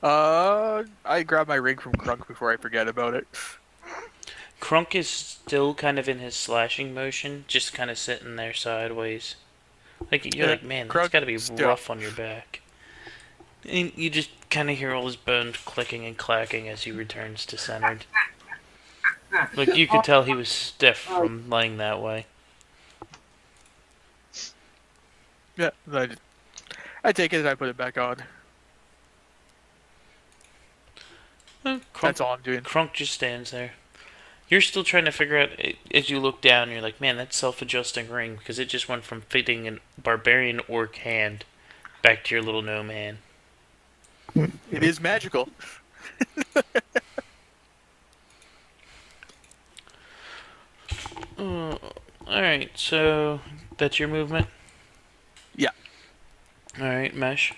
[SPEAKER 3] I grab my ring from Crunk before I forget about it.
[SPEAKER 1] Crunk is still kind of in his slashing motion, just kind of sitting there sideways. Like, you're like, man, that's gotta be rough on your back. And you just kind of hear all his bones clicking and clacking as he returns to centered. Like, you could tell he was stiff from laying that way.
[SPEAKER 3] Yeah, I take it and I put it back on. That's all I'm doing.
[SPEAKER 1] Crunk just stands there. You're still trying to figure out, as you look down, you're like, man, that's self-adjusting ring, because it just went from fitting a barbarian orc hand back to your little gnome hand.
[SPEAKER 3] It is magical.
[SPEAKER 1] Alright, so that's your movement?
[SPEAKER 3] Yeah.
[SPEAKER 1] Alright, Mesh.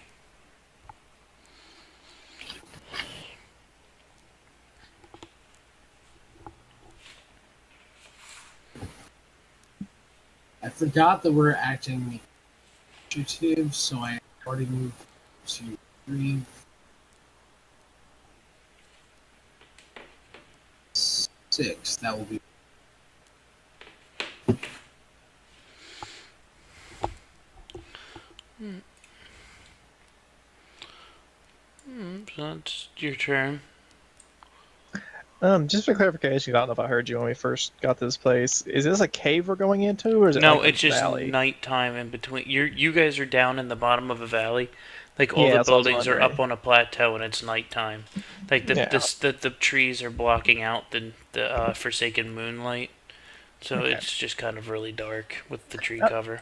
[SPEAKER 2] I forgot that we're acting initiative, so I already moved to 3, 6. That will be.
[SPEAKER 1] So that's your turn.
[SPEAKER 4] Just for clarification, I don't know if I heard you when we first got to this place. Is this a cave we're going into, or is it
[SPEAKER 1] No,
[SPEAKER 4] like
[SPEAKER 1] it's
[SPEAKER 4] a
[SPEAKER 1] just
[SPEAKER 4] valley?
[SPEAKER 1] nighttime in between. You guys are down in the bottom of a valley. Like, all
[SPEAKER 4] Yeah,
[SPEAKER 1] the
[SPEAKER 4] that's what I was
[SPEAKER 1] buildings are
[SPEAKER 4] wondering.
[SPEAKER 1] up on a plateau, and it's nighttime. Like, the trees are blocking out the forsaken moonlight. So
[SPEAKER 4] Okay.
[SPEAKER 1] it's just kind of really dark with the tree cover.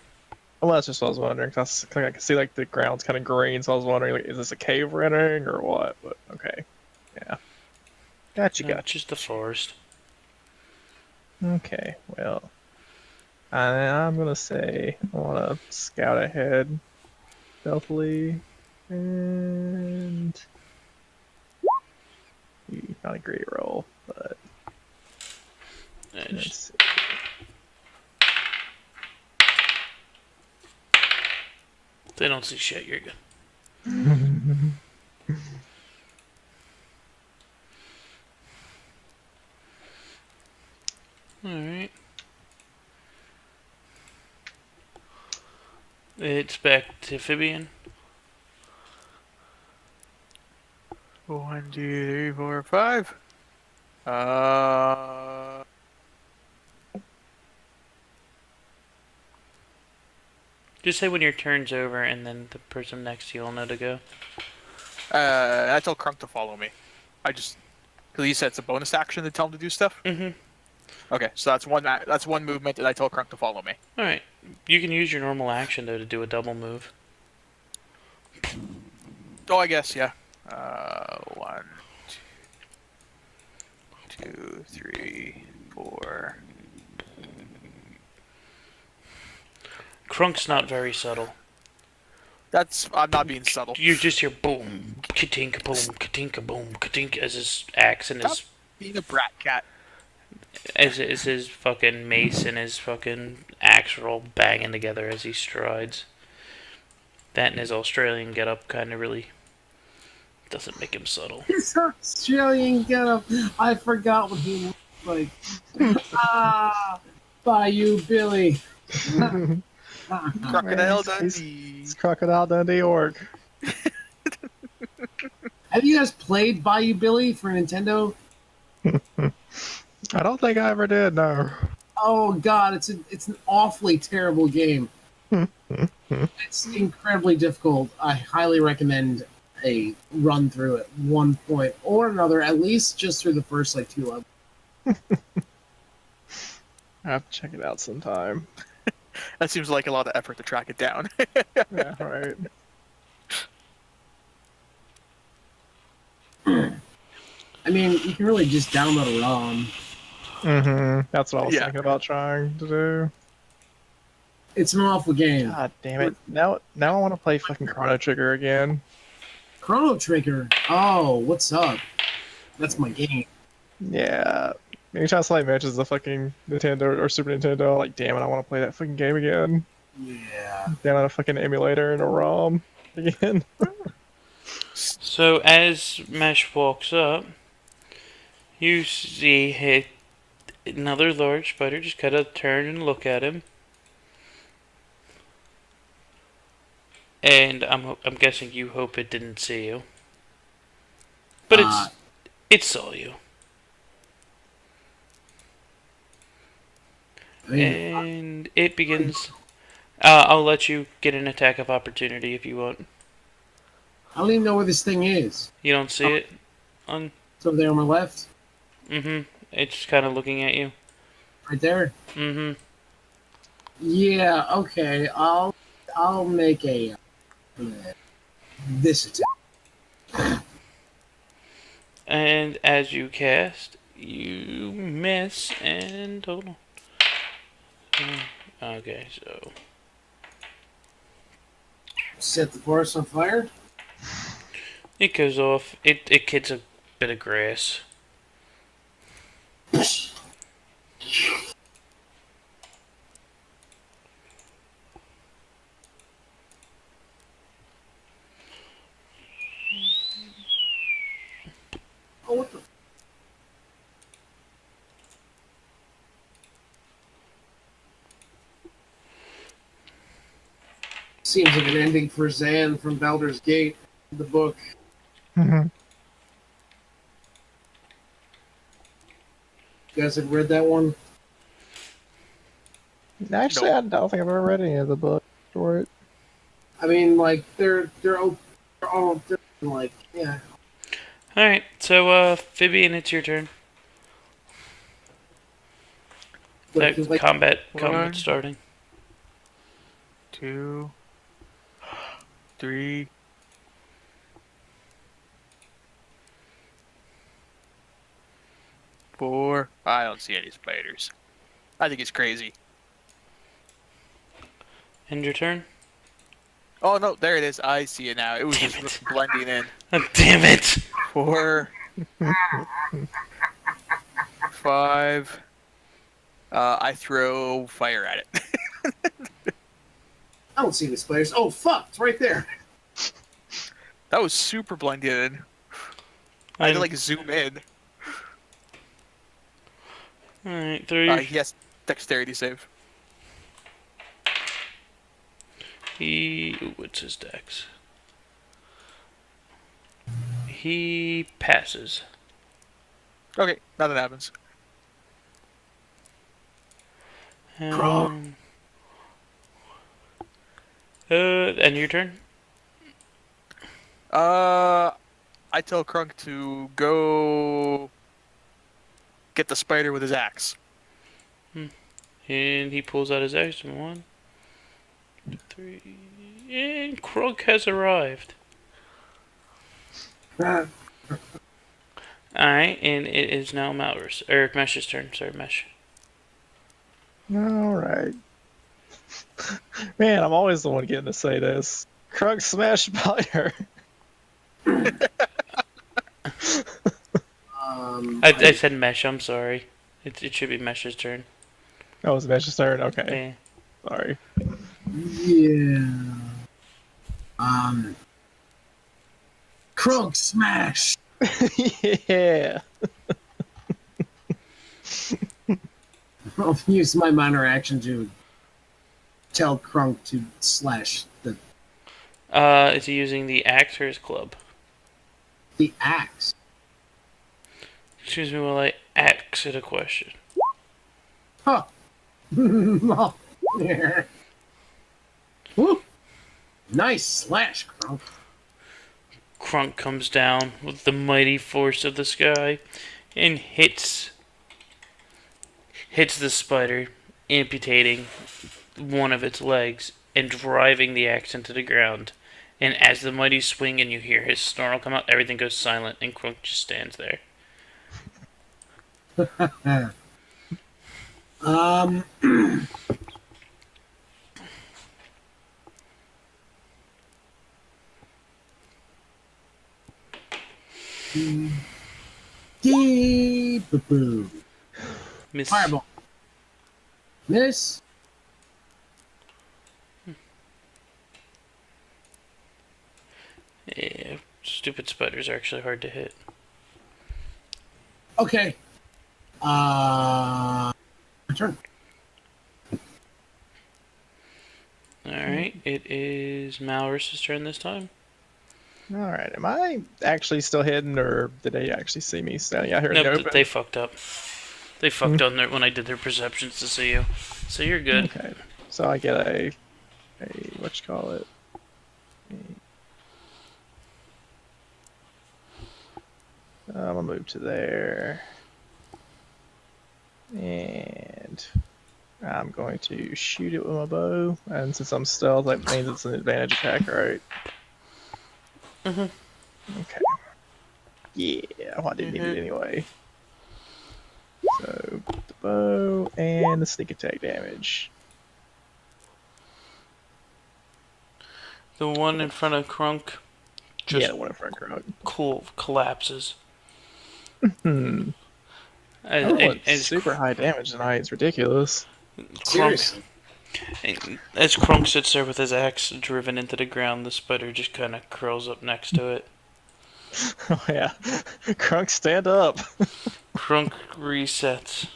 [SPEAKER 4] Well, that's just what I was wondering. Cause I can see like the ground's kind of green, so I was wondering like, is this a cave we're entering or what? But okay, yeah, gotcha,
[SPEAKER 1] No,
[SPEAKER 4] gotcha.
[SPEAKER 1] just the forest.
[SPEAKER 4] Okay, well, I'm gonna say I want to scout ahead stealthily, and not a great roll, but let's see.
[SPEAKER 1] They don't see shit. You're good. All right. It's back to Amphibian.
[SPEAKER 3] 1, 2, 3, 4, 5. Uh,
[SPEAKER 1] Just say when your turn's over, and then the person next to you will know to go.
[SPEAKER 3] I tell Crunk to follow me. Because you said it's a bonus action to tell him to do stuff.
[SPEAKER 1] Mm-hmm.
[SPEAKER 3] Okay, so that's one movement, and I tell Crunk to follow me.
[SPEAKER 1] All right. You can use your normal action though to do a double move.
[SPEAKER 3] Oh, I guess yeah. 1, 2, 3, 4.
[SPEAKER 1] Crunk's not very subtle.
[SPEAKER 3] I'm not being subtle.
[SPEAKER 1] You just hear boom, ka-tink, boom, ka-tink, boom, ka-tink as his axe and his
[SPEAKER 3] Stop being a brat cat.
[SPEAKER 1] as his fucking mace and his fucking axe roll banging together as he strides. That and his Australian getup kind of really doesn't make him subtle.
[SPEAKER 2] His Australian getup. I forgot what he looked like. Bayou Billy.
[SPEAKER 3] Crocodile
[SPEAKER 4] He's-
[SPEAKER 3] Dundee.
[SPEAKER 4] It's Crocodile Dundee orc.
[SPEAKER 2] Have you guys played Bayou Billy for Nintendo?
[SPEAKER 4] I don't think I ever did. No.
[SPEAKER 2] Oh god, it's an awfully terrible game. It's incredibly difficult. I highly recommend a run through at one point or another, at least just through the first like 2 levels.
[SPEAKER 4] I have to check it out sometime.
[SPEAKER 3] That seems like a lot of effort to track it down.
[SPEAKER 4] Yeah, right.
[SPEAKER 2] I mean, you can really just download a ROM.
[SPEAKER 4] That's what I was
[SPEAKER 3] Yeah.
[SPEAKER 4] thinking about trying to do.
[SPEAKER 2] It's an awful game.
[SPEAKER 4] God damn it! Now I want to play fucking Chrono Trigger again.
[SPEAKER 2] Chrono Trigger. Oh, what's up? That's my game.
[SPEAKER 4] Yeah. Anytime somebody mentions the fucking Nintendo or Super Nintendo, I'm like, damn it, I want to play that fucking game again.
[SPEAKER 2] Yeah.
[SPEAKER 4] Down on a fucking emulator and a ROM again.
[SPEAKER 1] So as Mesh walks up, you see another large spider just kind of turn and look at him. And I'm guessing you hope it didn't see you. But it saw you.
[SPEAKER 2] I mean,
[SPEAKER 1] And it begins. I'll let you get an attack of opportunity if you want.
[SPEAKER 2] I don't even know where this thing is.
[SPEAKER 1] You don't see it?
[SPEAKER 2] It's over there on my left.
[SPEAKER 1] Mm-hmm. It's kind of looking at you.
[SPEAKER 2] Right there.
[SPEAKER 1] Mm-hmm.
[SPEAKER 2] Yeah, okay. I'll make a this attack.
[SPEAKER 1] And as you cast, you miss and hold on. Okay, so
[SPEAKER 2] Set the forest on fire.
[SPEAKER 1] it goes off. It hits a bit of grass.
[SPEAKER 2] Oh, what the? Seems like an ending for Zan from Baldur's Gate, the book. You guys have read that one?
[SPEAKER 4] Actually, I don't think I've ever read any of the books for it.
[SPEAKER 2] I mean, like they're all different, like yeah.
[SPEAKER 1] All right, so Phibian, it's your turn.
[SPEAKER 2] Like,
[SPEAKER 1] Combat
[SPEAKER 3] One.
[SPEAKER 1] starting.
[SPEAKER 3] 2, 3. Four. I don't see any spiders. I think it's crazy.
[SPEAKER 1] End your turn.
[SPEAKER 3] Oh no, there it is. I see it now. It was
[SPEAKER 1] Damn
[SPEAKER 3] just
[SPEAKER 1] it.
[SPEAKER 3] blending in.
[SPEAKER 1] Oh, damn it!
[SPEAKER 3] 4, 5. I throw fire at it.
[SPEAKER 2] I don't see any spiders. Oh, fuck. It's right there.
[SPEAKER 3] That was super blended in. I had to like zoom in.
[SPEAKER 1] Alright, throw your...
[SPEAKER 3] Yes, dexterity save.
[SPEAKER 1] Ooh, what's his dex? He passes.
[SPEAKER 3] Okay, nothing happens.
[SPEAKER 1] End your turn.
[SPEAKER 3] I tell Crunk to go get the spider with his axe.
[SPEAKER 1] And he pulls out his axe. 1, 2, 3. And Krunk has arrived. Alright, and it is now Mesh's turn. Sorry, Mesh.
[SPEAKER 4] Alright. Man, I'm always the one getting to say this. Crunk smash spider.
[SPEAKER 1] I said Mesh, I'm sorry. It should be Mesh's turn.
[SPEAKER 4] Oh, it's Mesh's turn? Okay.
[SPEAKER 1] Yeah.
[SPEAKER 4] Sorry.
[SPEAKER 2] Yeah. Krunk smash.
[SPEAKER 4] Yeah.
[SPEAKER 2] I'll use my minor action to tell Krunk to slash
[SPEAKER 1] Is he using the axe or his club?
[SPEAKER 2] the axe.
[SPEAKER 1] Excuse me while I ask it a question.
[SPEAKER 2] Huh. Oh, yeah. Woo. Nice slash, Krunk.
[SPEAKER 1] Krunk comes down with the mighty force of the sky and hits the spider, amputating one of its legs and driving the axe into the ground. And as the mighty swing and you hear his snarl come out, everything goes silent and Krunk just stands there.
[SPEAKER 2] Boo.
[SPEAKER 1] Miss.
[SPEAKER 2] Fireball. Miss.
[SPEAKER 1] Yeah, stupid spiders are actually hard to hit.
[SPEAKER 2] Okay. My turn.
[SPEAKER 1] Alright, it is Malrus's turn this time.
[SPEAKER 4] Alright, am I actually still hidden, or did they actually see me standing out here in the
[SPEAKER 1] Nope,
[SPEAKER 4] open?
[SPEAKER 1] they fucked up. They fucked on when I did their perceptions to see you. So you're good.
[SPEAKER 4] Okay, so I get a whatchamacallit? I'm gonna move to there. And I'm going to shoot it with my bow. And since I'm stealth, that means it's an advantage attack, right? Okay. Yeah, well, I didn't need it anyway. So, the bow and the sneak attack damage.
[SPEAKER 1] The one in front of Krunk just
[SPEAKER 4] the one in front of Krunk.
[SPEAKER 1] collapses.
[SPEAKER 4] It's super high damage tonight. It's ridiculous.
[SPEAKER 2] Seriously.
[SPEAKER 1] As Krunk sits there with his axe driven into the ground, the spider just kind of curls up next to it.
[SPEAKER 4] Oh yeah, Krunk, stand up.
[SPEAKER 1] Krunk resets.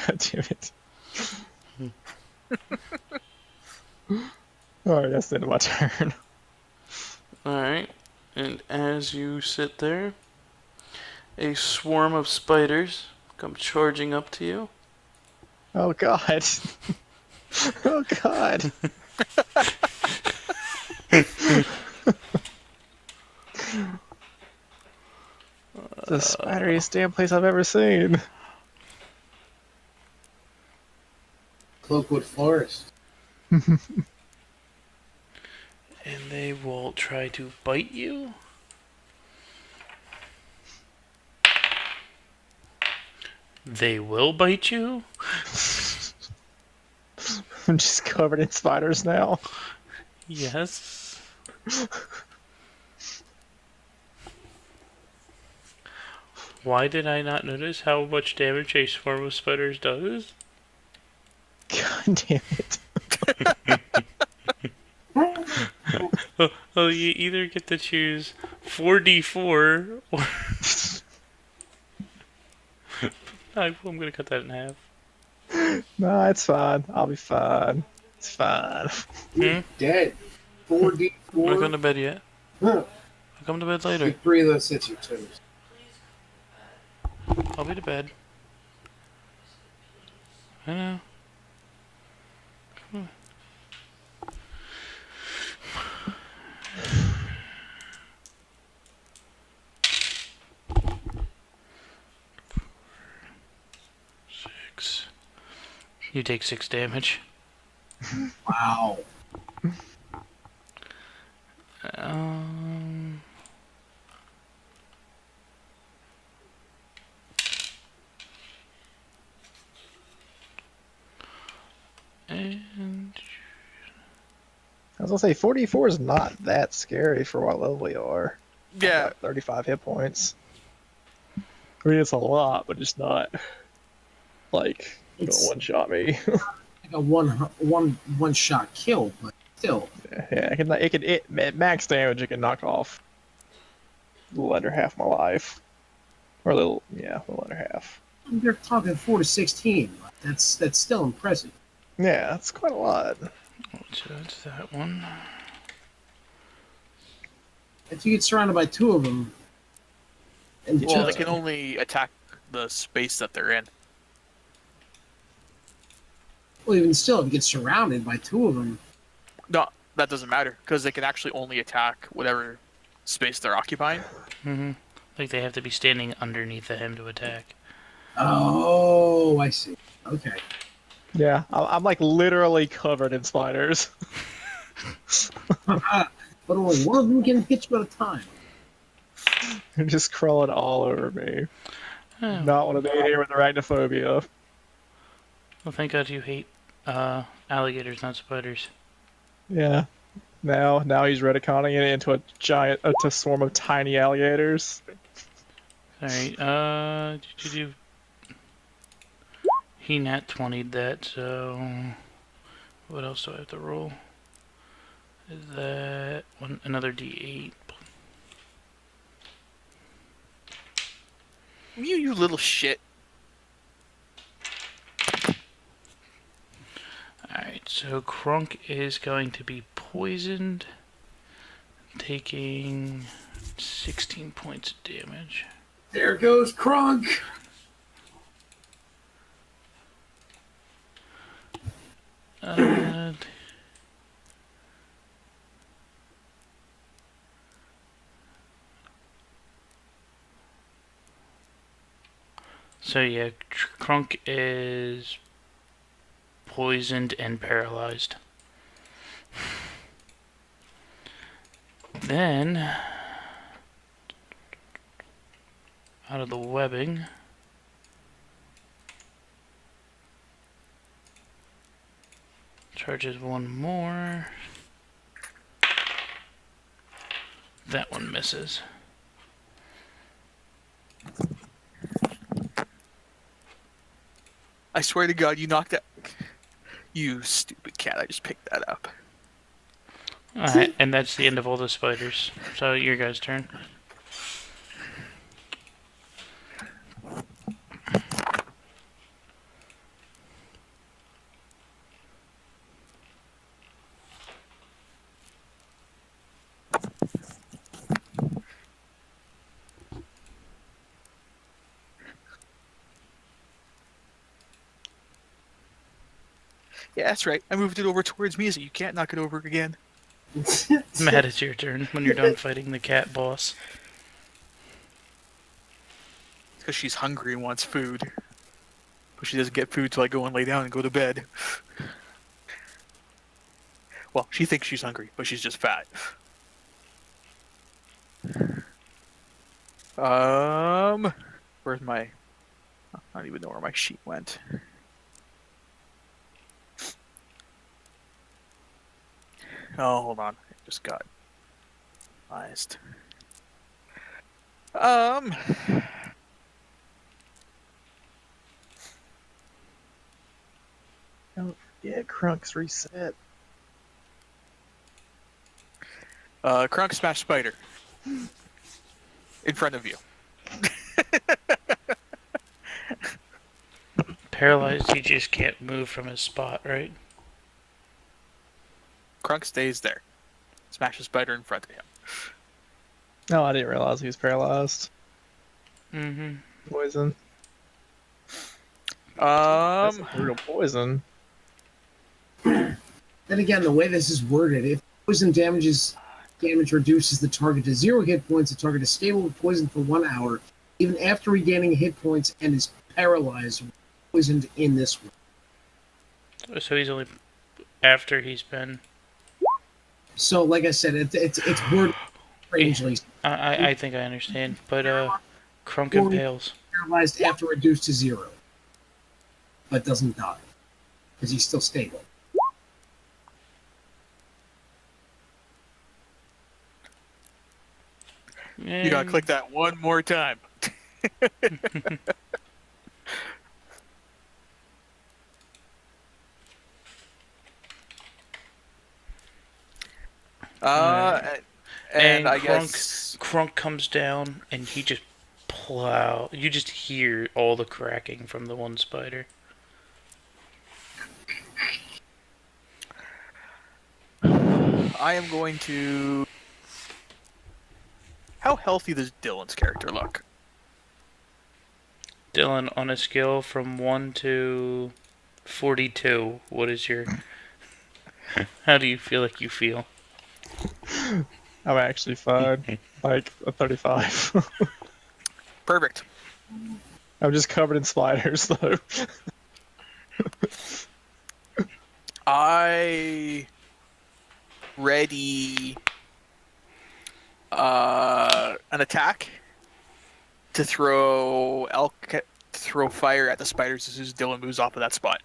[SPEAKER 4] God damn it. Alright, that's the end of my turn.
[SPEAKER 1] Alright, and as you sit there, a swarm of spiders come charging up to you.
[SPEAKER 4] Oh god. Oh god. The spideriest damn place I've ever seen.
[SPEAKER 2] Cloakwood Forest.
[SPEAKER 1] And they will try to bite you. They will bite you?
[SPEAKER 4] I'm just covered in spiders now.
[SPEAKER 1] Yes. Why did I not notice how much damage a swarm of spiders does?
[SPEAKER 4] God damn it.
[SPEAKER 1] Oh, you either get to choose 4d4 or... I'm gonna cut that in half.
[SPEAKER 4] No, it's fine. I'll be fine. It's fine.
[SPEAKER 1] Hmm?
[SPEAKER 2] Dead.
[SPEAKER 1] I'm not
[SPEAKER 2] 4d4.
[SPEAKER 1] going to bed yet.
[SPEAKER 2] Huh.
[SPEAKER 1] I'll come to bed later.
[SPEAKER 2] Get 3 of those hits your toes.
[SPEAKER 1] I'll be to bed. I know. Come on. Six. You take 6 damage.
[SPEAKER 2] Wow.
[SPEAKER 1] Um... And...
[SPEAKER 4] I was gonna say 44 is not that scary for what level you are.
[SPEAKER 3] Yeah.
[SPEAKER 4] Got 35 hit points. I mean, it's a lot, but it's not like you
[SPEAKER 2] It's-
[SPEAKER 4] don't one shot me.
[SPEAKER 2] Like a one shot kill, but still.
[SPEAKER 4] Yeah, at max damage. It can knock off a little under half my life, or a little under half.
[SPEAKER 2] You're talking 4 to 16. That's still impressive.
[SPEAKER 4] Yeah, that's quite a lot.
[SPEAKER 1] so that's that one.
[SPEAKER 2] If you get surrounded by 2 of them, and
[SPEAKER 3] Well, they
[SPEAKER 2] two-
[SPEAKER 3] can only attack the space that they're in.
[SPEAKER 2] well, even still, if you get surrounded by 2 of them,
[SPEAKER 3] No, that doesn't matter because they can actually only attack whatever space they're occupying.
[SPEAKER 1] Mm-hmm. Like they have to be standing underneath him to attack.
[SPEAKER 2] oh, I see. Okay.
[SPEAKER 4] Yeah, I'm like literally covered in spiders.
[SPEAKER 2] But only one of them can hit you at a time.
[SPEAKER 4] They're just crawling all over me.
[SPEAKER 1] Oh.
[SPEAKER 4] Not want to be here with arachnophobia.
[SPEAKER 1] Well, thank God you hate alligators, not spiders.
[SPEAKER 4] Yeah. Now he's retconning it into a swarm of tiny alligators.
[SPEAKER 1] Alright, he nat 20'd that, so what else do I have to roll? Is that another D8?
[SPEAKER 3] You little shit.
[SPEAKER 1] Alright, so Krunk is going to be poisoned, taking 16 points of damage.
[SPEAKER 2] There goes Kronk.
[SPEAKER 1] Uh, so yeah, Krunk is poisoned and paralyzed. Then, out of the webbing, charges one more. That one misses.
[SPEAKER 3] I swear to God, you knocked that. You stupid cat! I just picked that up.
[SPEAKER 1] Alright, and that's the end of all the spiders. So your guys' turn.
[SPEAKER 3] Yeah, that's right. I moved it over towards me, so you can't knock it over again.
[SPEAKER 1] Matt, it's your turn when you're done fighting the cat boss.
[SPEAKER 3] Because she's hungry and wants food. but she doesn't get food till I go and lay down and go to bed. Well, she thinks she's hungry, but she's just fat. Where's my... I don't even know where my sheet went. Oh, hold on. It just got realized. Oh,
[SPEAKER 4] yeah, Crunk's reset.
[SPEAKER 3] Crunk smash spider. In front of you.
[SPEAKER 1] Paralyzed, he just can't move from his spot, right?
[SPEAKER 3] Crunk stays there. Smash a spider in front of him.
[SPEAKER 4] No, I didn't realize he was paralyzed.
[SPEAKER 1] Mm-hmm.
[SPEAKER 4] Poison. That's real poison.
[SPEAKER 2] Then again, the way this is worded, if poison damage reduces the target to 0 hit points, the target is stable with poison for 1 hour, even after regaining hit points, and is paralyzed or poisoned in this way.
[SPEAKER 1] So he's only after he's been...
[SPEAKER 2] So, like I said, it's worded strangely.
[SPEAKER 1] I think I understand, but Crunk impales.
[SPEAKER 2] Paralyzed after reduced to 0, but doesn't die because he's still stable.
[SPEAKER 3] You gotta click that one more time. And I guess
[SPEAKER 1] Crunk comes down and he just plow. You just hear all the cracking from the one spider.
[SPEAKER 3] I am going to... How healthy does Dylan's character look?
[SPEAKER 1] Dylan, on a scale from 1 to 42, what is your... How do you feel like you feel?
[SPEAKER 4] I'm actually fine. Like a 35.
[SPEAKER 3] Perfect.
[SPEAKER 4] I'm just covered in spiders, though.
[SPEAKER 3] I ready an attack to throw fire at the spiders as soon as Dylan moves off of that spot.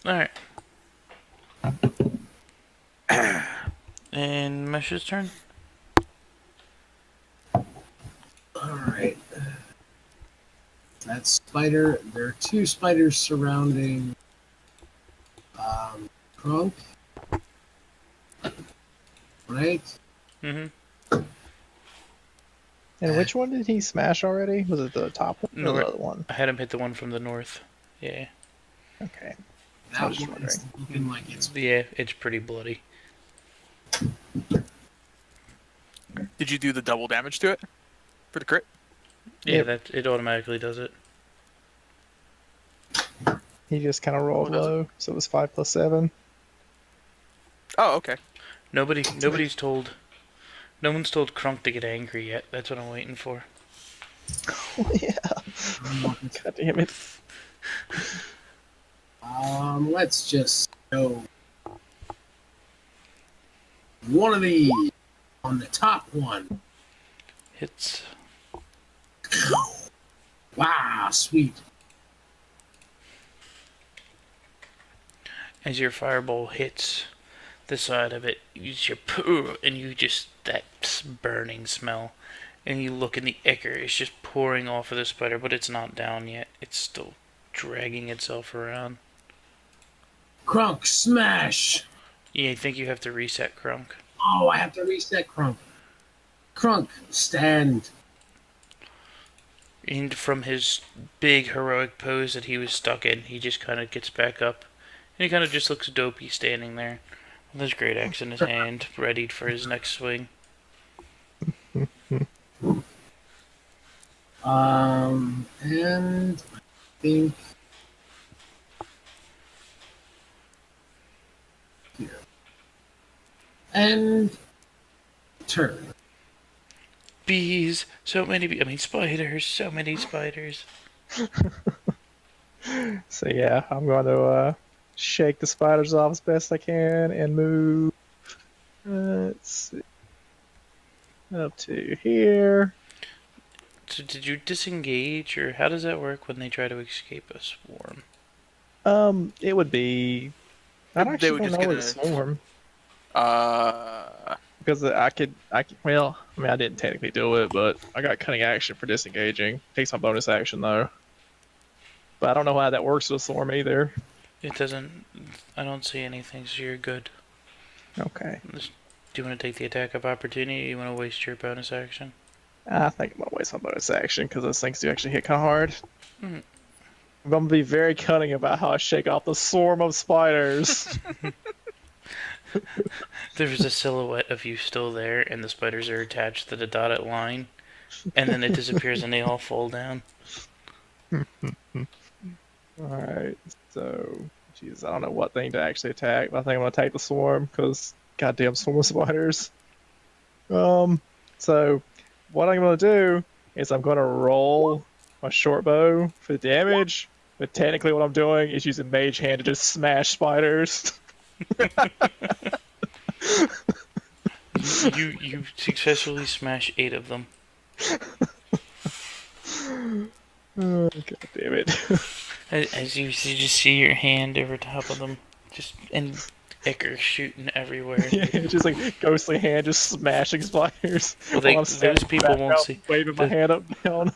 [SPEAKER 1] Alright. And Mesh's turn?
[SPEAKER 2] Alright. That spider, there are 2 spiders surrounding Crunk. Right?
[SPEAKER 1] Mm-hmm.
[SPEAKER 4] And which one did he smash already? Was it the top one or
[SPEAKER 1] No,
[SPEAKER 4] the other one?
[SPEAKER 1] I had him hit the one from the north. Yeah.
[SPEAKER 4] Okay.
[SPEAKER 2] That
[SPEAKER 4] just
[SPEAKER 2] one's looking like it's...
[SPEAKER 1] Yeah, it's pretty bloody.
[SPEAKER 3] Did you do the double damage to it for the crit?
[SPEAKER 1] Yeah,
[SPEAKER 4] Yep.
[SPEAKER 1] it automatically does it.
[SPEAKER 4] He just kind of rolled
[SPEAKER 3] does it?
[SPEAKER 4] low, so it was 5 plus 7.
[SPEAKER 3] Oh, okay.
[SPEAKER 1] Nobody's told... No one's told Crunk to get angry yet. That's what I'm waiting for.
[SPEAKER 4] Oh, yeah. God damn it.
[SPEAKER 2] Let's just go one of these on the top one.
[SPEAKER 1] Hits.
[SPEAKER 2] Wow, sweet.
[SPEAKER 1] As your fireball hits the side of it, you just pooh, and you just that burning smell, and you look and the ichor is just pouring off of the spider, but it's not down yet. It's still dragging itself around.
[SPEAKER 2] Crunk, smash!
[SPEAKER 1] Yeah, I think you have to reset Crunk.
[SPEAKER 2] Oh, I have to reset Crunk. Crunk, stand.
[SPEAKER 1] And from his big heroic pose that he was stuck in, he just kind of gets back up, and he kind of just looks dopey standing there with his great axe in his hand, readied for his next swing.
[SPEAKER 2] And I think here. And turn.
[SPEAKER 1] Bees, so many bees. I mean, spiders, so many spiders.
[SPEAKER 4] So yeah, I'm going to shake the spiders off as best I can and move. Let's see, up to here.
[SPEAKER 1] So did you disengage, or how does that work when they try to escape a swarm?
[SPEAKER 4] It would be. I
[SPEAKER 3] They
[SPEAKER 4] actually
[SPEAKER 3] would
[SPEAKER 4] don't
[SPEAKER 3] just
[SPEAKER 4] know
[SPEAKER 3] get
[SPEAKER 4] where the swarm
[SPEAKER 3] uh,
[SPEAKER 4] because I could. Well, I mean, I didn't technically do it, but I got cunning action for disengaging. Takes my bonus action though. But I don't know how that works with a swarm either.
[SPEAKER 1] It doesn't. I don't see anything, so you're good.
[SPEAKER 4] Okay.
[SPEAKER 1] Do you want to take the attack of opportunity, or you want to waste your bonus action?
[SPEAKER 4] I think I'm gonna waste my bonus action because those things do actually hit kind of hard.
[SPEAKER 1] Mhm.
[SPEAKER 4] I'm gonna be very cunning about how I shake off the swarm of spiders.
[SPEAKER 1] There's a silhouette of you still there, and the spiders are attached to the dotted line, and then it disappears and they all fall down.
[SPEAKER 4] Alright, so, jeez, I don't know what thing to actually attack, but I think I'm gonna attack the swarm, because goddamn swarm of spiders. So, what I'm gonna do is I'm gonna roll my short bow for the damage, but technically what I'm doing is using Mage Hand to just smash spiders.
[SPEAKER 1] You successfully smash 8 of them.
[SPEAKER 4] Oh, God damn it.
[SPEAKER 1] As you just see your hand over top of them, just and ichor shooting everywhere.
[SPEAKER 4] Yeah, it's just like ghostly hand just smashing spiders
[SPEAKER 1] Well,
[SPEAKER 4] while I'm
[SPEAKER 1] those
[SPEAKER 4] standing in the
[SPEAKER 1] people won't
[SPEAKER 4] background
[SPEAKER 1] see.
[SPEAKER 4] waving my
[SPEAKER 1] The,
[SPEAKER 4] hand up and down.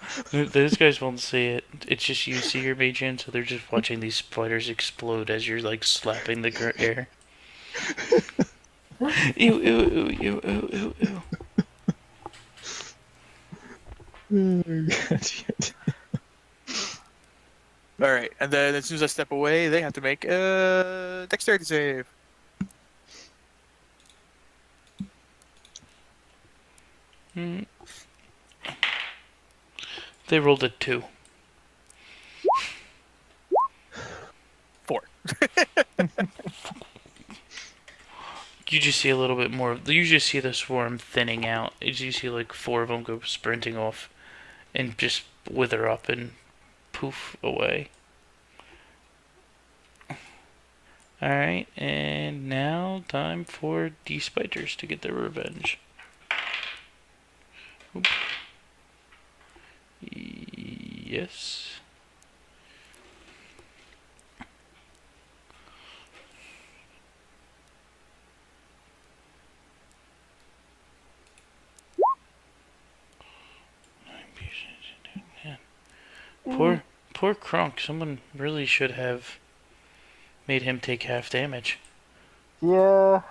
[SPEAKER 1] those guys won't see it. It's just you see your mage hand, so they're just watching these spiders explode as you're like slapping the air. Ew, ew, ew, ew, ew, ew, ew.
[SPEAKER 3] all right, and then as soon as I step away, they have to make a dexterity save.
[SPEAKER 1] Hmm. They rolled a 2.
[SPEAKER 3] 4.
[SPEAKER 1] You just see a little bit more. You just see the swarm thinning out. You see like 4 of them go sprinting off and just wither up and poof away. Alright, and now time for the spiders to get their revenge. Oop. Yes. Poor Kronk. Someone really should have made him take half damage.
[SPEAKER 4] Yeah.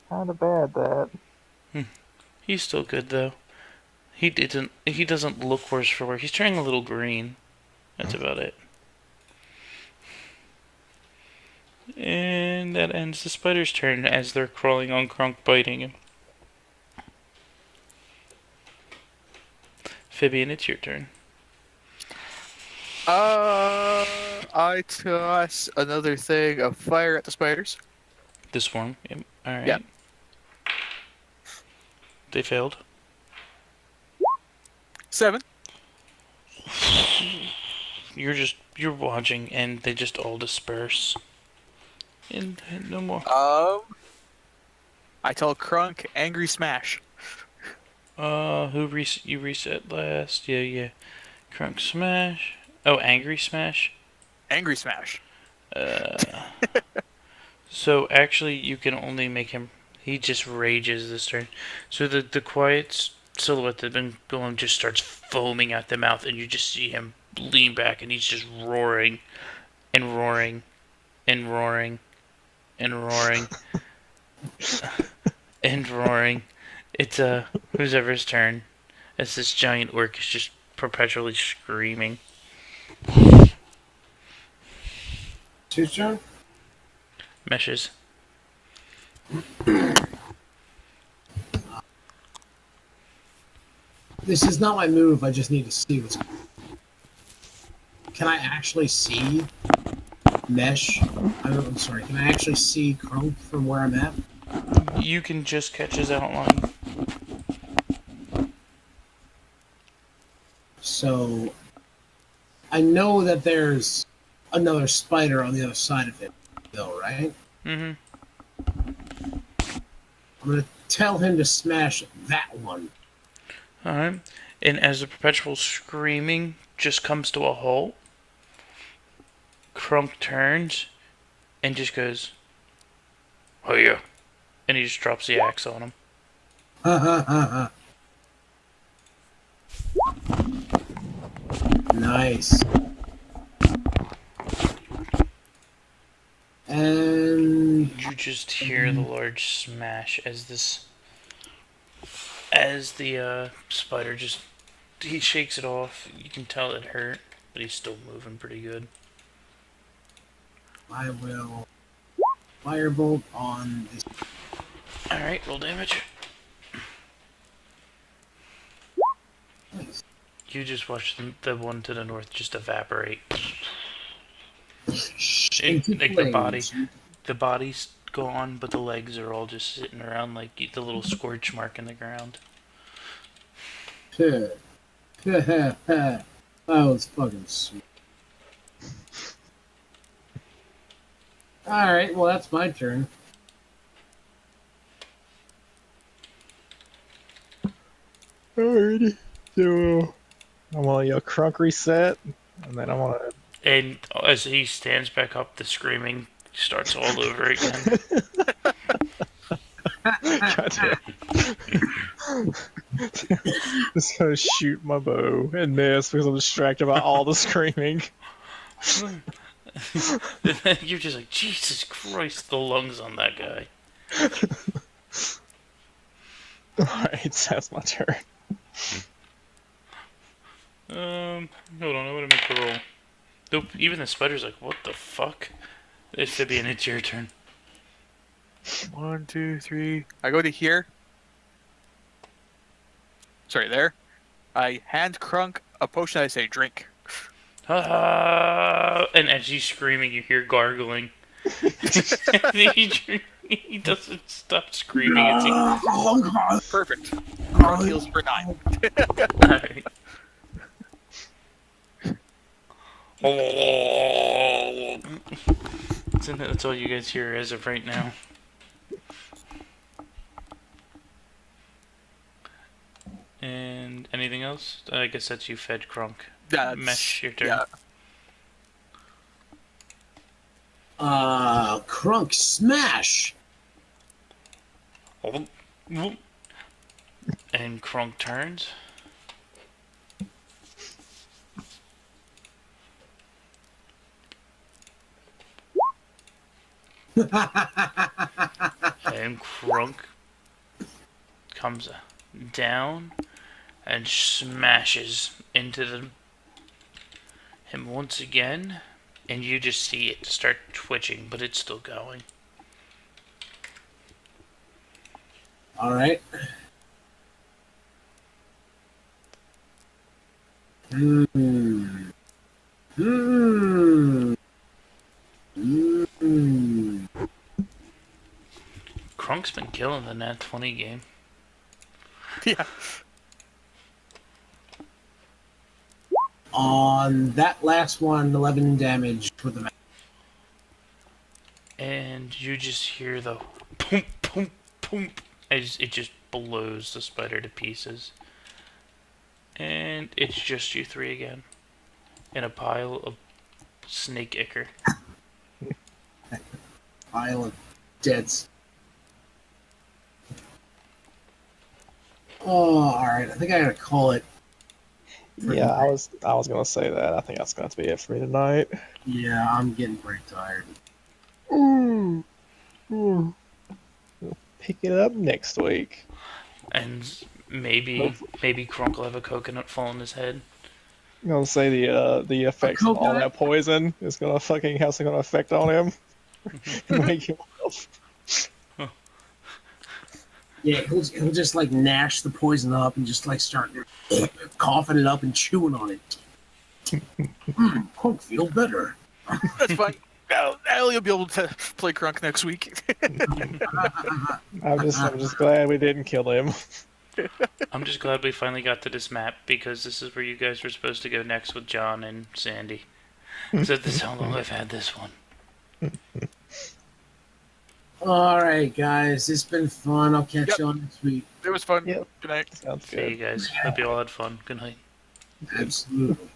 [SPEAKER 4] Kinda bad, that.
[SPEAKER 1] He's still good though. He doesn't look worse for wear. He's turning a little green. That's about it. And that ends the spider's turn as they're crawling on Kronk, biting him. Fabian, it's your turn.
[SPEAKER 3] I toss another thing of fire at the spiders.
[SPEAKER 1] The swarm. Yep. Alright.
[SPEAKER 3] Yeah.
[SPEAKER 1] They failed.
[SPEAKER 3] 7.
[SPEAKER 1] You're watching and they just all disperse. And no more.
[SPEAKER 3] I tell Crunk, angry smash.
[SPEAKER 1] You reset last? Yeah. Crunk smash. Oh, angry smash.
[SPEAKER 3] Angry smash.
[SPEAKER 1] So actually, you can only make him. He just rages this turn. So the quiet silhouette that's been going just starts foaming at the mouth, and you just see him lean back, and he's just roaring, and roaring, and roaring, and roaring, and roaring. It's who's ever's turn. As this giant orc is just perpetually screaming.
[SPEAKER 2] Whose turn?
[SPEAKER 1] Meshes.
[SPEAKER 2] This is not my move. I just need to see what's. Can I actually see Mesh? I'm sorry. Can I actually see Crunk from where I'm at?
[SPEAKER 1] You can just catch his outline.
[SPEAKER 2] So I know that there's another spider on the other side of him, though, right?
[SPEAKER 1] Mm-hmm.
[SPEAKER 2] I'm gonna tell him to smash that one.
[SPEAKER 1] Alright. And as the perpetual screaming just comes to a halt, Crunk turns and just goes, "Oh yeah," and he just drops the axe on him.
[SPEAKER 2] Ha ha ha ha. Nice. And
[SPEAKER 1] You just hear the large smash as the spider just he shakes it off. You can tell it hurt, but he's still moving pretty good.
[SPEAKER 2] I will firebolt on this.
[SPEAKER 1] All right, roll damage.
[SPEAKER 2] Nice.
[SPEAKER 1] You just watch the one to the north just evaporate.
[SPEAKER 2] Into
[SPEAKER 1] Like the body,
[SPEAKER 2] flames.
[SPEAKER 1] the body's gone, but the legs are all just sitting around like the little scorch mark in the ground.
[SPEAKER 2] That was fucking sweet. Alright, well, that's my turn.
[SPEAKER 4] Alrighty. So I'm gonna yell Crunk reset, and then I'm gonna.
[SPEAKER 1] And as he stands back up, the screaming starts all over again.
[SPEAKER 4] Goddamn. Just gonna shoot my bow and miss because I'm distracted by all the screaming.
[SPEAKER 1] You're just like, Jesus Christ, the lungs on that guy.
[SPEAKER 4] Alright, so that's my turn.
[SPEAKER 1] Hold on, I'm gonna make the roll. Nope, even the spider's like, what the fuck? It's Fabian, it's your turn.
[SPEAKER 3] 1, 2, 3. I go to here. Sorry, there. I hand Crunk a potion. I say, drink.
[SPEAKER 1] And as he's screaming, you hear gargling. he doesn't stop screaming.
[SPEAKER 3] Perfect. Crunk heals for 9.
[SPEAKER 1] Alright. That's all you guys hear as of right now. And anything else? I guess that's you fed Crunk.
[SPEAKER 3] That's,
[SPEAKER 1] Mesh, your turn.
[SPEAKER 3] yeah.
[SPEAKER 2] Crunk smash!
[SPEAKER 1] And Crunk turns. And Crunk comes down and smashes into him once again. And you just see it start twitching, but it's still going.
[SPEAKER 2] Alright.
[SPEAKER 1] Crunk's been killing the Nat 20 game.
[SPEAKER 3] Yeah.
[SPEAKER 2] On that last one, 11 damage for the.
[SPEAKER 1] And you just hear the boom, boom, boom, as it just blows the spider to pieces. And it's just you three again. In a pile of snake ichor.
[SPEAKER 2] Pile of deads. Oh, alright. I think I gotta call it.
[SPEAKER 4] Yeah, I was gonna say that. I think that's gonna have to be it for me tonight.
[SPEAKER 2] Yeah, I'm getting pretty tired.
[SPEAKER 4] We'll pick it up next week.
[SPEAKER 1] And maybe Crunk will have a coconut fall on his head.
[SPEAKER 4] I'm gonna say the effects of all that poison is gonna fucking have some kind of effect on him. Make him up.
[SPEAKER 2] Yeah, he'll just like gnash the poison up and just like start coughing it up and chewing on it. Crunk feel better.
[SPEAKER 3] That's fine. Now you'll be able to play Crunk next week.
[SPEAKER 4] I'm just glad we didn't kill him.
[SPEAKER 1] I'm just glad we finally got to this map because this is where you guys were supposed to go next with John and Sandy. So this is how long I've had this one.
[SPEAKER 2] All right, guys, it's been fun. I'll catch you on next week.
[SPEAKER 3] It was fun.
[SPEAKER 4] Yep.
[SPEAKER 3] Good night.
[SPEAKER 4] Sounds
[SPEAKER 1] See you
[SPEAKER 4] good.
[SPEAKER 1] guys. Hope you all had fun. Good night.
[SPEAKER 2] Absolutely.